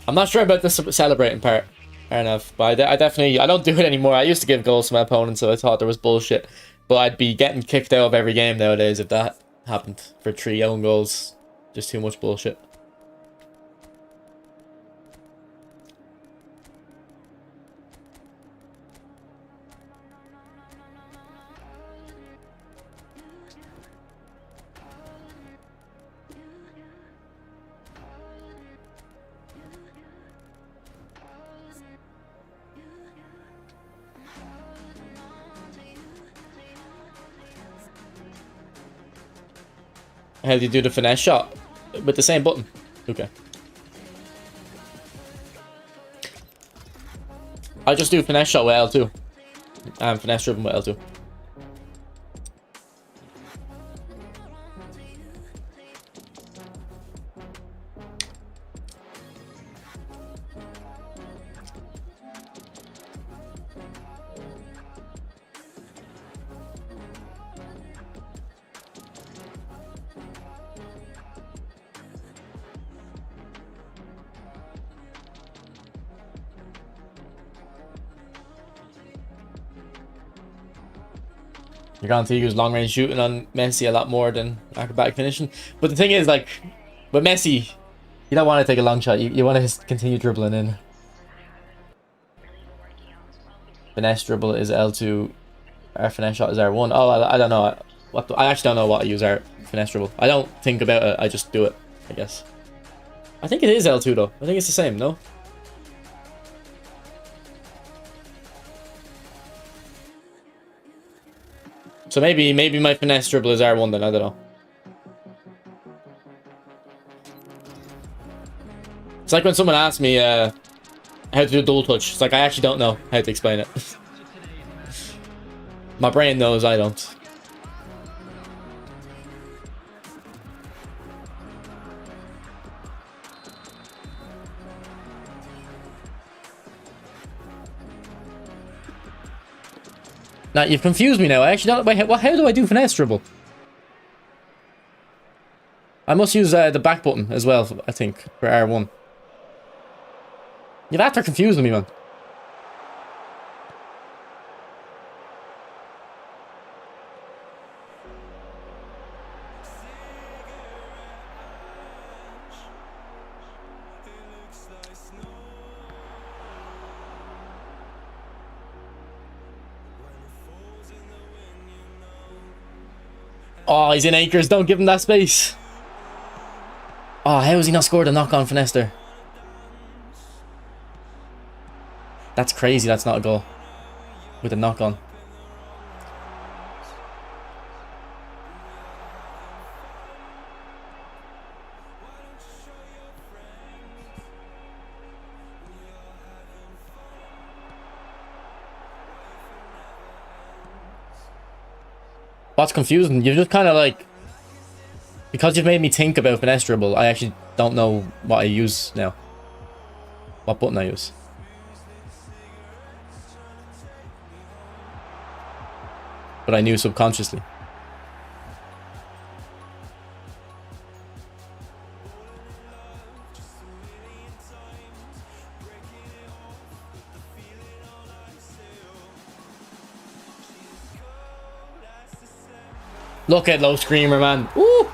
I'm not sure about the celebrating part, fair enough, but I definitely, I don't do it anymore. I used to give goals to my opponents, so I thought there was bullshit, but I'd be getting kicked out of every game nowadays if that happened for 3 own goals. Just too much bullshit. How do you do the finesse shot? With the same button? Okay. I just do finesse shot with L2. And finesse driven with L2. You're going to use long range shooting on Messi a lot more than acrobatic finishing. But the thing is, like, with Messi, you don't want to take a long shot. You want to continue dribbling in. Finesse dribble is L2. Our finesse shot is R1. Oh, I don't know. I actually don't know what I use our finesse dribble. I don't think about it. I just do it, I guess. I think it is L2 though. I think it's the same, no? So maybe my finesse dribble is R1 then, I don't know. It's like when someone asks me how to do dual touch. It's like I actually don't know how to explain it. My brain knows, I don't. Now, you've confused me now. I actually don't... Wait, how do I do finesse dribble? I must use the back button as well, I think, for R1. You've after confusing me, man. Oh, he's in acres. Don't give him that space. Oh, how has he not scored a knock-on finesse there? That's crazy. That's not a goal. With a knock-on. What's confusing? You've just kind of like... Because you've made me think about finesse dribble, I actually don't know what I use now. What button I use. But I knew subconsciously. Look at low screamer, man. Ooh.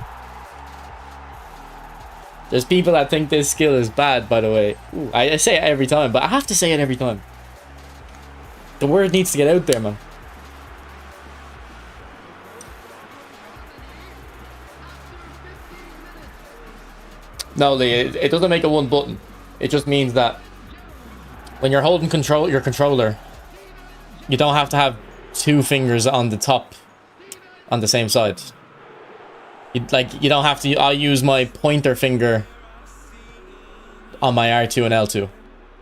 There's people that think this skill is bad, by the way. Ooh, I say it every time, but I have to say it every time. The word needs to get out there, man. No, Lee, it doesn't make it one button. It just means that when you're holding your controller, you don't have to have two fingers on the top on the same side. You don't have to. I use my pointer finger on my R2 and L2.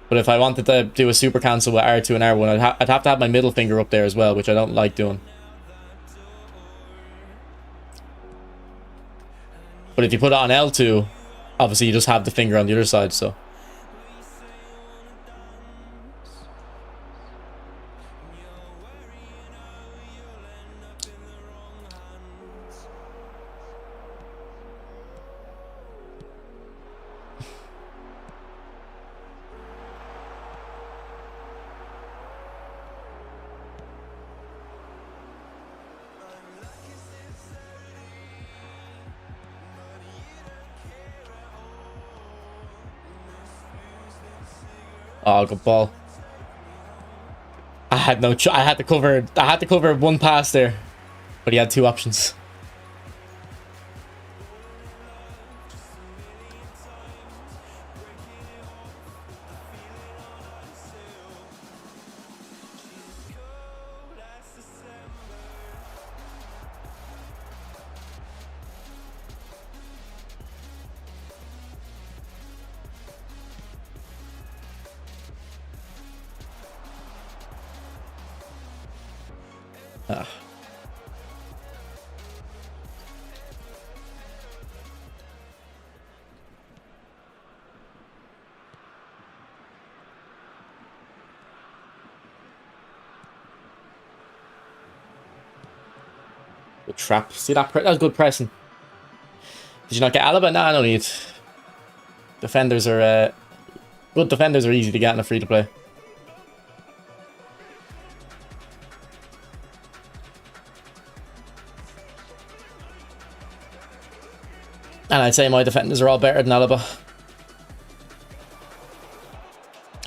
But if I wanted to do a super cancel with R2 and R1, I'd have to have my middle finger up there as well, which I don't like doing. But if you put it on L2, obviously you just have the finger on the other side, so. Oh, good ball. I had no I had to cover one pass there, but he had two options. Ah. Good trap. See that? That was good pressing. Did you not get Alaba? Nah, no need. Defenders are good. Defenders are easy to get in a free to play. And I'd say my defenders are all better than Alaba.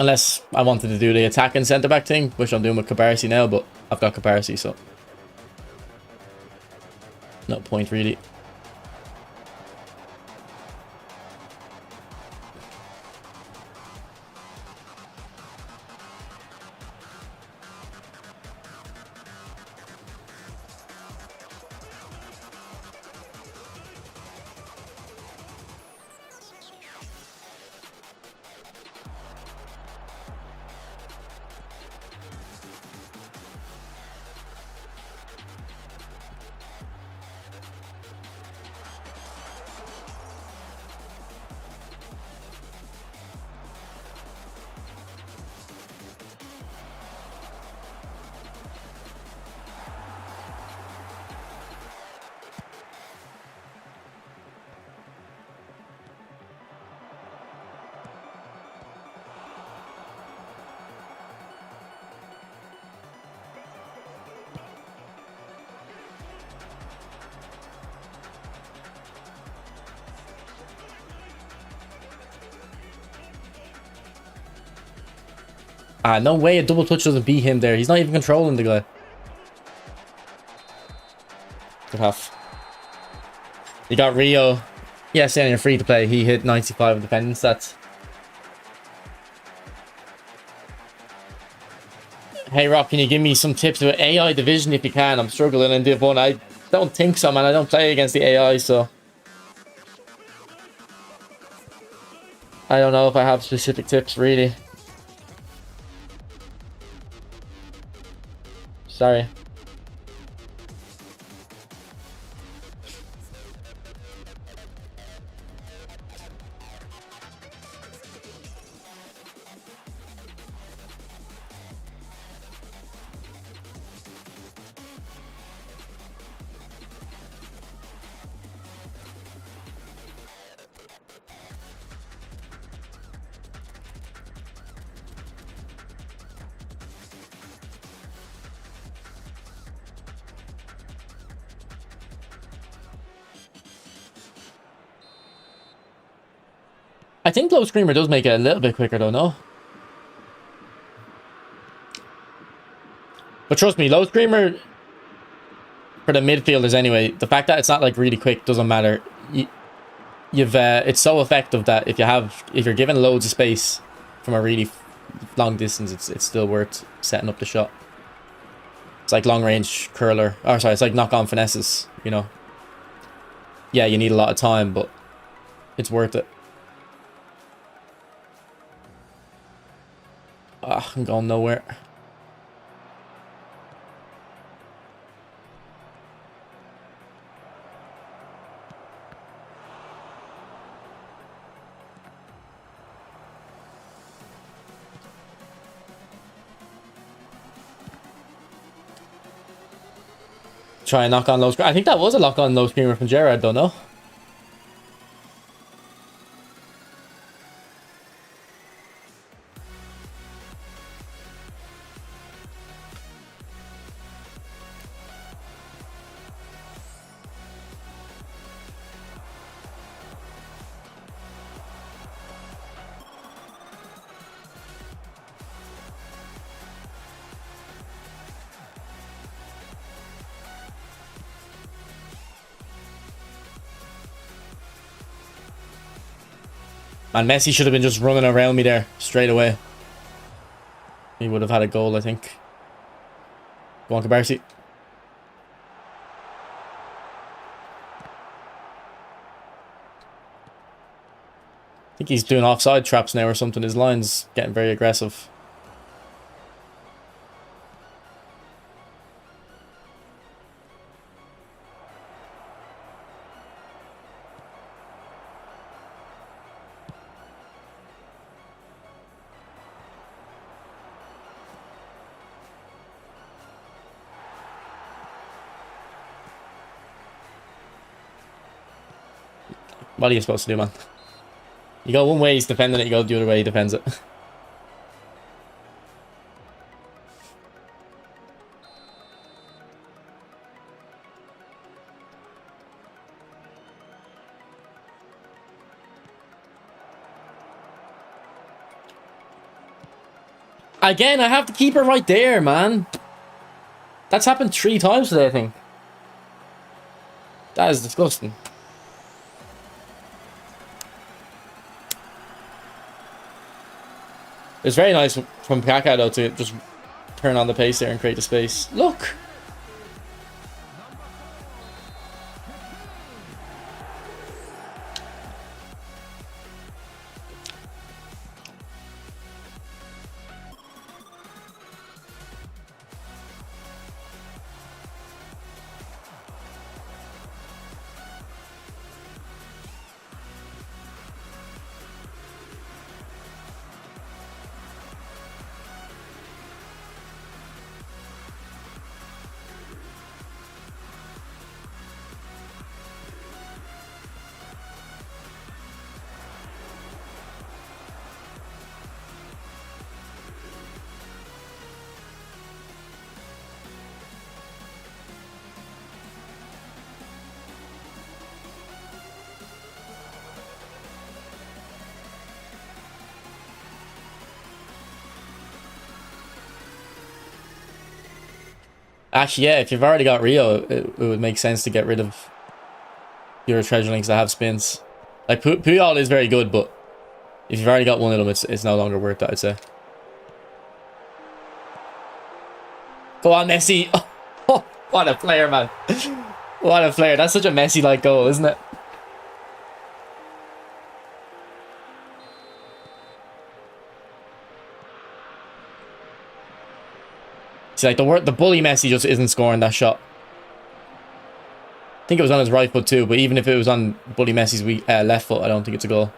Unless I wanted to do the attacking centre-back thing, which I'm doing with Cabarsi now, but I've got Cabarsi, so... no point, really. Ah, no way a double touch doesn't beat him there. He's not even controlling the guy. Good half. You got Rio. Yeah, saying you're free to play. He hit 95 in defending stats. Hey Rock, can you give me some tips with AI division if you can? I'm struggling in Div 1. I don't think so, man. I don't play against the AI, so... I don't know if I have specific tips, really. Sorry. I think low screamer does make it a little bit quicker though, no? But trust me, low screamer for the midfielders anyway, the fact that it's not like really quick doesn't matter. It's so effective that if you're given loads of space from a really long distance, it's still worth setting up the shot. It's like long range curler. Oh, sorry, it's like knock on finesses, you know. Yeah, you need a lot of time, but it's worth it. Ah, I'm going nowhere. Try and knock on low screamer. I think that was a lock on low screamer from Gerard though, no? And Messi should have been just running around me there straight away. He would have had a goal, I think. Go on, Cabarsi. I think he's doing offside traps now or something. His line's getting very aggressive. What are you supposed to do, man? You go one way, he's defending it. You go the other way, he defends it. Again, I have the keeper right there, man. That's happened 3 times today, I think. That is disgusting. It's very nice from Kaká though to just turn on the pace there and create the space. Look! Actually, yeah, if you've already got Rio, it would make sense to get rid of your treasure links that have spins. Like, Puyol is very good, but if you've already got one of them, it's no longer worth that, I'd say. Go on, Messi. Oh, what a player, man. What a player. That's such a Messi-like goal, isn't it? See, like, the bully Messi just isn't scoring that shot. I think it was on his right foot too, but even if it was on bully Messi's left foot, I don't think it's a goal.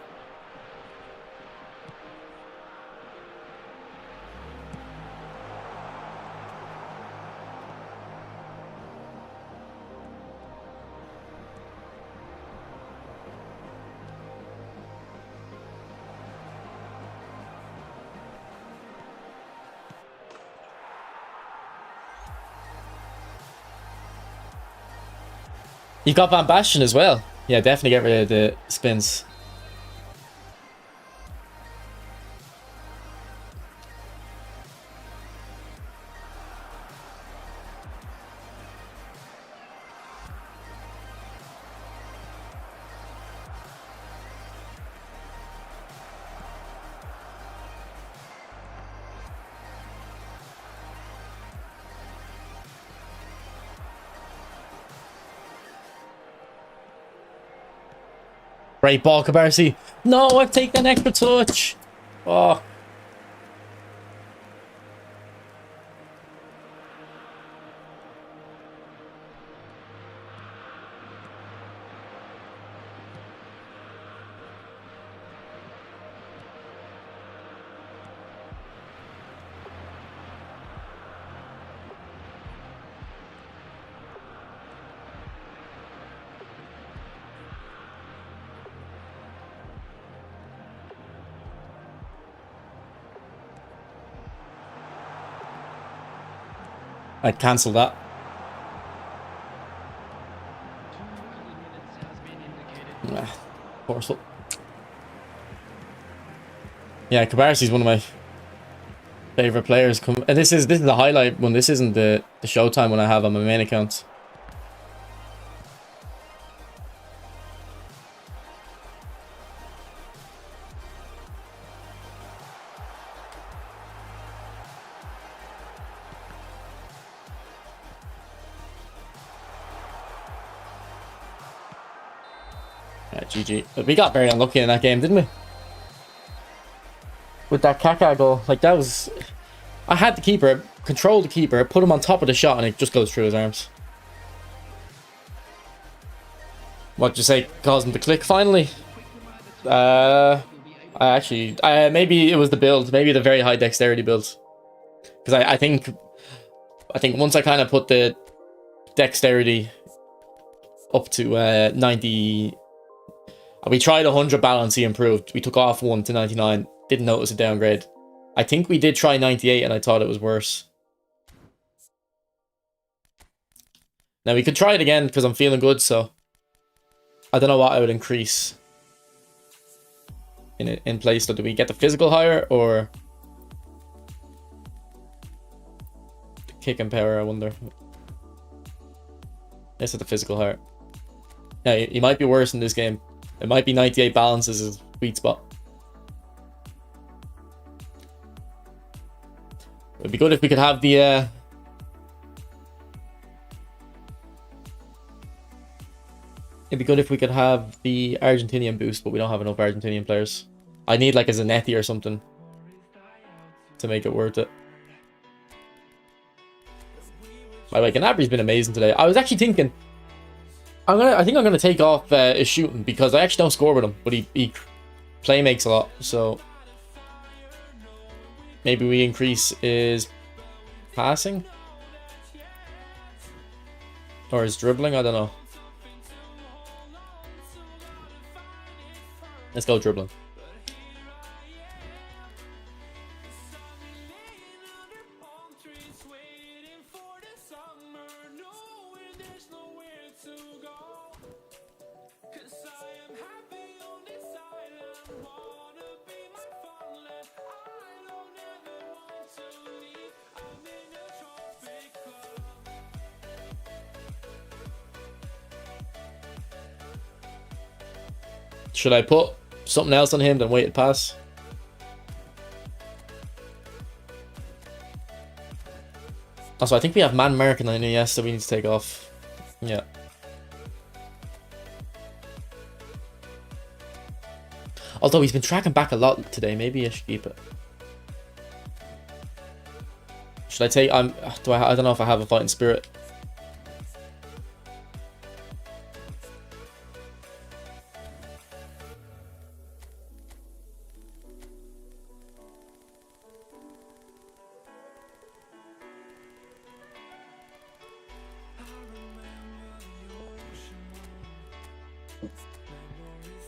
You got Van Basten as well. Yeah, definitely get rid of the spins. Great ball, Cabarsi. No, I've taken an extra touch. Oh. I'd cancel that. 2 minutes has been indicated. Forceful. Yeah, Cabarsi's one of my favorite players. And this is the highlight one. This isn't the showtime one I have on my main account. Yeah, GG. But we got very unlucky in that game, didn't we? With that Kaká goal. Like, that was... I had the keeper, controlled the keeper, put him on top of the shot, and it just goes through his arms. What'd you say caused him to click finally? Maybe it was the build. Maybe the very high dexterity build. Because I think once I kind of put the dexterity up to 90... We tried 100 balance, he improved. We took off 1 to 99. Didn't notice a downgrade. I think we did try 98 and I thought it was worse. Now we could try it again because I'm feeling good, so... I don't know what I would increase in place. So do we get the physical higher or... the kick and power, I wonder. This is the physical higher. Yeah, he might be worse in this game. It might be 98 balance is his sweet spot. It'd be good if we could have the... It'd be good if we could have the Argentinian boost, but we don't have enough Argentinian players. I need like a Zanetti or something to make it worth it. By the way, Gnabri's been amazing today. I was actually thinking... I think I'm gonna take off his shooting because I actually don't score with him, but he play makes a lot, so maybe we increase his passing or his dribbling. I don't know. Let's go dribbling. Should I put something else on him than weighted pass? Also, I think we have man marking on NES, so we need to take off. Yeah. Although he's been tracking back a lot today, maybe I should keep it. Should I take? I don't know if I have a fighting spirit.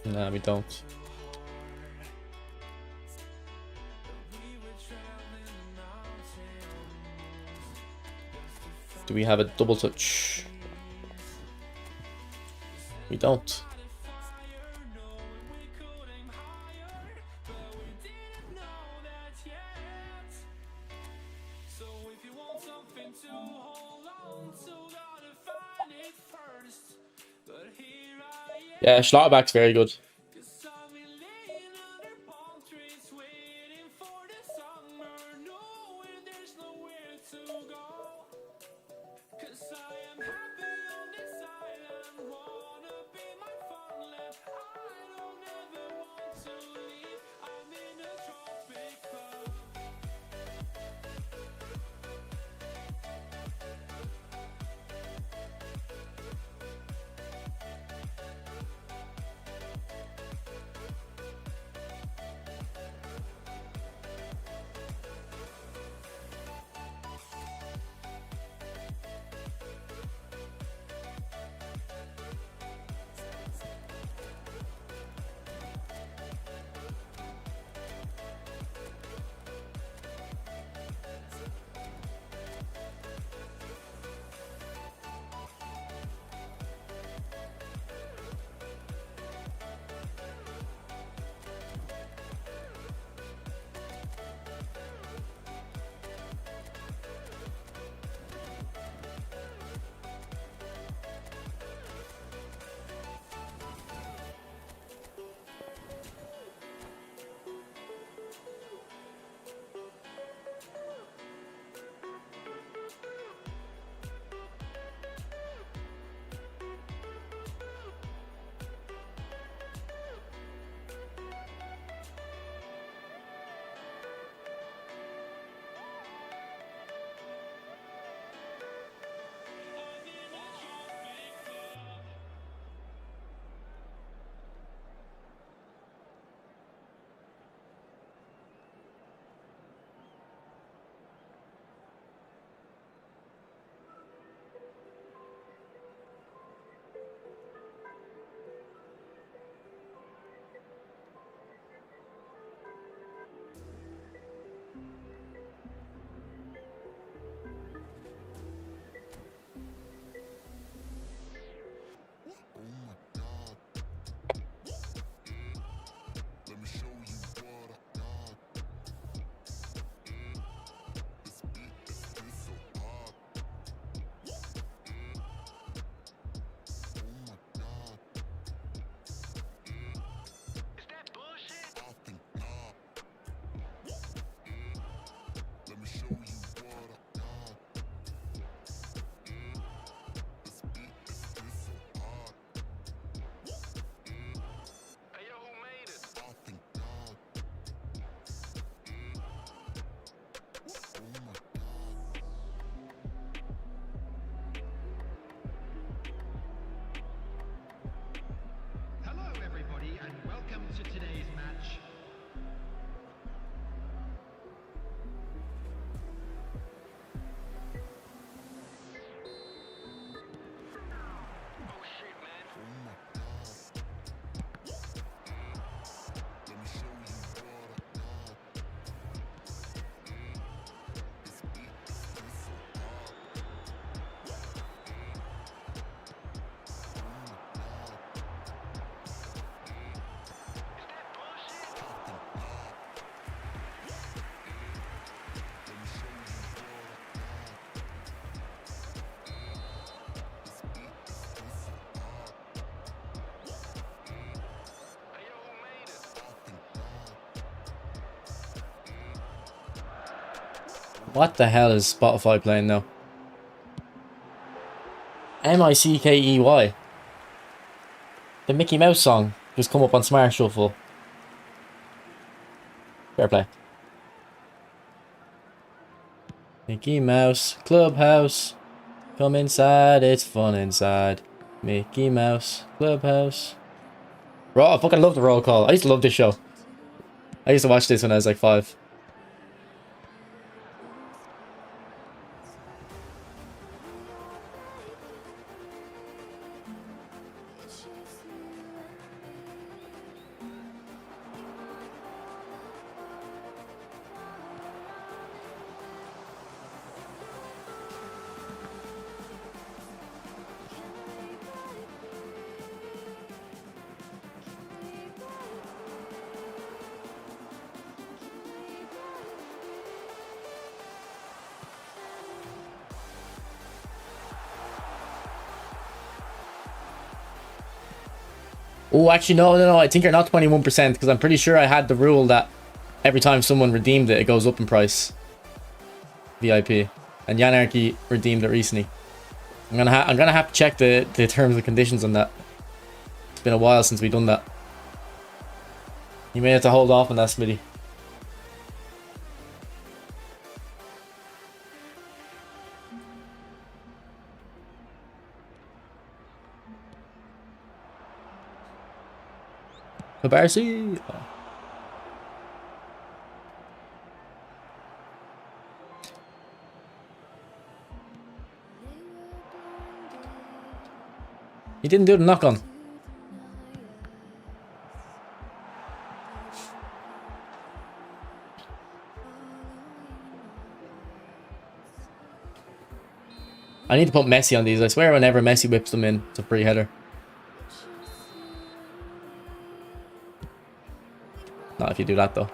Nah, we don't. Do we have a double touch? We don't. Yeah, Schlotterback's very good. What the hell is Spotify playing now? Mickey. The Mickey Mouse song just come up on Smart Shuffle. Fair play. Mickey Mouse Clubhouse. Come inside, it's fun inside. Mickey Mouse Clubhouse. Bro, I fucking love the roll call. I used to love this show. I used to watch this when I was like 5. Oh, actually, no. I think you're not 21% because I'm pretty sure I had the rule that every time someone redeemed it, it goes up in price. VIP. And Yanarchy redeemed it recently. I'm gonna have to check the terms and conditions on that. It's been a while since we've done that. You may have to hold off on that, Smitty. Cabarsi. Oh. He didn't do the knock on. I need to put Messi on these. I swear whenever Messi whips them in, it's a free header. Not if you do that though.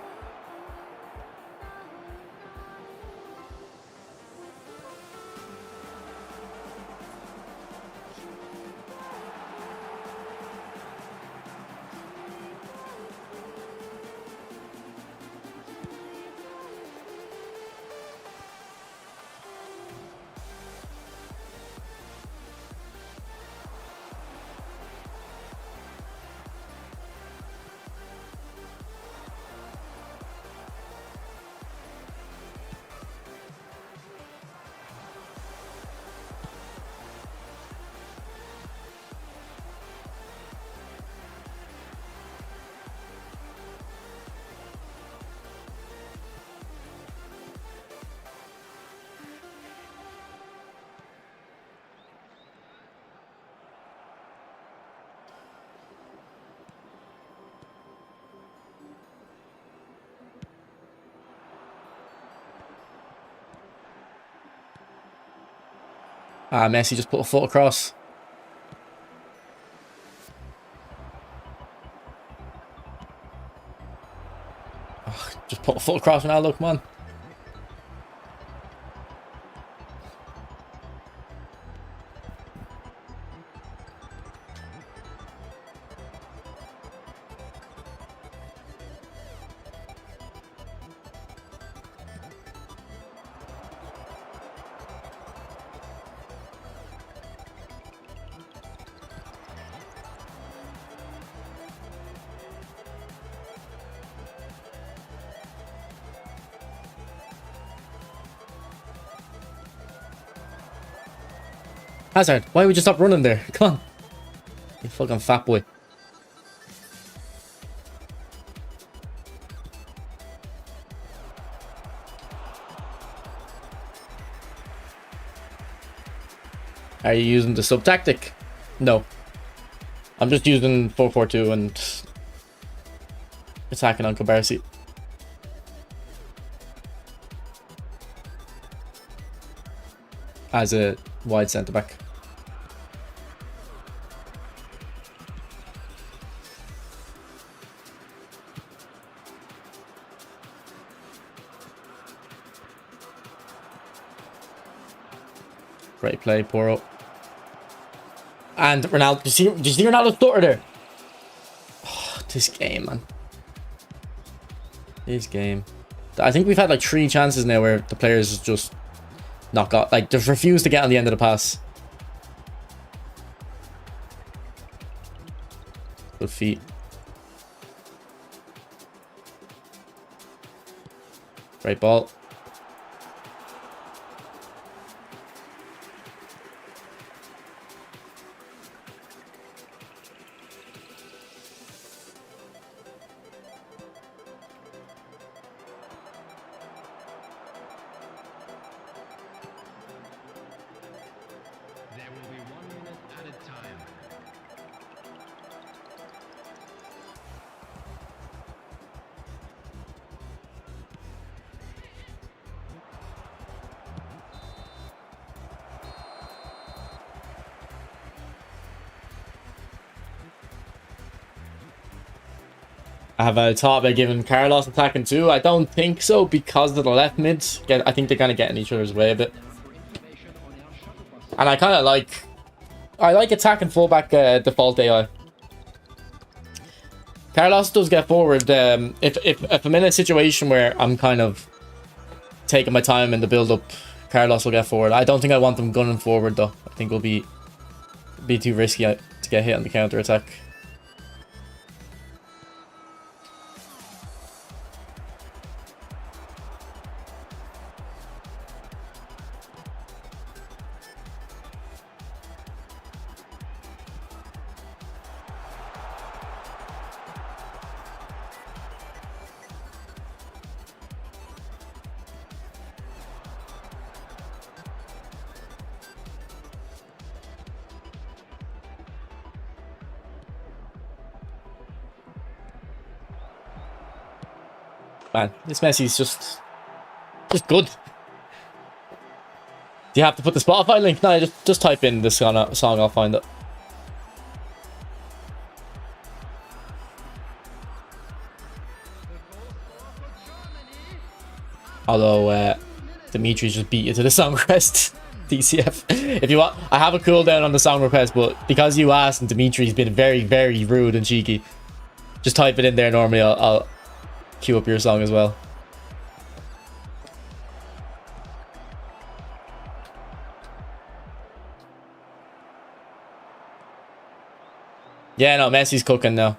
Ah, Messi just put a foot across. Oh, just put a foot across now, look, man. Hazard, why would you stop running there? Come on. You fucking fat boy. Are you using the sub tactic? No. I'm just using 4-4-2 and attacking on Cabarsi. As a wide centre back. Great play, Poro. And Ronaldo. Do you see Ronaldo's daughter there? Oh, this game, man. This game. I think we've had like 3 chances now where the players just not got, like, they've refused to get on the end of the pass. Good feet. Great ball. There will be 1 minute added time. I have a thought about giving Carlos attacking too. I don't think so because of the left mid. I think they're kind of getting each other's way a bit. And I kind of like... I like attacking fullback default AI. Carlos does get forward. If I'm in a situation where I'm kind of taking my time in the build-up, Carlos will get forward. I don't think I want them gunning forward though. I think it'll be too risky to get hit on the counter-attack. Man, this Messi's just good. Do you have to put the Spotify link? No, just type in this song, I'll find it. Although, Dimitri's just beat you to the song request. DCF. If you want, I have a cooldown on the song request, but because you asked and Dimitri's been very, very rude and cheeky, just type it in there normally. I'll queue up your song as well. Yeah, no, Messi's cooking now.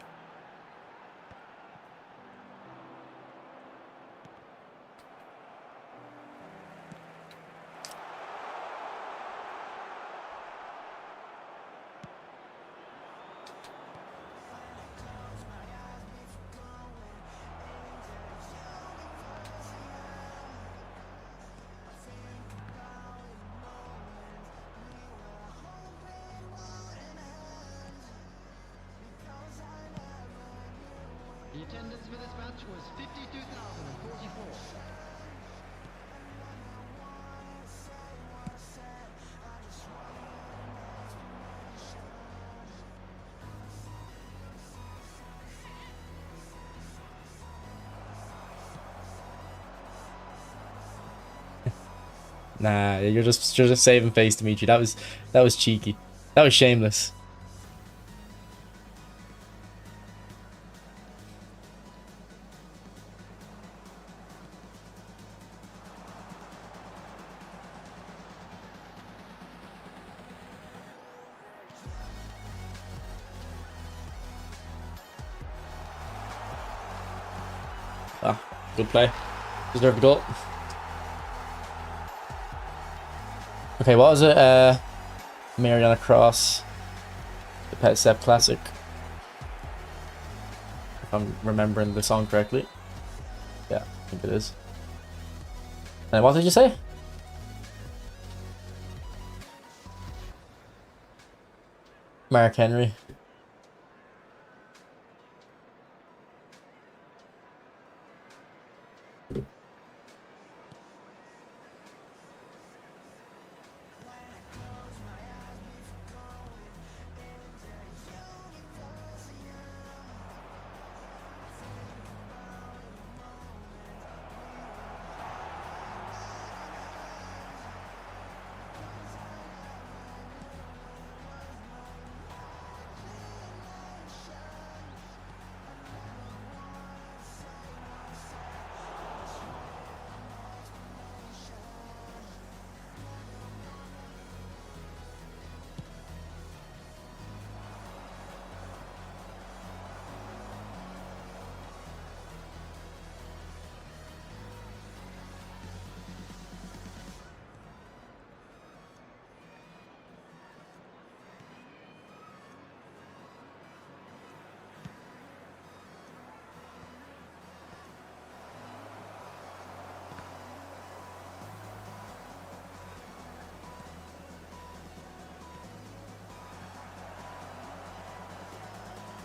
The attendance for this match was 52,044. Nah, you're just saving face, Dimitri. That was cheeky. That was shameless. Ah, good play. Deserved a goal. Okay, what was it? Mariana Cross. The Pet Step Classic. If I'm remembering the song correctly. Yeah, I think it is. And what did you say? Mark Henry.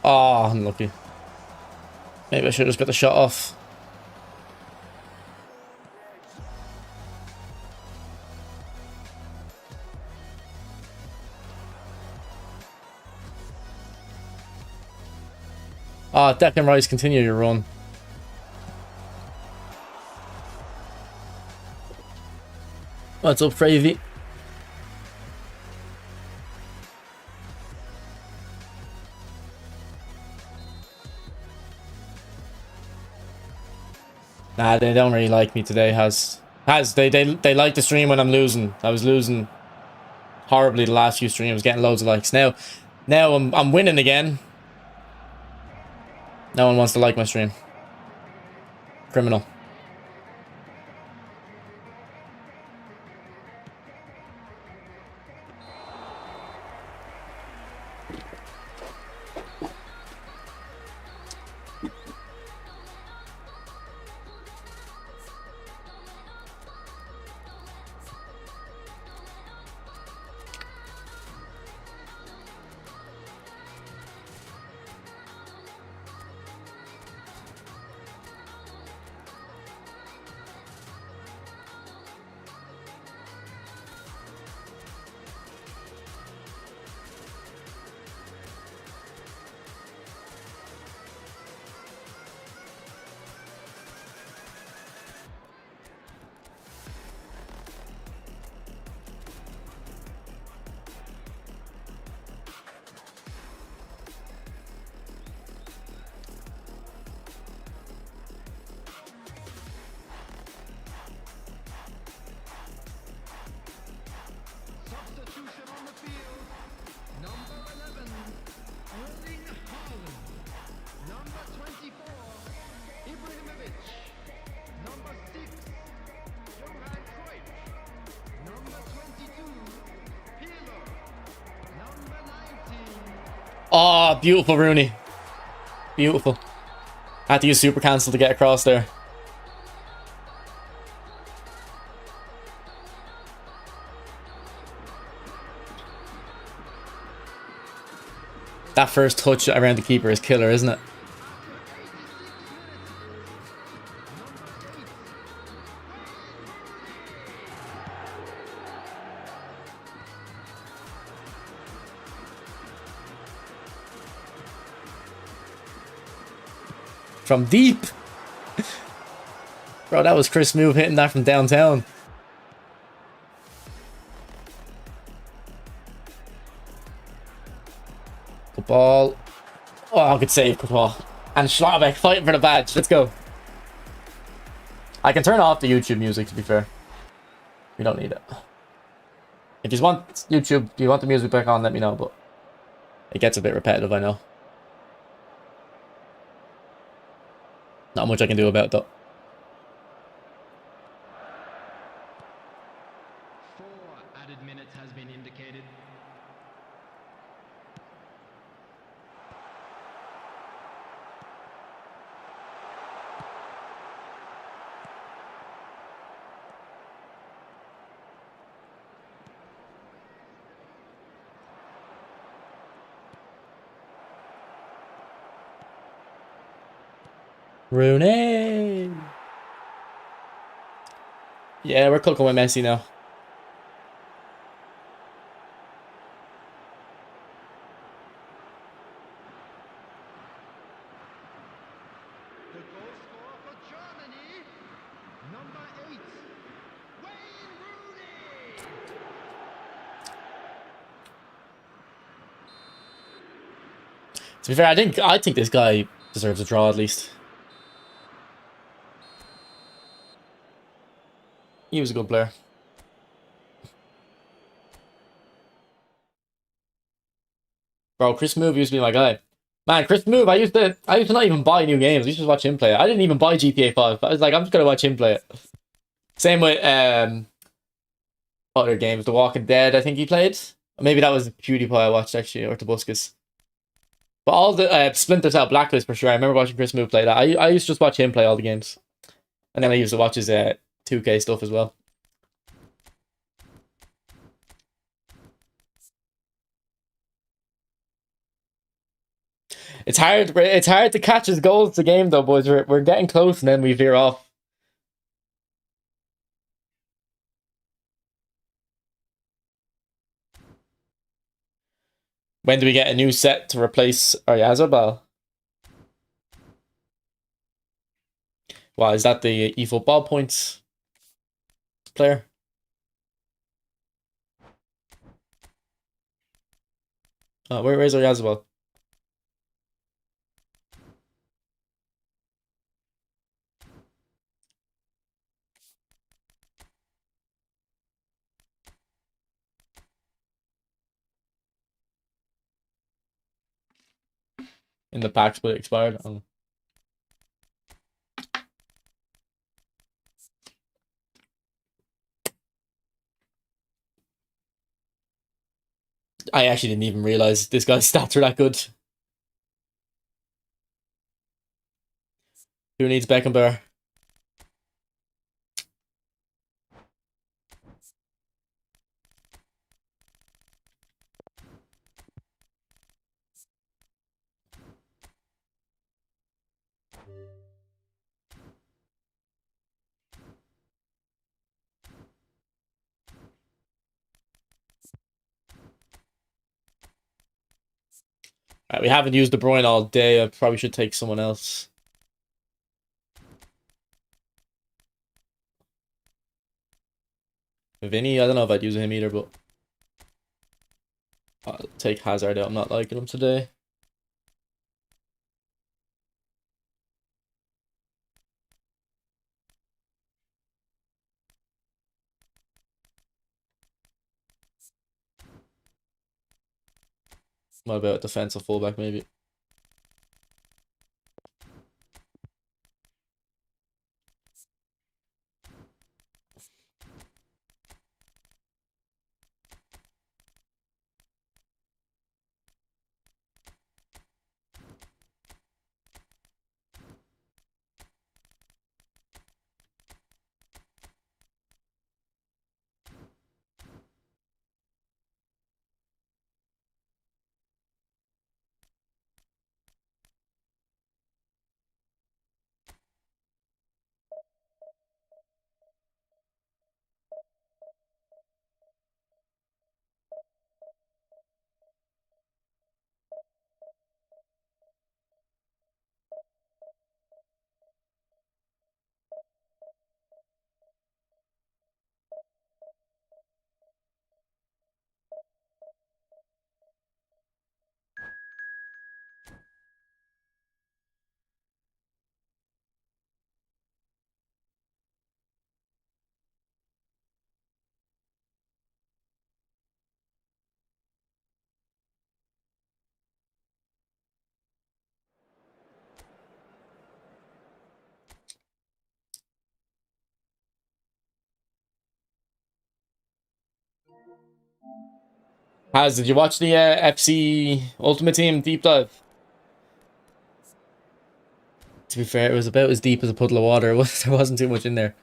Oh, unlucky. Maybe I should have just got the shot off. Ah, oh, Declan Rice, continue your run. What's up, Fravy? Nah, they don't really like me today. They like the stream when I'm losing. I was losing horribly the last few streams, getting loads of likes. Now I'm winning again. No one wants to like my stream. Criminal. Substitution on the field. Number 11, Erling Haaland. Number 24, Ibrahimovic. Number 6, Johan Cruyff. Number 22, Pirlo. Number 19. Oh, beautiful, Rooney. Beautiful. I had to use super cancel to get across there. That first touch around the keeper is killer, isn't it? From deep. Bro, that was Chris Move hitting that from downtown. Good ball. Oh, good save, good ball. And Schlotterbeck fighting for the badge. Let's go. I can turn off the YouTube music, to be fair. We don't need it. If you want YouTube, you want the music back on, let me know, but it gets a bit repetitive, I know. Not much I can do about it, though. 4 added minutes has been indicated. Rooney! Yeah, we're cooking with Messi now. The goal scorer for Germany, number 8, Wayne Rooney. To be fair, I think this guy deserves a draw at least. He was a good player. Bro, Chris Move used to be my guy. Man, Chris Move, I used to not even buy new games. I used to watch him play it. I didn't even buy GTA 5. I was like, I'm just gonna watch him play it. Same with other games. The Walking Dead, I think he played. Or maybe that was PewDiePie I watched actually, or Tobuscus. But all the Splinter Cell Blacklist for sure. I remember watching Chris Move play that. I used to just watch him play all the games. And then I used to watch his 2K stuff as well. It's hard. It's hard to catch his goals the game though, boys. We're getting close and then we veer off. When do we get a new set to replace Oyarzabal? Wow, is that the eFootball points player? Oh, where's Oyarzabal? In the packs, but it expired. Oh. I actually didn't even realize this guy's stats are that good. Who needs Beckenbauer? Right, we haven't used De Bruyne all day. I probably should take someone else. Vinny, I don't know if I'd use him either, but I'll take Hazard out. I'm not liking him today. What about defensive fullback, maybe? Did you watch the FC Ultimate Team deep dive? To be fair, it was about as deep as a puddle of water. There wasn't too much in there.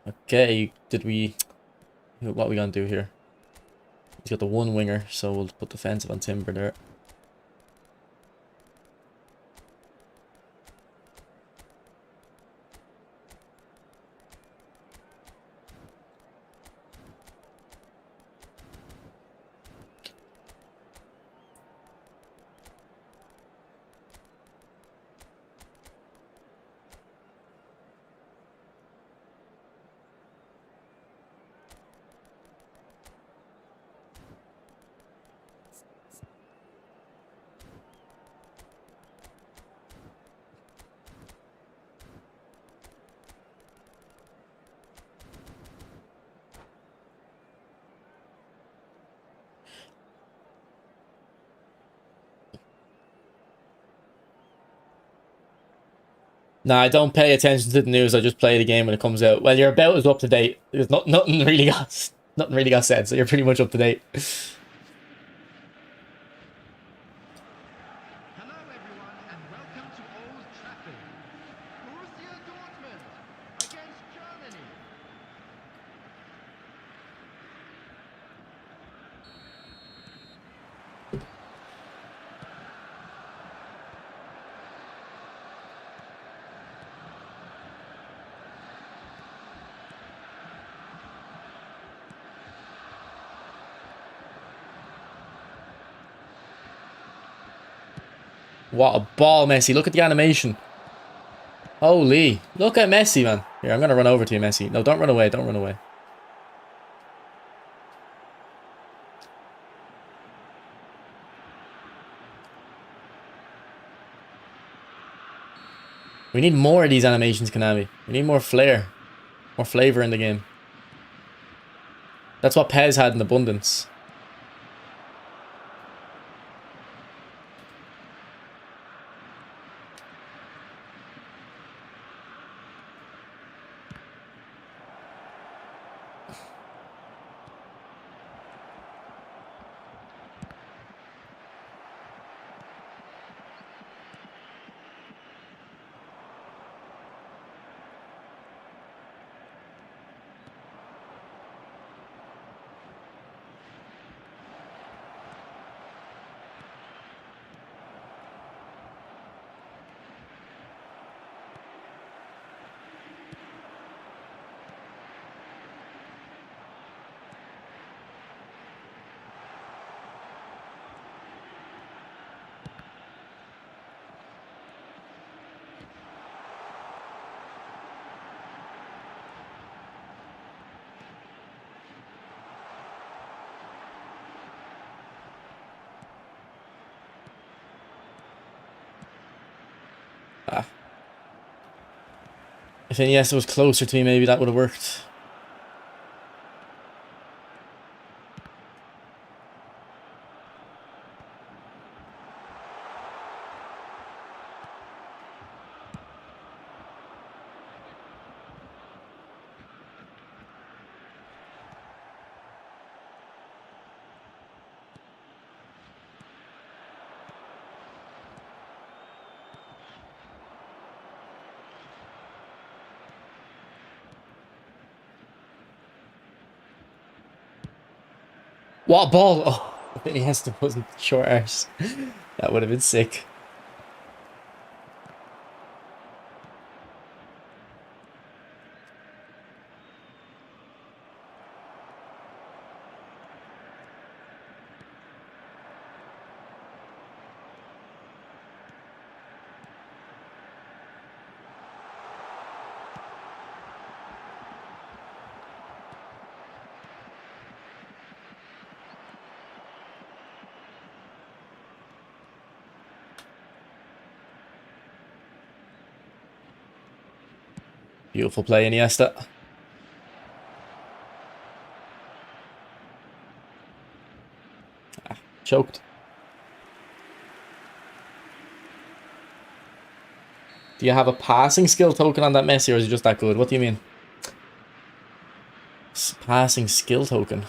Okay, what are we gonna do here? He's got the one winger, so we'll put defensive on Timber there. Nah, I don't pay attention to the news. I just play the game when it comes out. Well, your about is up to date. There's nothing really got said, so you're pretty much up to date. Hello, everyone, and welcome to Old Trafford. Borussia Dortmund against Germany. What a ball, Messi. Look at the animation. Holy. Look at Messi, man. Here, I'm going to run over to you, Messi. No, don't run away. Don't run away. We need more of these animations, Konami. We need more flair. More flavor in the game. That's what PES had in abundance. Ah. If Iniesta was closer to me, maybe that would have worked. What a ball! Oh, if Iniesta wasn't short arse. That would have been sick. Beautiful play, Iniesta. Ah, choked. Do you have a passing skill token on that Messi, or is he just that good? What do you mean? Passing skill token.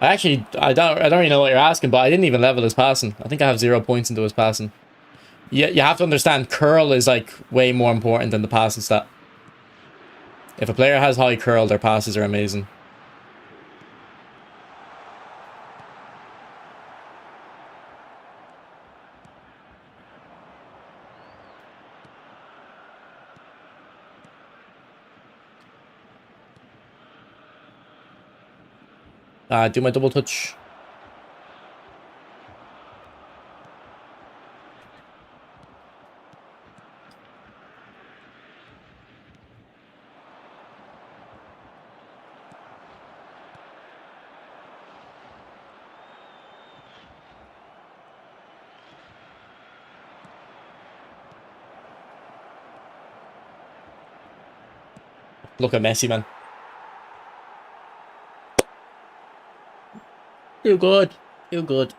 I don't really know what you're asking, but I didn't even level his passing. I think I have 0 points into his passing. You have to understand, curl is like way more important than the passing stat. If a player has high curl, their passes are amazing. Do my double touch. Look at Messi, man. Too good. Too good.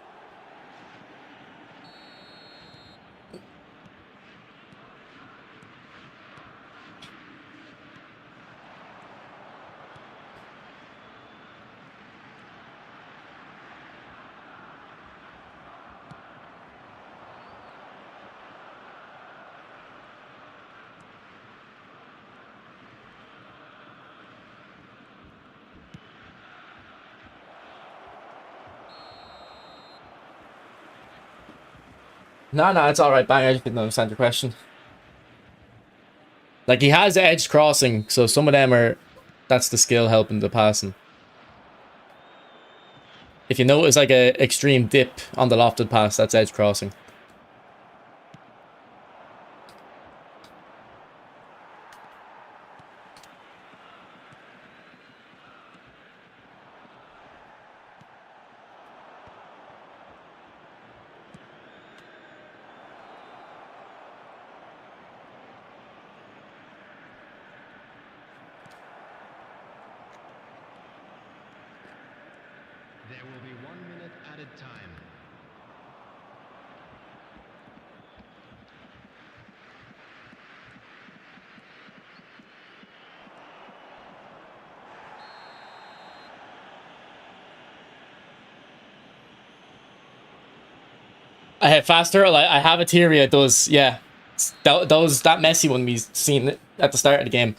No, it's alright, bang. I just didn't understand your question. Like, he has edge crossing, so some of them are... That's the skill helping the passing. If you notice, like, a extreme dip on the lofted pass, that's edge crossing. There will be 1 minute added time. I have faster. Like I have a theory. It does. Yeah, that Messi one we seen at the start of the game.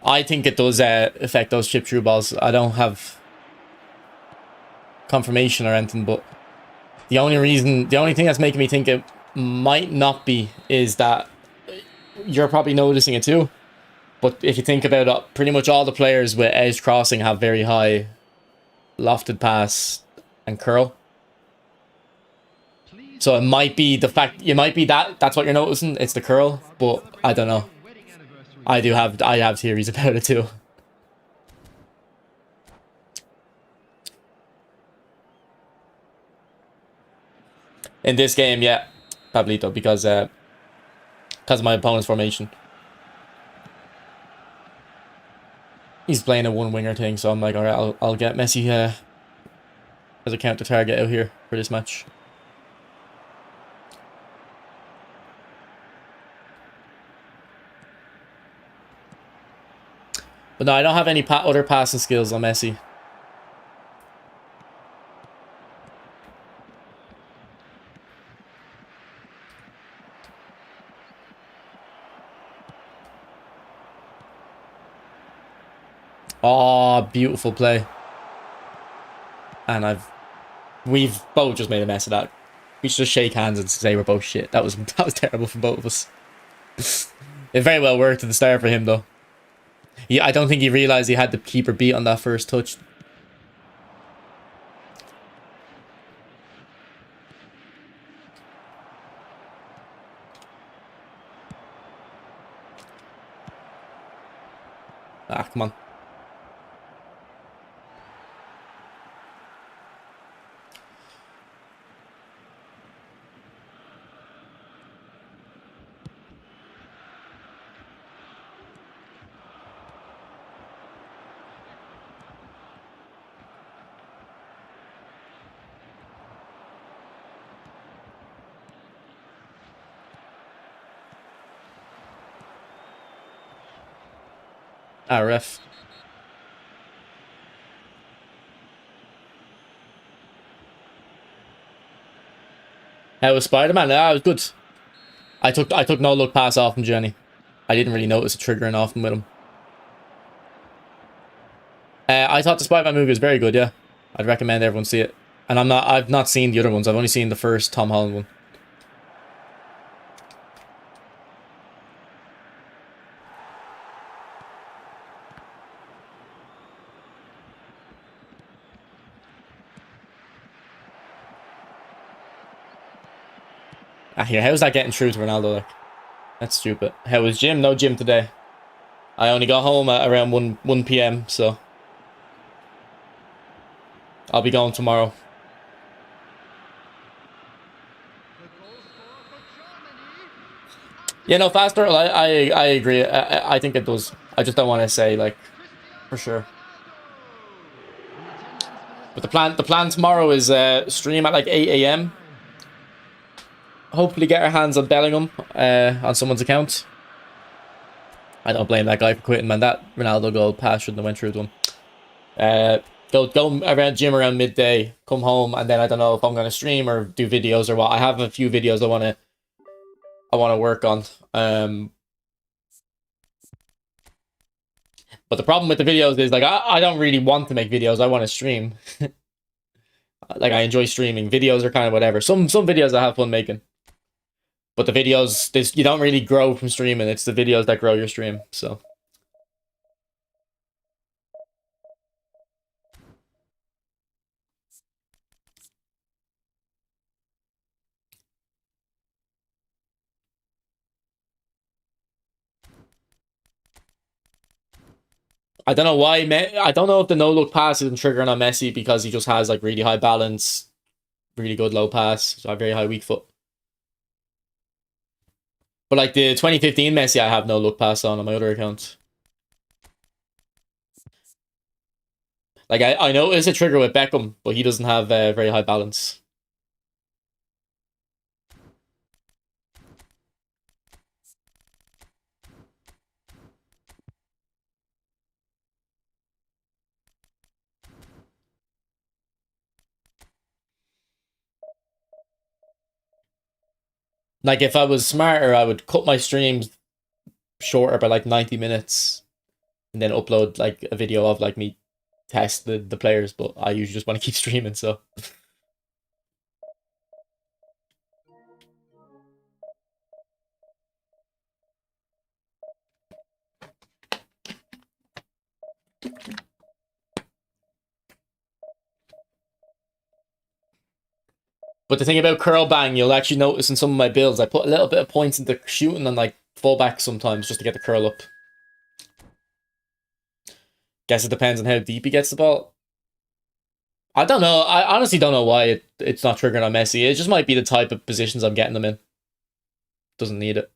I think it does affect those chip through balls. I don't have confirmation or anything, but the only thing that's making me think it might not be is that you're probably noticing it too. But if you think about it, pretty much all the players with edge crossing have very high lofted pass and curl. Please So it might be the fact, it might be that's what you're noticing. It's the curl, but I don't know. wedding anniversary. I have theories about it too. In this game, yeah, Pablito, because of my opponent's formation. He's playing a one winger thing, so I'm like, all right, I'll get Messi as a counter target out here for this match. But no, I don't have any other passing skills on Messi. Oh, beautiful play. And we've both just made a mess of that. We should just shake hands and say we're both shit. That was terrible for both of us. It very well worked at the start for him though. I don't think he realized he had the keeper beat on that first touch. Ah, come on. Ah, ref. How was Spider-Man? Ah, it was good. I took no look pass off him, Jenny. I didn't really notice a triggering off him with him. I thought the Spider-Man movie was very good, yeah. I'd recommend everyone see it. And I've not seen the other ones. I've only seen the first Tom Holland one. Ah, here, how's that getting through to Ronaldo? Like, that's stupid. How was gym? No gym today. I only got home at around 1 p.m. So I'll be going tomorrow. Yeah, no, faster. I agree. I think it does. I just don't want to say like for sure. But the plan tomorrow is stream at like 8 a.m. Hopefully get our hands on Bellingham on someone's account. I don't blame that guy for quitting, man. That Ronaldo goal pass shouldn't have went through to him. Go around gym around midday, come home, and then I don't know if I'm gonna stream or do videos or what. I have a few videos I wanna work on. But the problem with the videos is like I don't really want to make videos. I want to stream. Like I enjoy streaming. Videos are kind of whatever. Some videos I have fun making. But the videos, you don't really grow from streaming. It's the videos that grow your stream. So. I don't know why. I don't know if the no look pass isn't triggering on Messi because he just has like really high balance, really good low pass, so a very high weak foot. But like the 2015 Messi, I have no look pass on my other account. Like, I know it's a trigger with Beckham, but he doesn't have very high balance. Like, if I was smarter, I would cut my streams shorter by like 90 minutes and then upload like a video of like me test the players, but I usually just want to keep streaming, so. But the thing about curl bang, you'll actually notice in some of my builds, I put a little bit of points into shooting and like fullback sometimes just to get the curl up. Guess it depends on how deep he gets the ball. I don't know. I honestly don't know why it's not triggering on Messi. It just might be the type of positions I'm getting them in. Doesn't need it.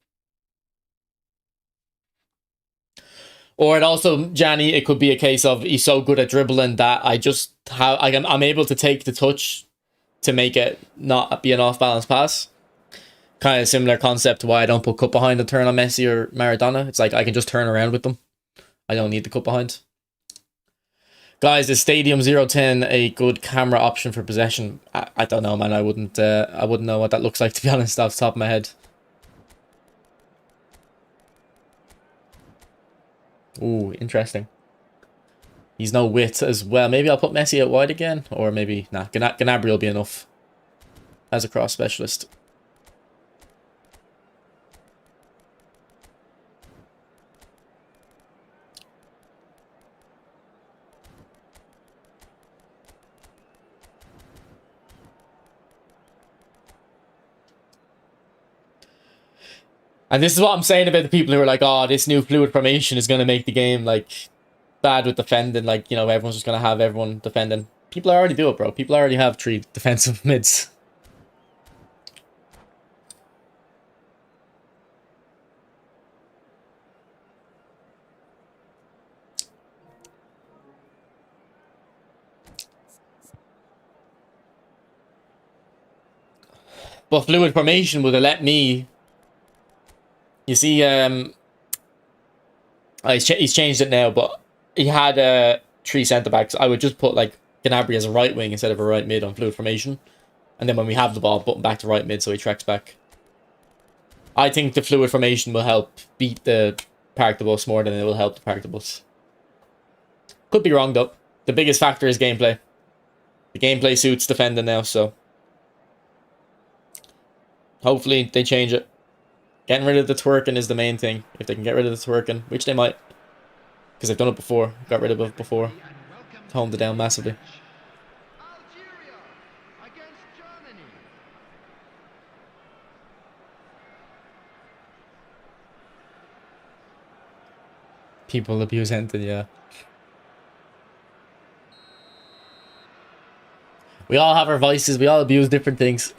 Or it also, Gianni, it could be a case of he's so good at dribbling that I'm able to take the touch to make it not be an off-balance pass. Kind of similar concept to why I don't put cut behind the turn on Messi or Maradona. It's like I can just turn around with them. I don't need the cut behind. Guys, is Stadium 010 a good camera option for possession? I don't know, man. I wouldn't know what that looks like, to be honest, off the top of my head. Ooh, interesting. He's no width as well. Maybe I'll put Messi out wide again. Or maybe, nah, Gnabry will be enough as a cross specialist. And this is what I'm saying about the people who are like, oh, this new fluid formation is going to make the game, like, bad with defending. Like, you know, everyone's just going to have everyone defending. People already do it, bro. People already have 3 defensive mids. But fluid formation would have let me... You see, he's changed it now, but he had 3 centre-backs. I would just put, like, Gnabry as a right wing instead of a right mid on fluid formation. And then when we have the ball, button back to right mid so he tracks back. I think the fluid formation will help beat the park the bus more than it will help the park the bus. Could be wrong, though. The biggest factor is gameplay. The gameplay suits defending now, so... Hopefully they change it. Getting rid of the twerking is the main thing. If they can get rid of the twerking, which they might. Because they've done it before. Got rid of it before. Toned it down massively. Algeria against Germany. People abuse Hinton, yeah. We all have our vices. We all abuse different things.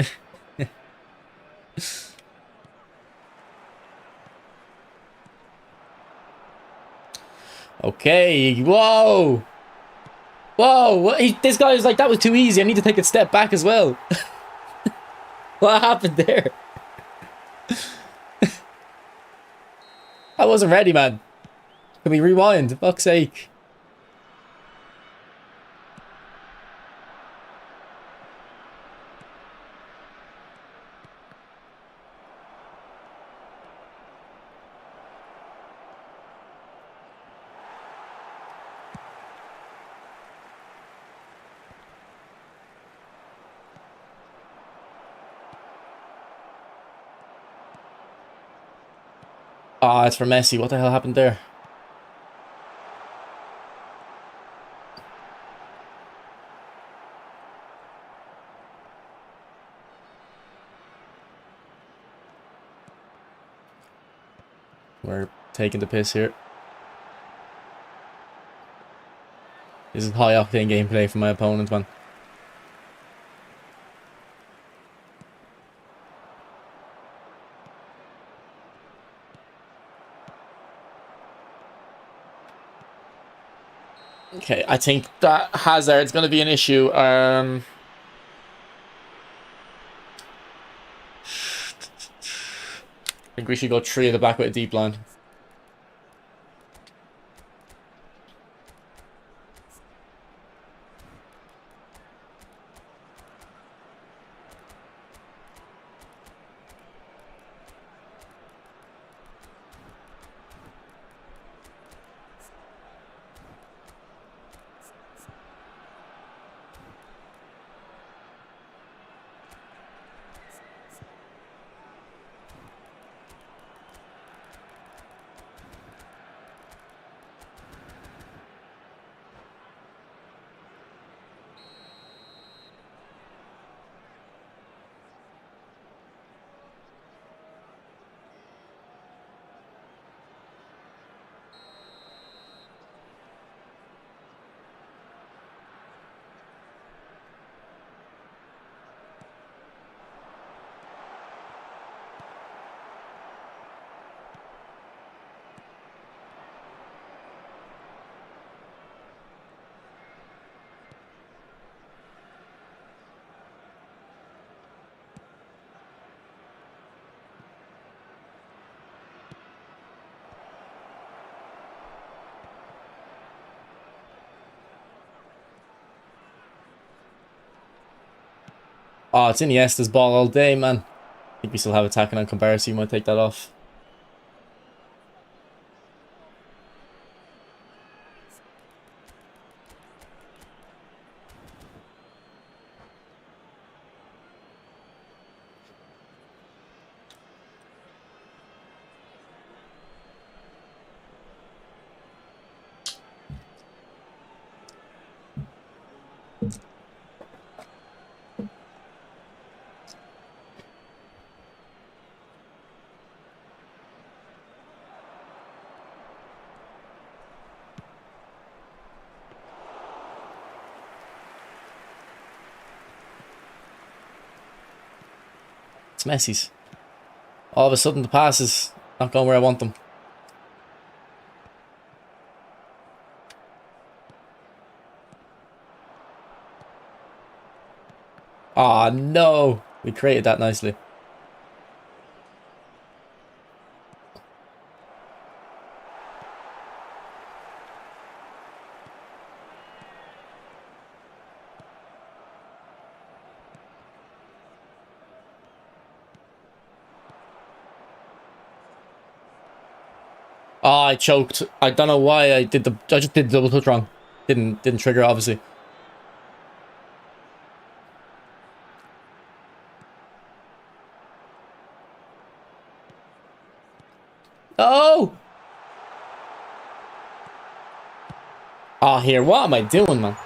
Okay, whoa! Whoa, what, this guy is like, that was too easy. I need to take a step back as well. What happened there? I wasn't ready, man. Can we rewind? Fuck's sake. Ah, it's for Messi. What the hell happened there? We're taking the piss here. This is high octane gameplay from my opponent, man. Okay, I think that Hazard's going to be an issue. I think we should go 3 at the back with a deep line. Oh, it's Iniesta's ball all day, man. I think we still have attacking on comparison. You might take that off. It's Messi's. All of a sudden, the passes not going where I want them. Oh, no. We created that nicely. Oh, I choked. I don't know why I did I just did the double touch wrong. Didn't trigger, obviously. Oh! Oh, here. What am I doing, man?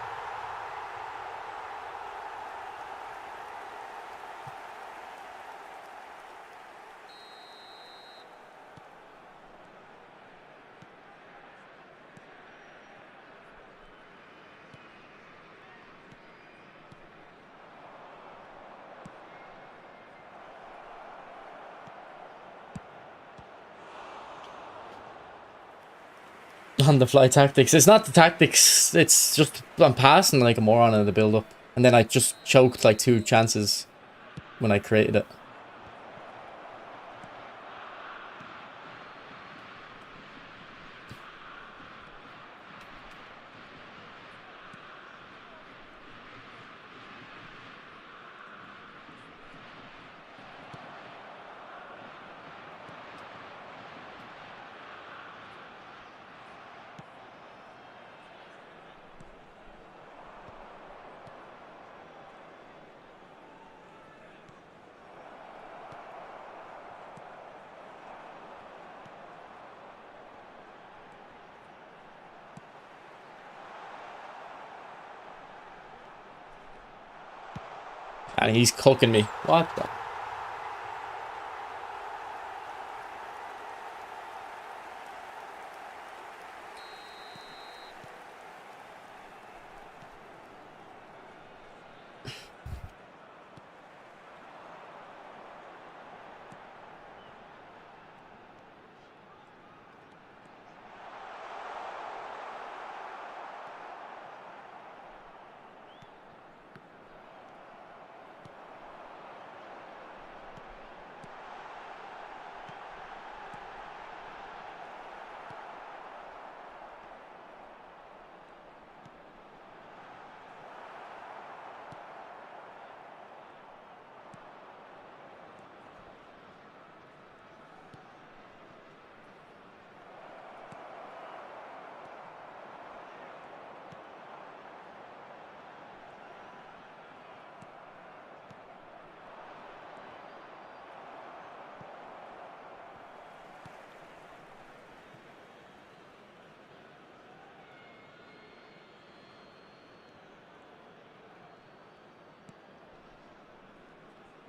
On the fly tactics. It's not the tactics. It's just I'm passing like a moron in the build up. And then I just choked like 2 chances when I created it. And he's cooking me. What the?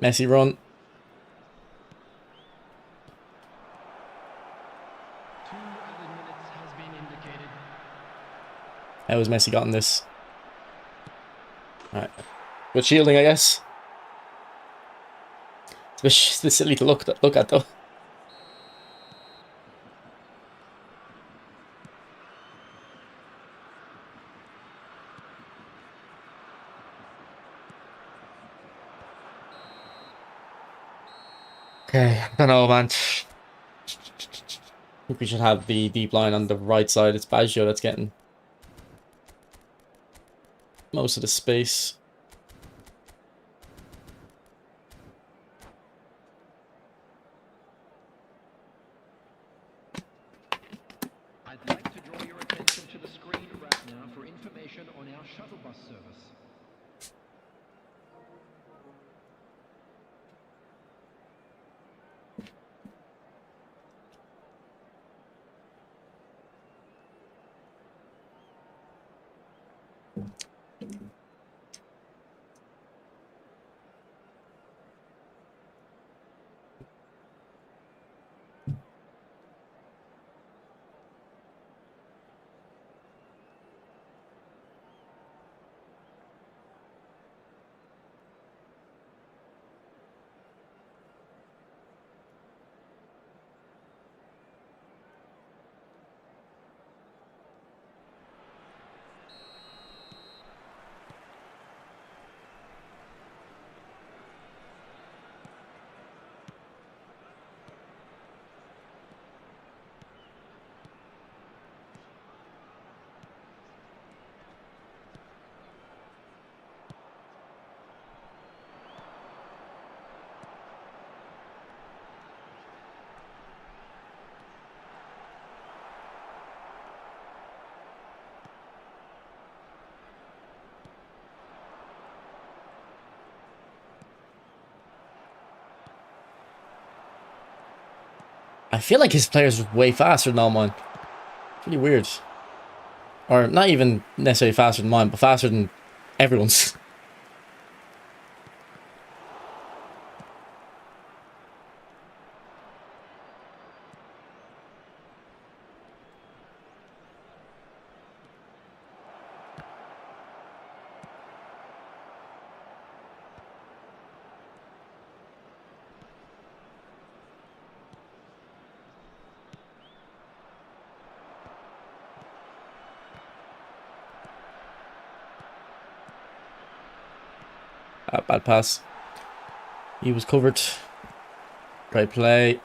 Messi run. 2 added minutes has been indicated. How has Messi gotten this? Alright. Good shielding, I guess. It's a bit silly to look at though. Okay, I don't know, man. I think we should have the deep line on the right side. It's Baggio that's getting most of the space. I'd like to draw your attention to the screen right now for information on our shuttle bus service. I feel like his players are way faster than all mine. Pretty weird. Or not even necessarily faster than mine, but faster than everyone's. Bad pass. He was covered. Great play.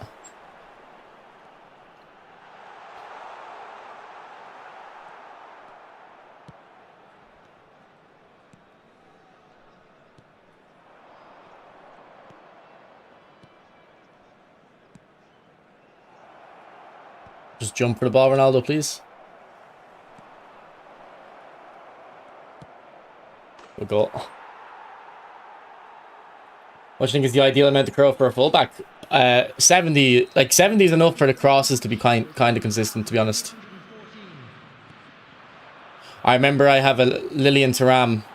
Just jump for the ball, Ronaldo, please. Good goal. What do you think is the ideal amount of curl for a fullback? 70. Like 70 is enough for the crosses to be kind of consistent, to be honest. I remember I have a Lillian Thuram,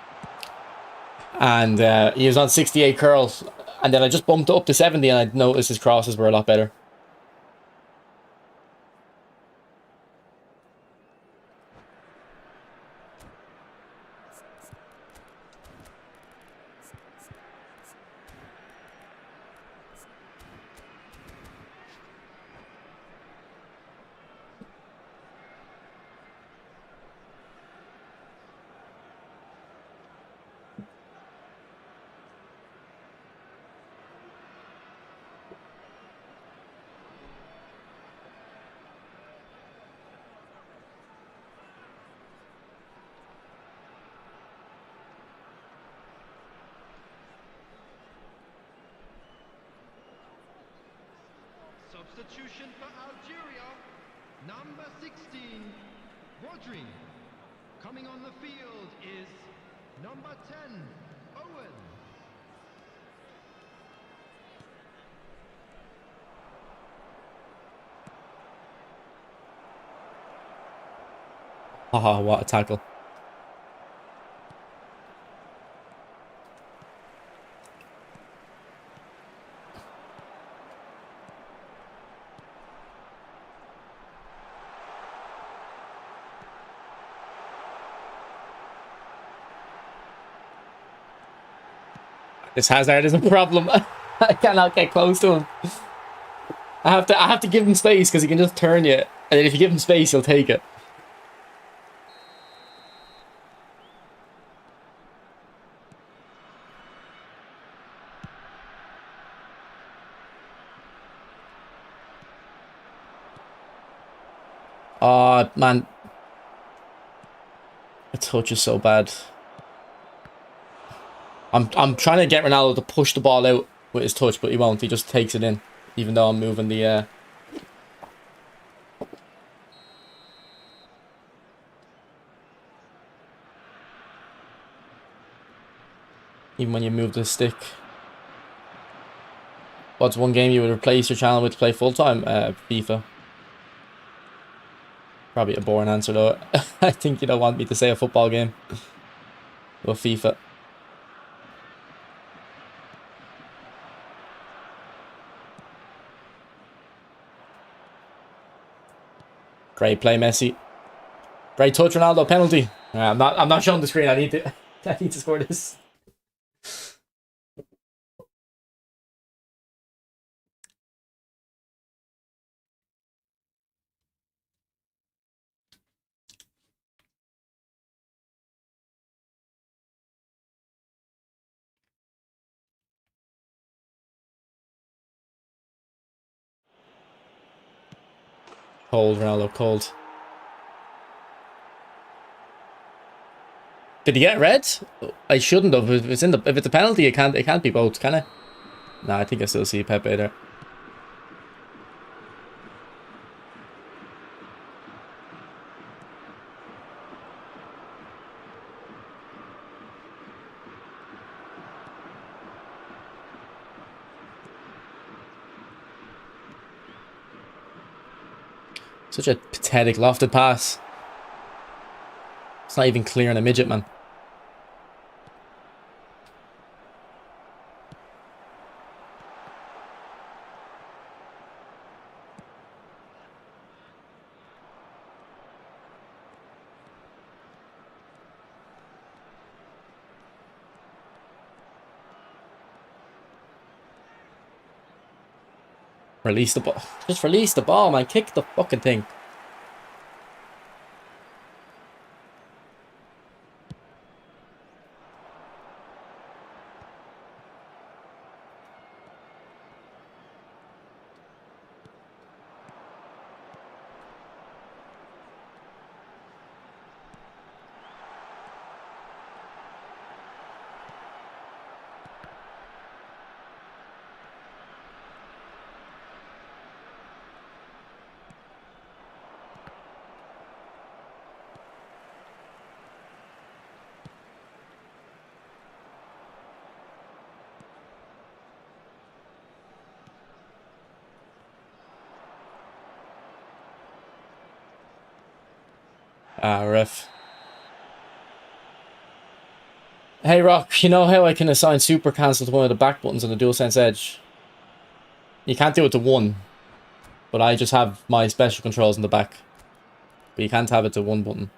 and he was on 68 curls, and then I just bumped up to 70, and I noticed his crosses were a lot better. Substitution for Algeria, number 16, Rodri. Coming on the field is number 10, Owen. Haha, what a tackle. This Hazard is a problem. I cannot get close to him. I have to give him space because he can just turn you. And then if you give him space, he'll take it. Oh, man. The touch is so bad. I'm trying to get Ronaldo to push the ball out with his touch, but he won't. He just takes it in, even though I'm moving the... Even when you move the stick. What's one game you would replace your channel with to play full-time? FIFA. Probably a boring answer though. I think you don't want me to say a football game. Or FIFA. Great play, Messi. Great touch, Ronaldo. Penalty. I'm not showing the screen. I need to score this. Cold, Ronaldo, cold. Did he get red? I shouldn't have. If it's a penalty, it can't be both, can it? Nah, I think I still see Pepe there. Such a pathetic lofted pass. It's not even clearing a midget, man. Release the ball. Just release the ball, man. Kick the fucking thing. Ah, ref. Hey, Rock, you know how I can assign super cancel to one of the back buttons on the DualSense Edge? You can't do it to one, but I just have my special controls in the back. But you can't have it to one button.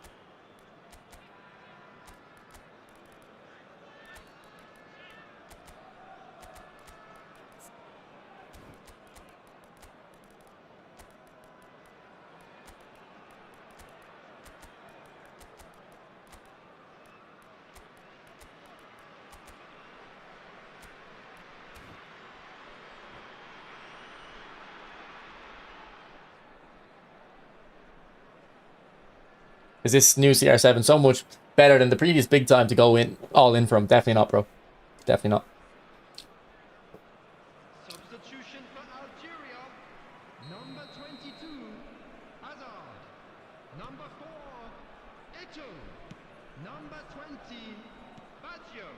Is this new CR7 so much better than the previous big time to go in all in from? Definitely not, bro. Definitely not. Substitution for Algeria. Number 22, Hazard. Number 4, Ito. Number 20, Baggio.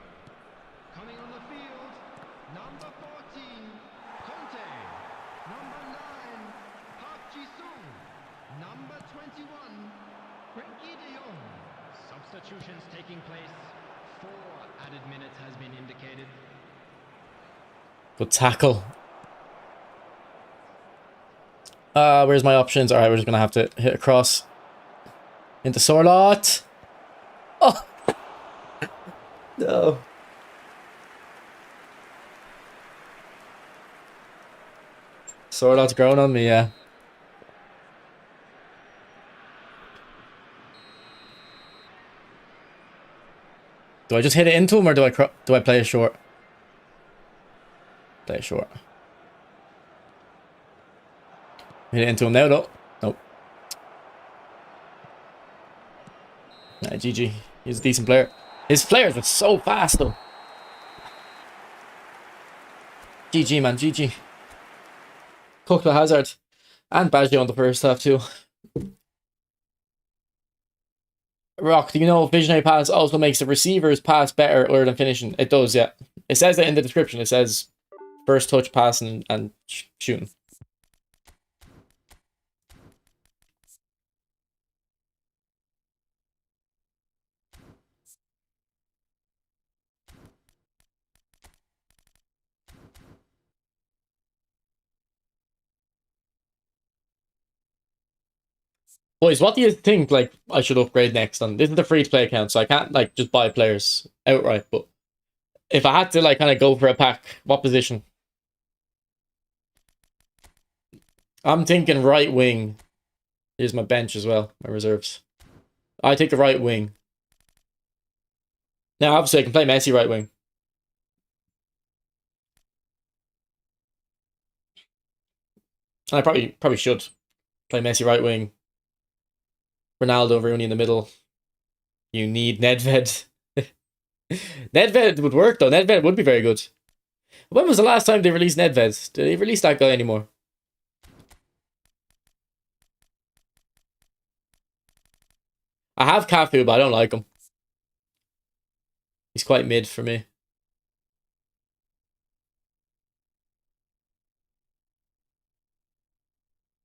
Coming on the field, number 14, Conte. Number 9, Park Ji-sung. Number 21, Frenkie de Jong. Substitutions taking place. 4 added minutes has been indicated. Good tackle. Where's my options? Alright, we're just gonna have to hit across. Into Sorlot. Oh! No. Sword art's growing on me, yeah. Do I just hit it into him, or do I play it short? Play it short. Hit it into him now, though. Nope. Nah, GG. He's a decent player. His players are so fast, though. GG, man. GG. Cooked with Hazard. And Baggio on the first half, too. Rock, do you know visionary pass also makes the receiver's pass better other than finishing? It does, yeah. It says that in the description. It says first touch, passing, and shooting. Boys, what do you think, like, I should upgrade next on? This is the free-to-play account, so I can't, like, just buy players outright, but if I had to, like, kind of go for a pack, what position? I'm thinking right wing. Here's my bench as well, my reserves. I take the right wing. Now, obviously, I can play Messi right wing. And I probably should play Messi right wing. Ronaldo, Rooney in the middle. You need Nedved. Nedved would work, though. Nedved would be very good. When was the last time they released Nedved? Did they release that guy anymore? I have Cafu, but I don't like him. He's quite mid for me.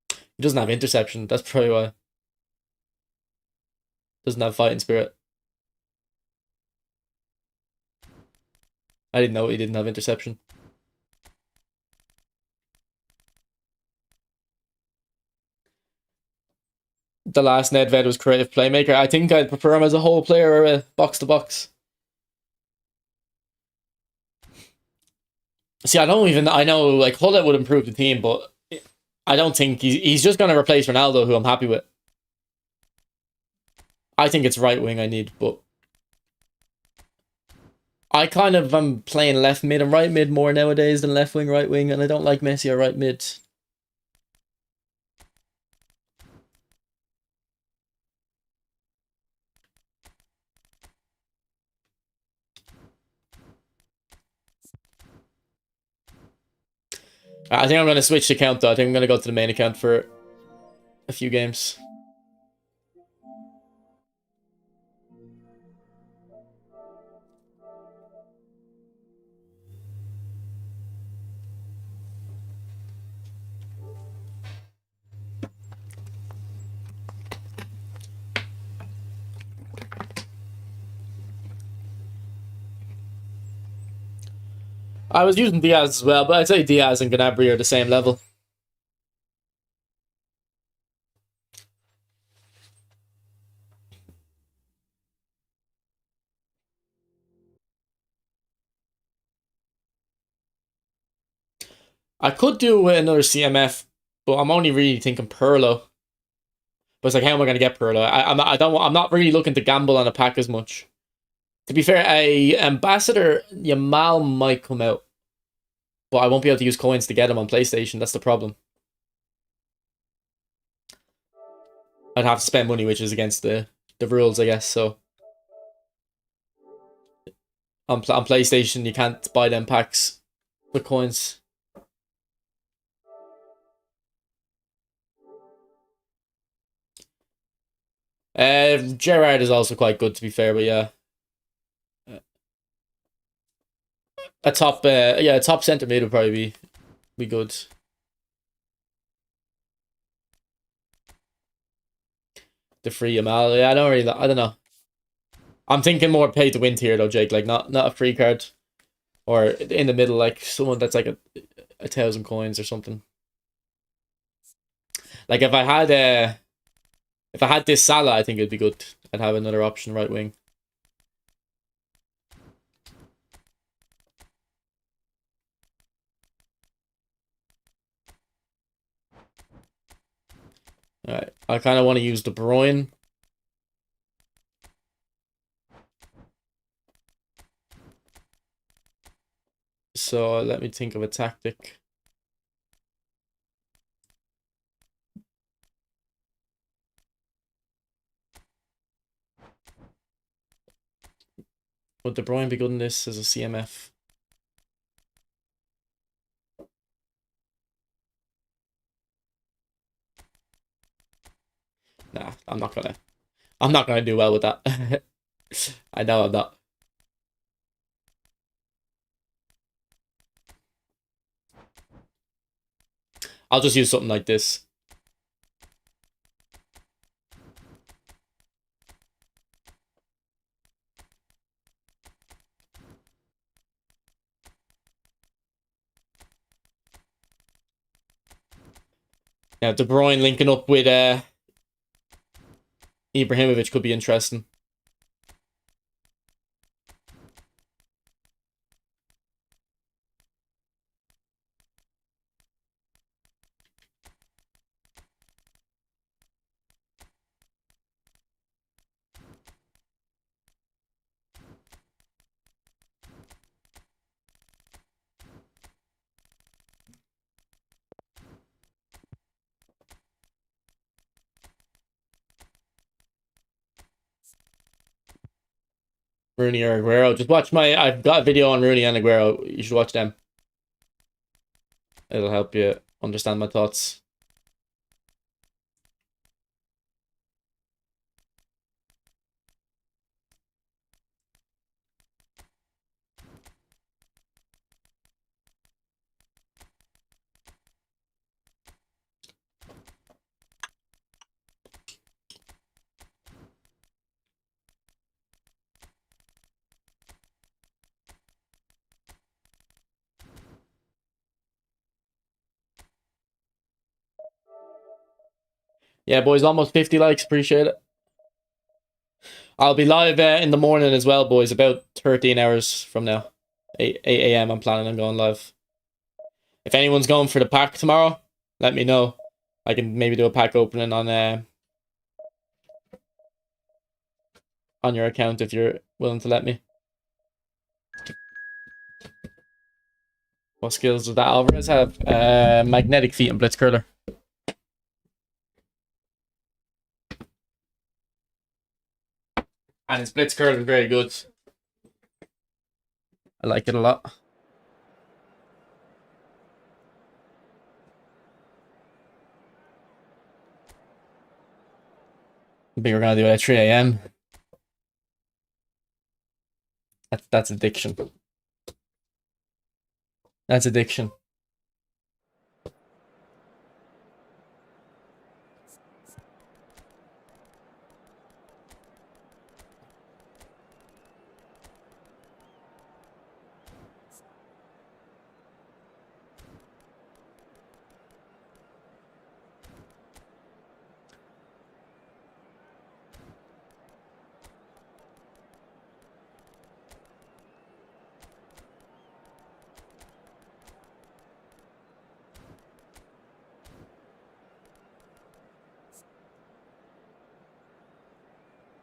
He doesn't have interception. That's probably why. Doesn't have fighting spirit. I didn't know he didn't have interception. The last Nedved was creative playmaker. I think I'd prefer him as a whole player or a box to box. See, I know like Hullet would improve the team, but I don't think he's just going to replace Ronaldo, who I'm happy with. I think it's right wing I need, but I kind of am playing left mid and right mid more nowadays than left wing, right wing, and I don't like Messi or right mid. I think I'm going to switch the account though. I think I'm going to go to the main account for a few games. I was using Diaz as well, but I'd say Diaz and Gnabry are the same level. I could do another CMF, but I'm only really thinking Perlo. But it's like, how am I going to get Perlo? I'm not really looking to gamble on a pack as much. To be fair, a Ambassador Yamal might come out, but I won't be able to use coins to get him on PlayStation. That's the problem. I'd have to spend money, which is against the rules, I guess. So on PlayStation, you can't buy them packs with coins. Gerrard is also quite good, to be fair, but yeah. A top centre mid would probably be good. The free Yamal, yeah, I don't know. I'm thinking more pay to win here though, Jake. Like not a free card, or in the middle, like someone that's like a 1,000 coins or something. Like if I had this Salah, I think it'd be good. I'd have another option right wing. Alright, I kind of want to use De Bruyne. So let me think of a tactic. Would De Bruyne be good in this as a CMF? Nah, I'm not gonna do well with that. I know I'm not. I'll just use something like this. Yeah, De Bruyne linking up with Ibrahimovic could be interesting. Rooney or Aguero. Just watch I've got a video on Rooney and Aguero. You should watch them. It'll help you understand my thoughts. Yeah, boys, almost 50 likes. Appreciate it. I'll be live in the morning as well, boys. About 13 hours from now. 8 a.m. I'm planning on going live. If anyone's going for the pack tomorrow, let me know. I can maybe do a pack opening on your account if you're willing to let me. What skills does that Alvarez have? Magnetic feet and blitz curler. And his blitz curler is very good. I like it a lot. I think we're gonna do it at 3 a.m. That's addiction. That's addiction.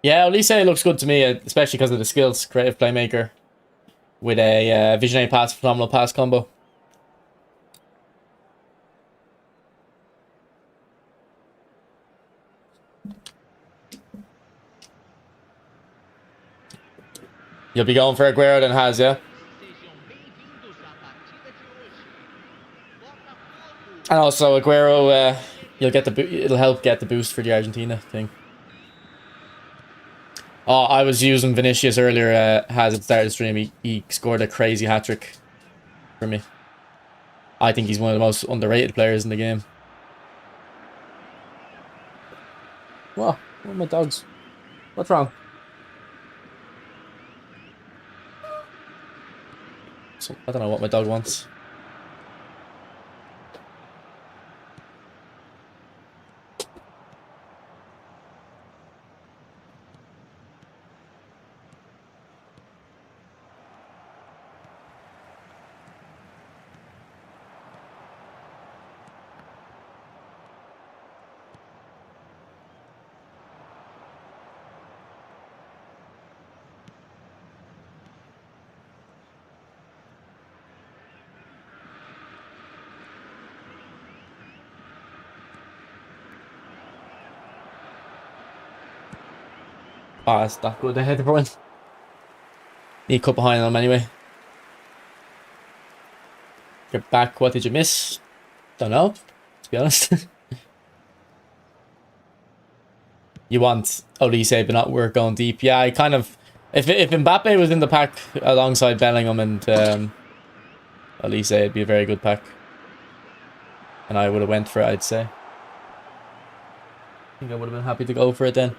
Yeah, Olise looks good to me, especially because of the skills. Creative playmaker with a visionary pass, phenomenal pass combo. You'll be going for Aguero then, Has, yeah? And also Aguero, you'll get it'll help get the boost for the Argentina thing. Oh, I was using Vinicius earlier. Has it started the stream? He scored a crazy hat trick for me. I think he's one of the most underrated players in the game. What? What are my dogs? What's wrong? So, I don't know what my dog wants. Oh, that's not good ahead, everyone. Need cut behind them anyway. Get back. What did you miss? Don't know, to be honest. You want Olise, but not work going deep. Yeah, I kind of... If Mbappe was in the pack alongside Bellingham and Olise, it'd be a very good pack. And I would have went for it, I'd say. I think I would have been happy to go for it then.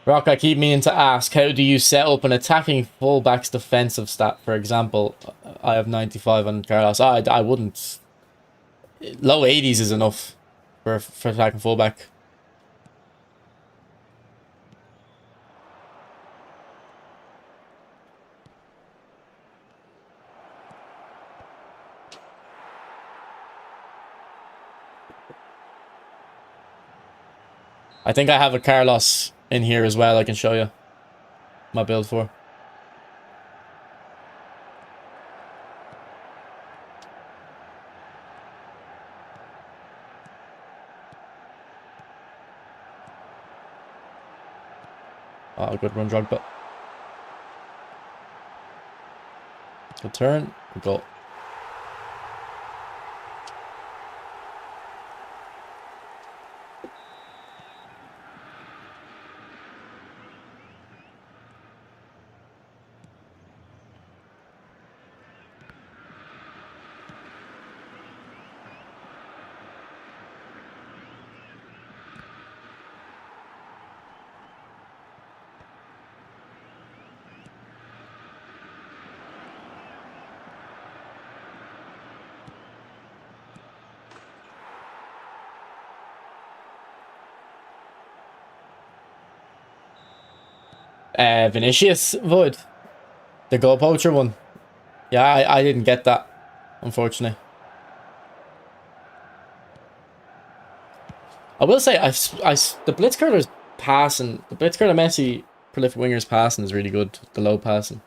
Rock, I keep meaning to ask, how do you set up an attacking fullback's defensive stat? For example, I have 95 on Carlos. I wouldn't. Low 80s is enough for attacking fullback. I think I have a Carlos in here as well. I can show you my build for. Oh, good run, Drogba. Good turn. Good goal. Vinicius Void. The goal poacher one. Yeah, I didn't get that, unfortunately. I will say, the Blitzcurler's passing, the Blitzcurler Messi prolific winger's passing is really good. The low passing.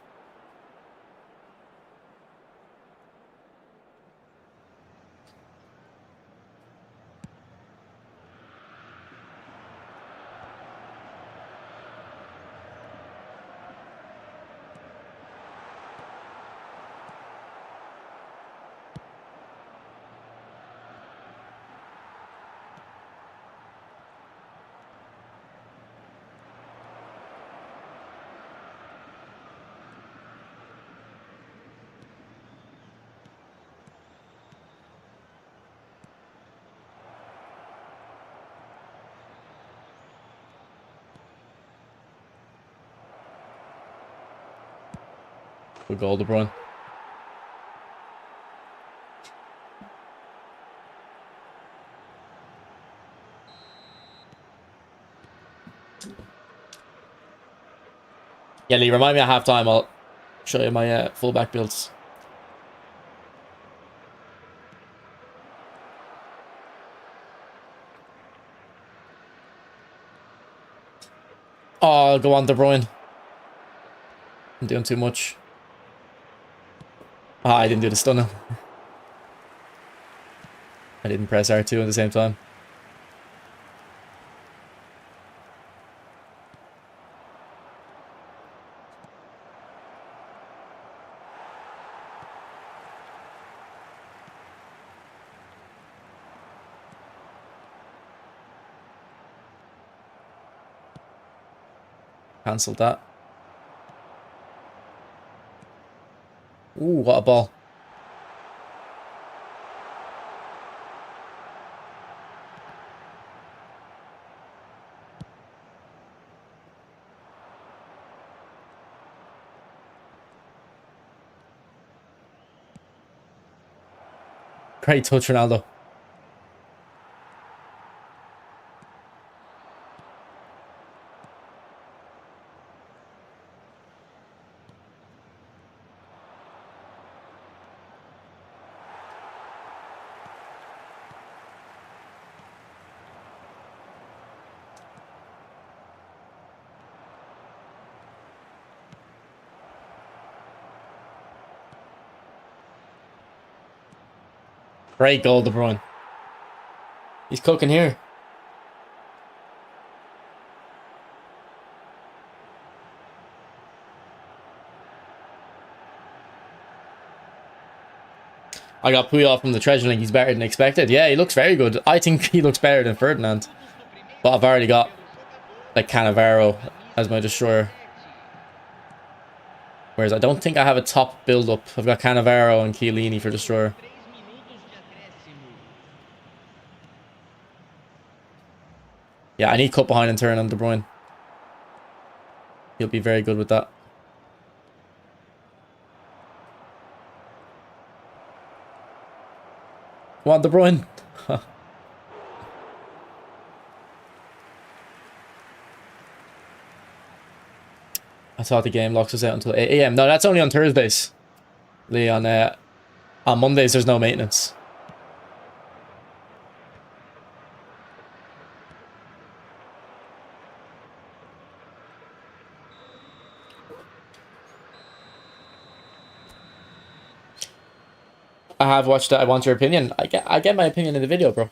Good goal, De Bruyne. Yeah, Lee, remind me at half time. I'll show you my fullback builds. Oh, go on, De Bruyne. I'm doing too much. Ah, I didn't do the stunner. I didn't press R2 at the same time. Cancelled that. Ooh, what a ball. Great touch, Ronaldo. Great goal, De Bruyne. He's cooking here. I got Puyol from the treasure link. He's better than expected. Yeah, he looks very good. I think he looks better than Ferdinand. But I've already got like Cannavaro as my destroyer. Whereas I don't think I have a top build-up. I've got Cannavaro and Chiellini for destroyer. Yeah, I need cut behind and turn on De Bruyne. He'll be very good with that. Come on, De Bruyne. I thought the game locks us out until 8 AM. No, that's only on Thursdays. Lee, on Mondays, there's no maintenance. I have watched it. I want your opinion. I get my opinion in the video, bro.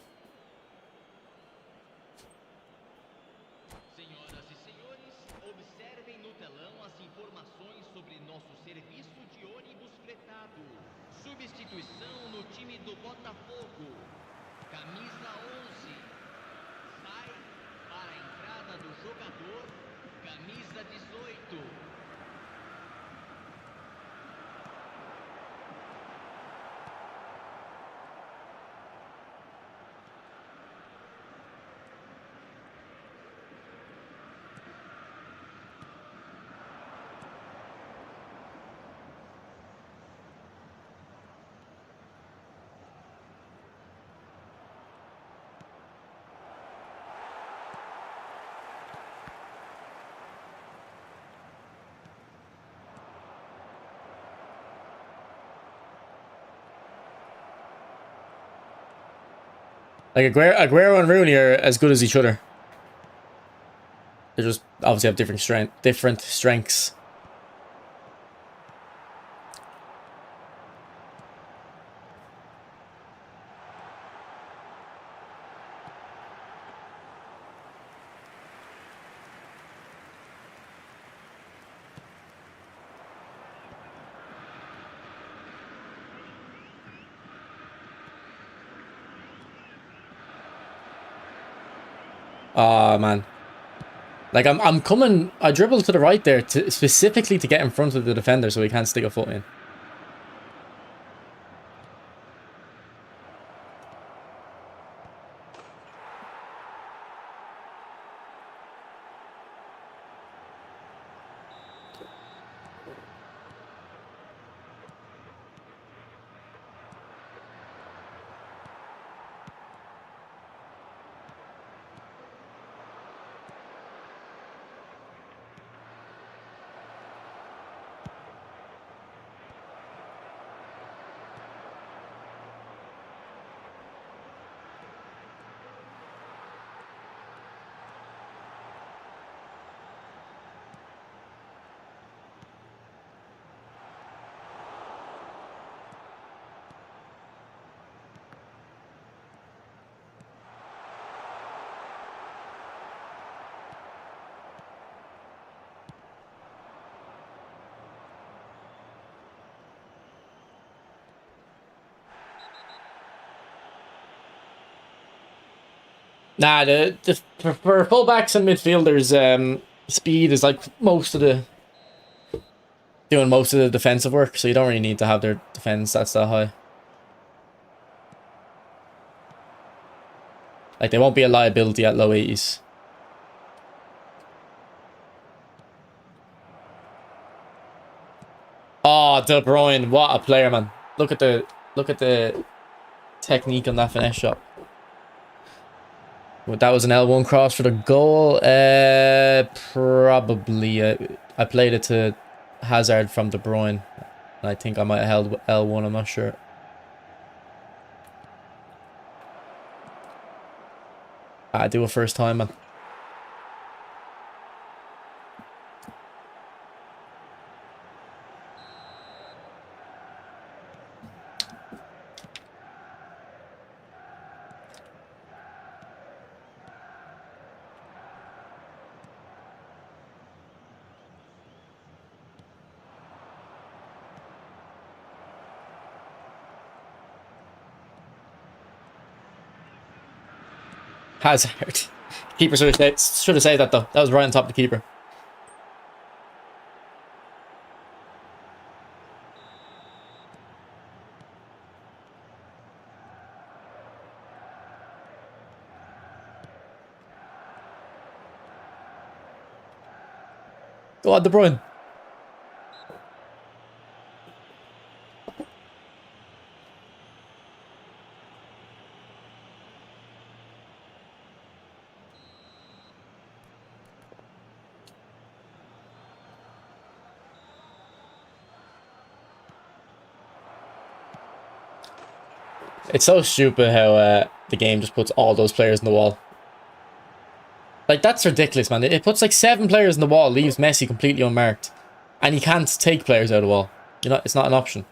Senhoras e senhores, observem no telão as informações sobre nosso serviço de ônibus fretado. Substituição no time do Botafogo. Camisa 11. Sai para a entrada do jogador. Camisa 18. Like Aguero and Rooney are as good as each other. They just obviously have different strengths. Oh man. Like I'm coming. I dribbled to the right there specifically to get in front of the defender so he can't stick a foot in. Nah, for fullbacks and midfielders, speed is like doing most of the defensive work, so you don't really need to have their defense stats that high. Like they won't be a liability at low 80s. Oh, De Bruyne, what a player, man! Look at the technique on that finesse shot. Well, that was an L1 cross for the goal. Probably. I played it to Hazard from De Bruyne. I think I might have held L1. I'm not sure. I do a first time, man. Hazard. Keeper should have saved that though. That was right on top of the keeper. Go on, De Bruyne. It's so stupid how the game just puts all those players in the wall. Like, that's ridiculous, man. It puts like 7 players in the wall, leaves Messi completely unmarked. And you can't take players out of the wall. You know, it's not an option.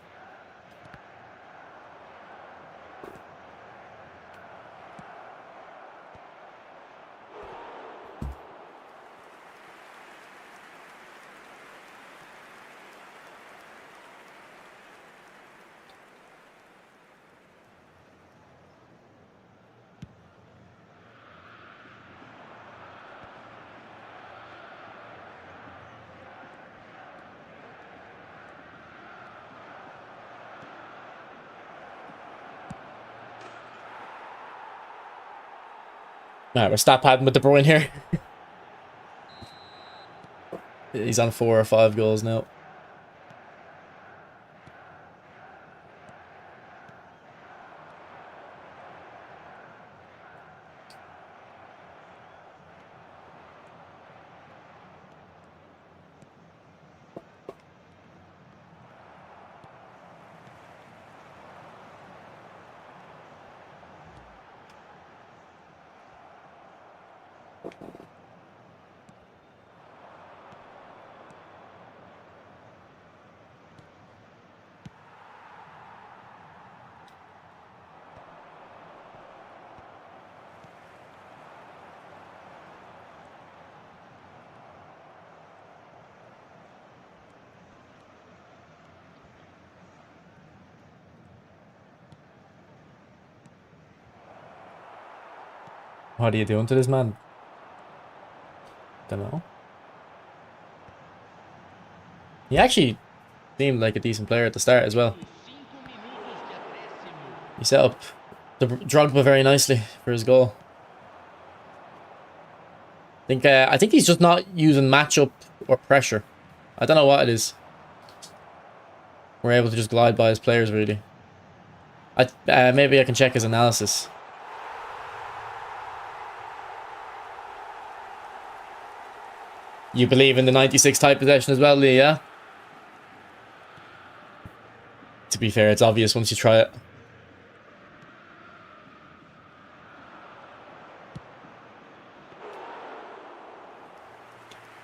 Alright, we're stat padding with De Bruyne here. He's on 4 or 5 goals now. What are you doing to this man? Don't know. He actually seemed like a decent player at the start as well. He set up the Drogba very nicely for his goal. I think he's just not using matchup or pressure. I don't know what it is. We're able to just glide by his players, really. Maybe I can check his analysis. You believe in the 96 type possession as well, Lee, yeah? To be fair, it's obvious once you try it.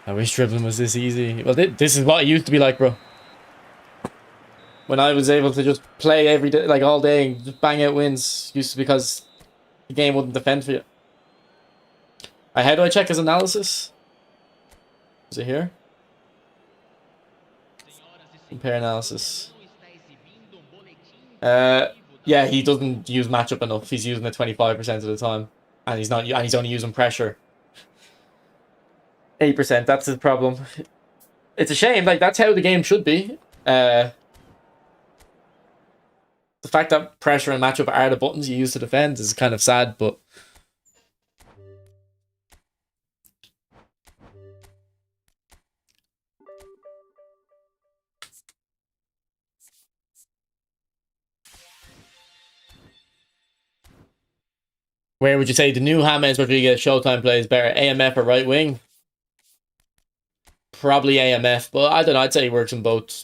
I wish dribbling was this easy. Well, this is what it used to be like, bro. When I was able to just play every day, like all day, and just bang out wins, used to because the game wouldn't defend for you. How do I check his analysis? Is it here? Compare analysis. Yeah, he doesn't use matchup enough. He's using it 25% of the time, and he's not. And he's only using pressure. 8%. That's his problem. It's a shame. Like, that's how the game should be. The fact that pressure and matchup are the buttons you use to defend is kind of sad, but where would you say the new James Rodriguez Showtime plays better, AMF or right wing? Probably AMF, but I don't know. I'd say he works in both.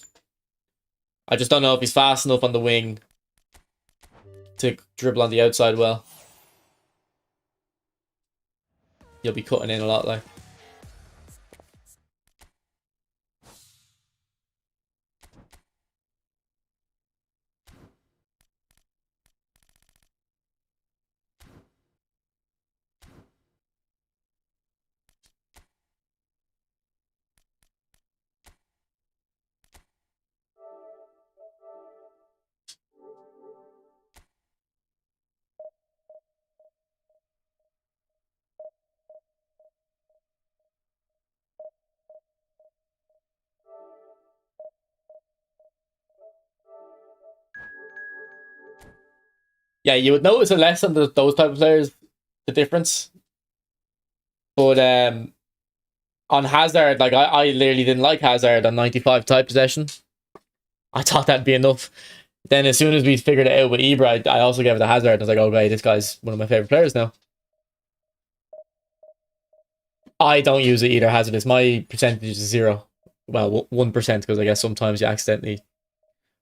I just don't know if he's fast enough on the wing to dribble on the outside well. You'll be cutting in a lot, like. Yeah, you would notice it less on those type of players, the difference. But on Hazard, like I literally didn't like Hazard on 95 type possession. I thought that'd be enough. Then as soon as we figured it out with Ibra, I also gave it to Hazard. I was like, okay, this guy's one of my favorite players now. I don't use it either, Hazard. Is my percentage is 0. Well, 1% because I guess sometimes you accidentally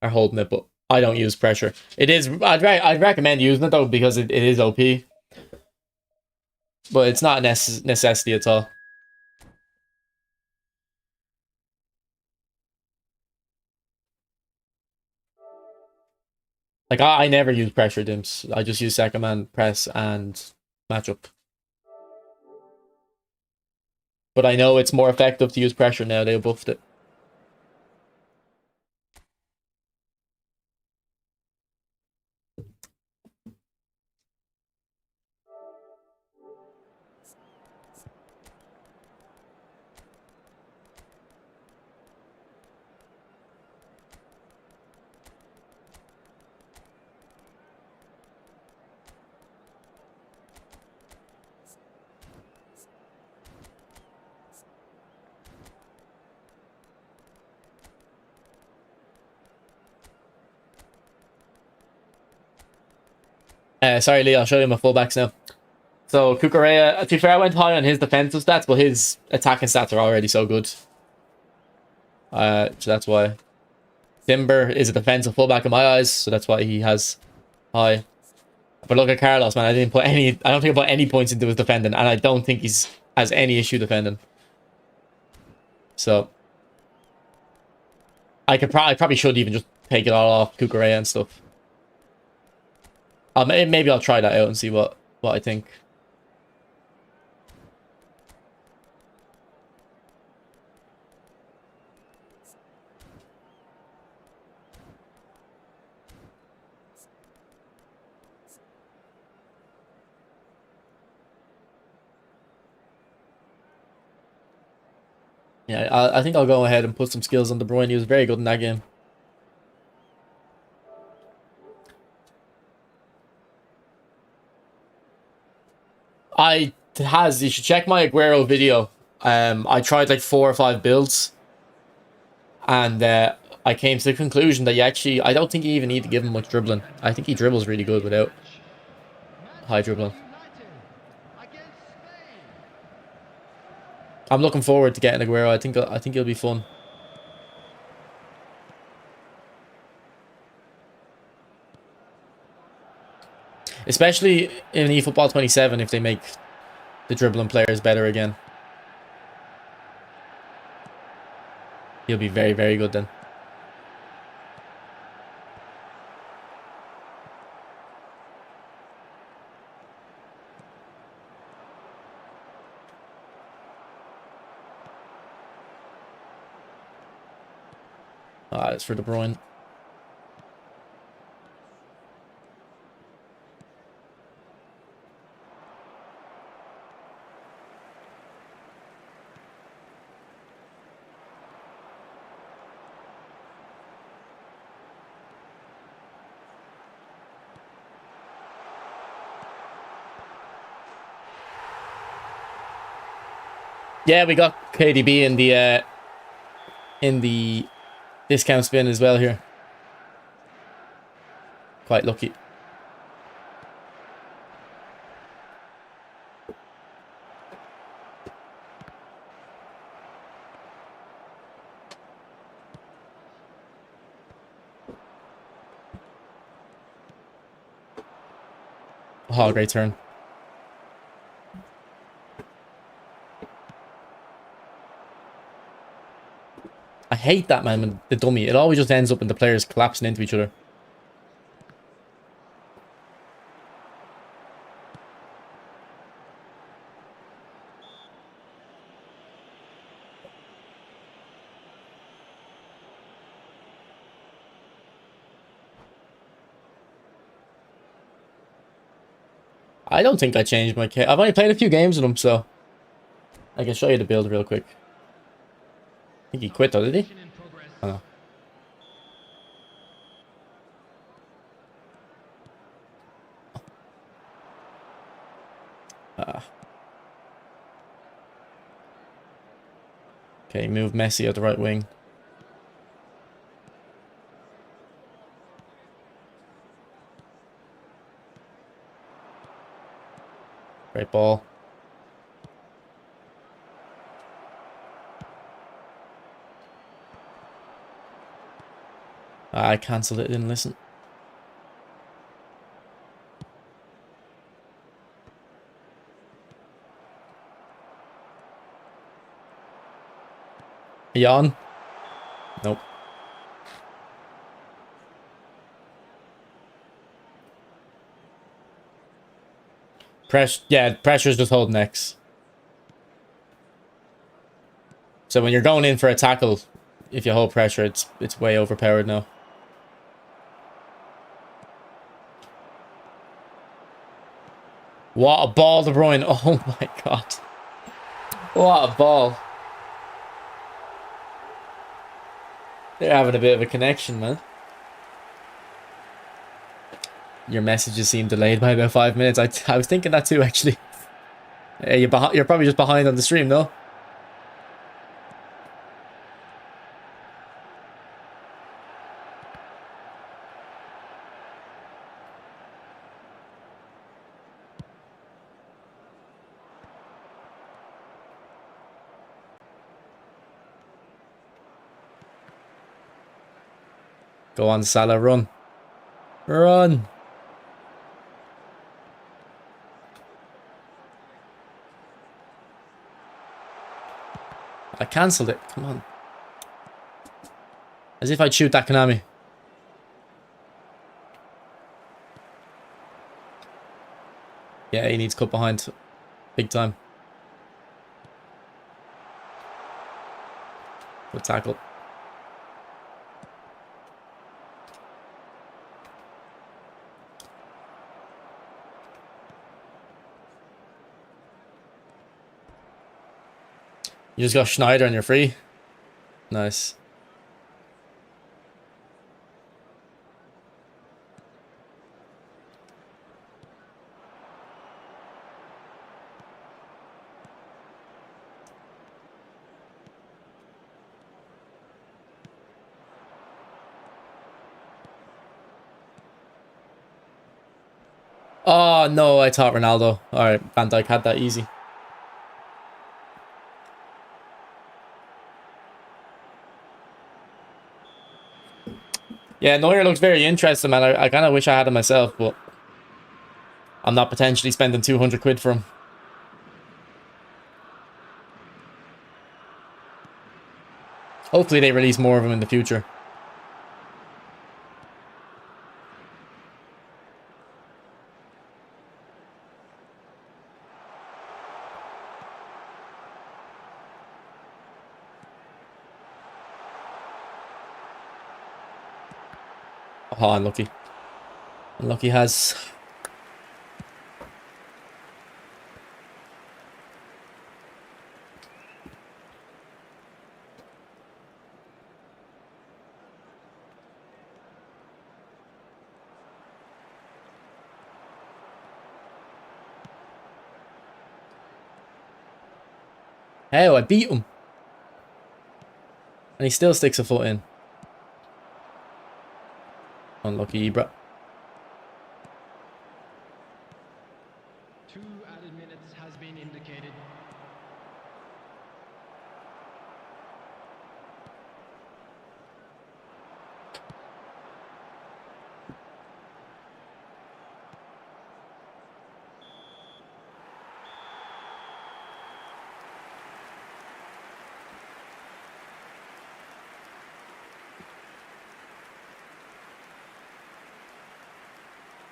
are holding it, but I don't use pressure. It is. I'd recommend using it though because it is OP, but it's not a necessity at all. Like I never use pressure dimps. I just use second man press and matchup. But I know it's more effective to use pressure now. They buffed it. Sorry, Lee. I'll show you my fullbacks now. So Cucurella, to be fair, I went high on his defensive stats, but his attacking stats are already so good. So that's why. Timber is a defensive fullback in my eyes, so that's why he has high. But look at Carlos, man. I don't think I put any points into his defending, and I don't think he's has any issue defending. So I probably should even just take it all off Cucurella and stuff. Maybe I'll try that out and see what I think. Yeah, I think I'll go ahead and put some skills on De Bruyne. He was very good in that game. You should check my Aguero video. I tried like 4 or 5 builds, and I came to the conclusion that I don't think you even need to give him much dribbling. I think he dribbles really good without high dribbling. I'm looking forward to getting Aguero. I think he'll be fun. Especially in eFootball 27 if they make the dribbling players better again. He'll be very, very good then. It's for De Bruyne. Yeah, we got KDB in the discount spin as well here. Quite lucky. Oh, great turn. I hate that, man, when the dummy. It always just ends up in the players collapsing into each other. I don't think I changed my kit. I've only played a few games with him, so I can show you the build real quick. I think he quit though, did he? Oh, no. Okay, move Messi at the right wing. Great ball. I cancelled it, didn't listen. Are you on? Nope. Pressure's just holding X. So when you're going in for a tackle, if you hold pressure, it's way overpowered now. What a ball, De Bruyne. Oh my god. What a ball. They're having a bit of a connection, man. Your messages seem delayed by about 5 minutes. I was thinking that too, actually. You're probably just behind on the stream, no? Go on, Salah, run. Run. I cancelled it. Come on. As if I'd shoot that Konami. Yeah, he needs cut behind. Big time. Good tackle. You just got Schneider and you're free. Nice. Oh, no, I thought Ronaldo. Alright, Van Dijk had that easy. Yeah, Neuer looks very interesting, man. I kind of wish I had him myself, but I'm not potentially spending 200 quid for him. Hopefully they release more of him in the future. Oh, unlucky. Unlucky has... Hey, I beat him. And he still sticks a foot in. Unlucky, Ibra. 2 added minutes has been indicated.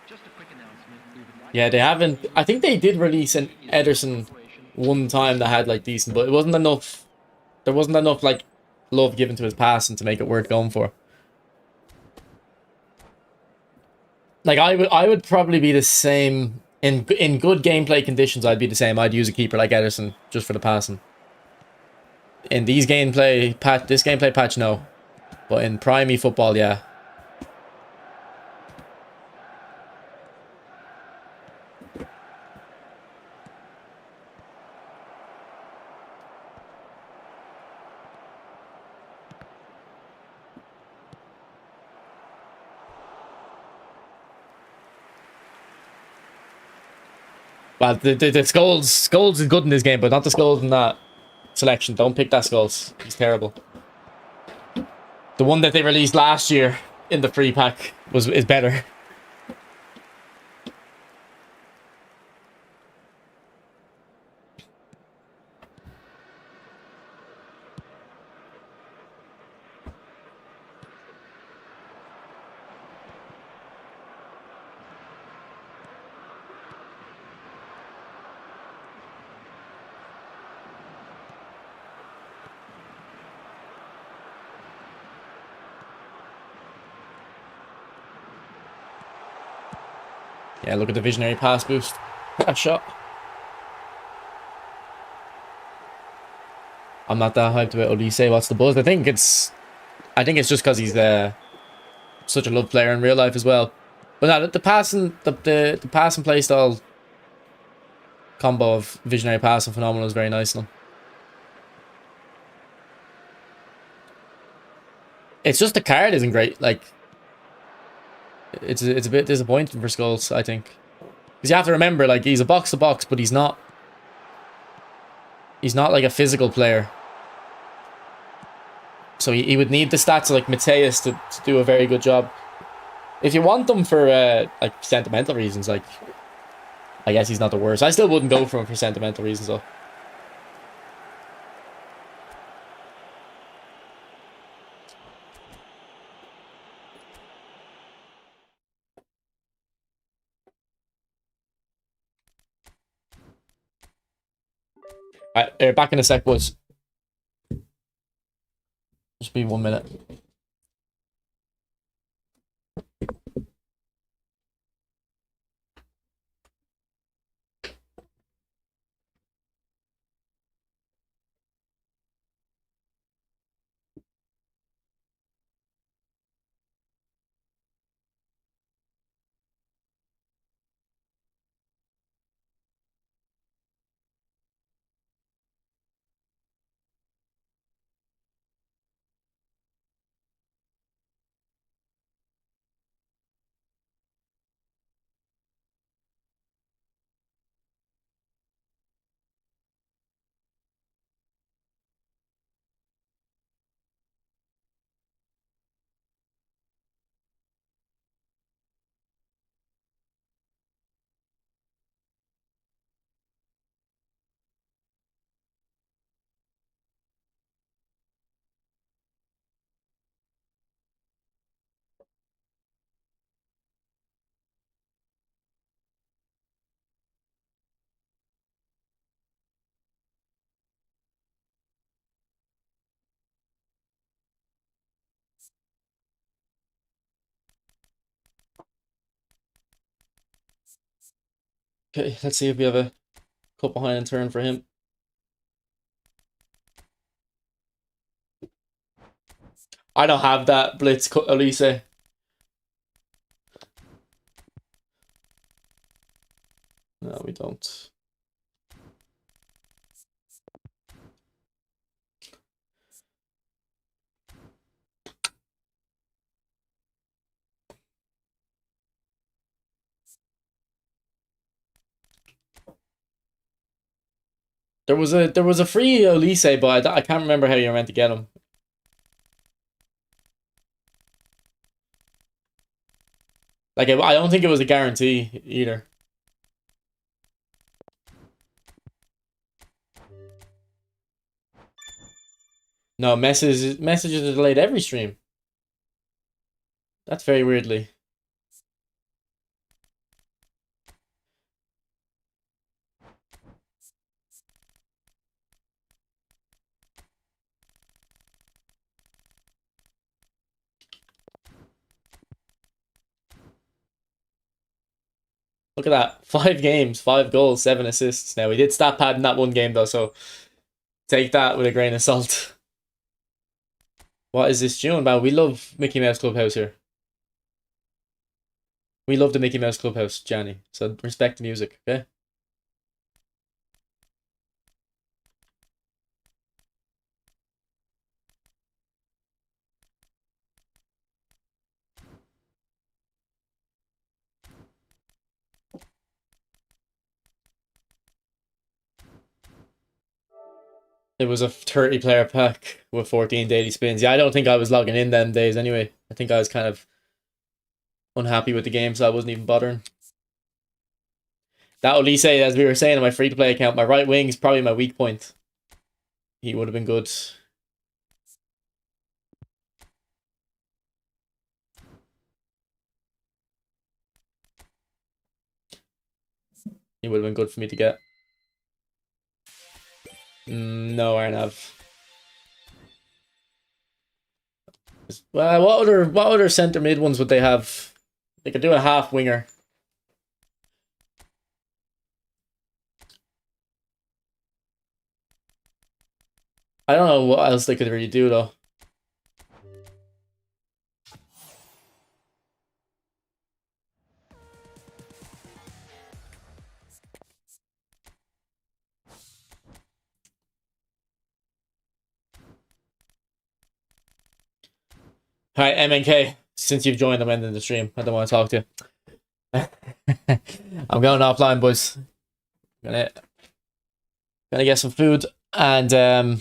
Just a quick announcement. We would like Yeah, they haven't... I think they did release an Ederson one time that had, like, decent... But it wasn't enough... There wasn't enough, like, love given to his passing to make it worth going for. Like, I would probably be the same... In good gameplay conditions, I'd be the same. I'd use a keeper like Ederson just for the passing. In these gameplay... This gameplay patch, no. But in Prime football, yeah. Well, the Skulls is good in this game, but not the Skulls in that selection. Don't pick that Skulls. He's terrible. The one that they released last year in the free pack is better. Yeah, look at the visionary pass boost. That shot. I'm not that hyped about Olise. What's the buzz? I think it's just because he's such a love player in real life as well. But no, the passing the pass and play style combo of visionary pass and phenomenal is very nice now. It's just the card isn't great. Like it's a bit disappointing for Skulls, I think. Because you have to remember, like, he's a box to box, but he's not like a physical player. So he would need the stats of like Mateus to do a very good job. If you want them for like sentimental reasons, like I guess he's not the worst. I still wouldn't go for him for sentimental reasons though. Alright, back in a sec, boys. Just be 1 minute. Okay, let's see if we have a cut behind and turn for him. I don't have that blitz cut, Olise. No, we don't. There was a free Olise, but I can't remember how you were meant to get him. Like I don't think it was a guarantee either. No, messages are delayed every stream. That's very weirdly. Look at that. 5 games, 5 goals, 7 assists. Now, we did stat pad in that one game, though, so take that with a grain of salt. What is this tune about? We love Mickey Mouse Clubhouse here. We love the Mickey Mouse Clubhouse, Johnny. So respect the music, okay? It was a 30 player pack with 14 daily spins. Yeah, I don't think I was logging in them days anyway. I think I was kind of unhappy with the game, so I wasn't even bothering. That Olise, as we were saying on my free to play account, my right wing is probably my weak point. He would have been good. He would have been good for me to get. No, Arnav. Well, what other centre mid ones would they have? They could do a half winger. I don't know what else they could really do though. Alright, MNK, since you've joined, I'm ending the stream. I don't want to talk to you. I'm going offline, boys. Gonna get some food and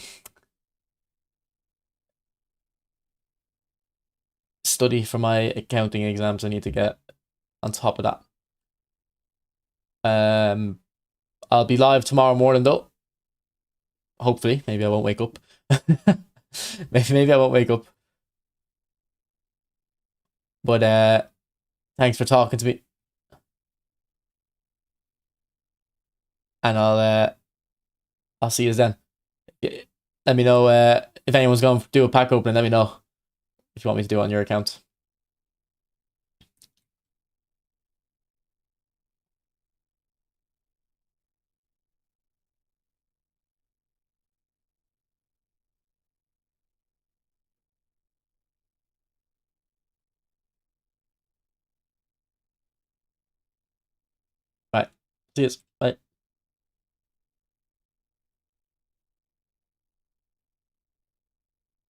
study for my accounting exams. I need to get on top of that. I'll be live tomorrow morning though. Hopefully, maybe I won't wake up. maybe I won't wake up. But thanks for talking to me, and I'll see you then. Let me know if anyone's going to do a pack opening. Let me know if you want me to do it on your account. Right, see you.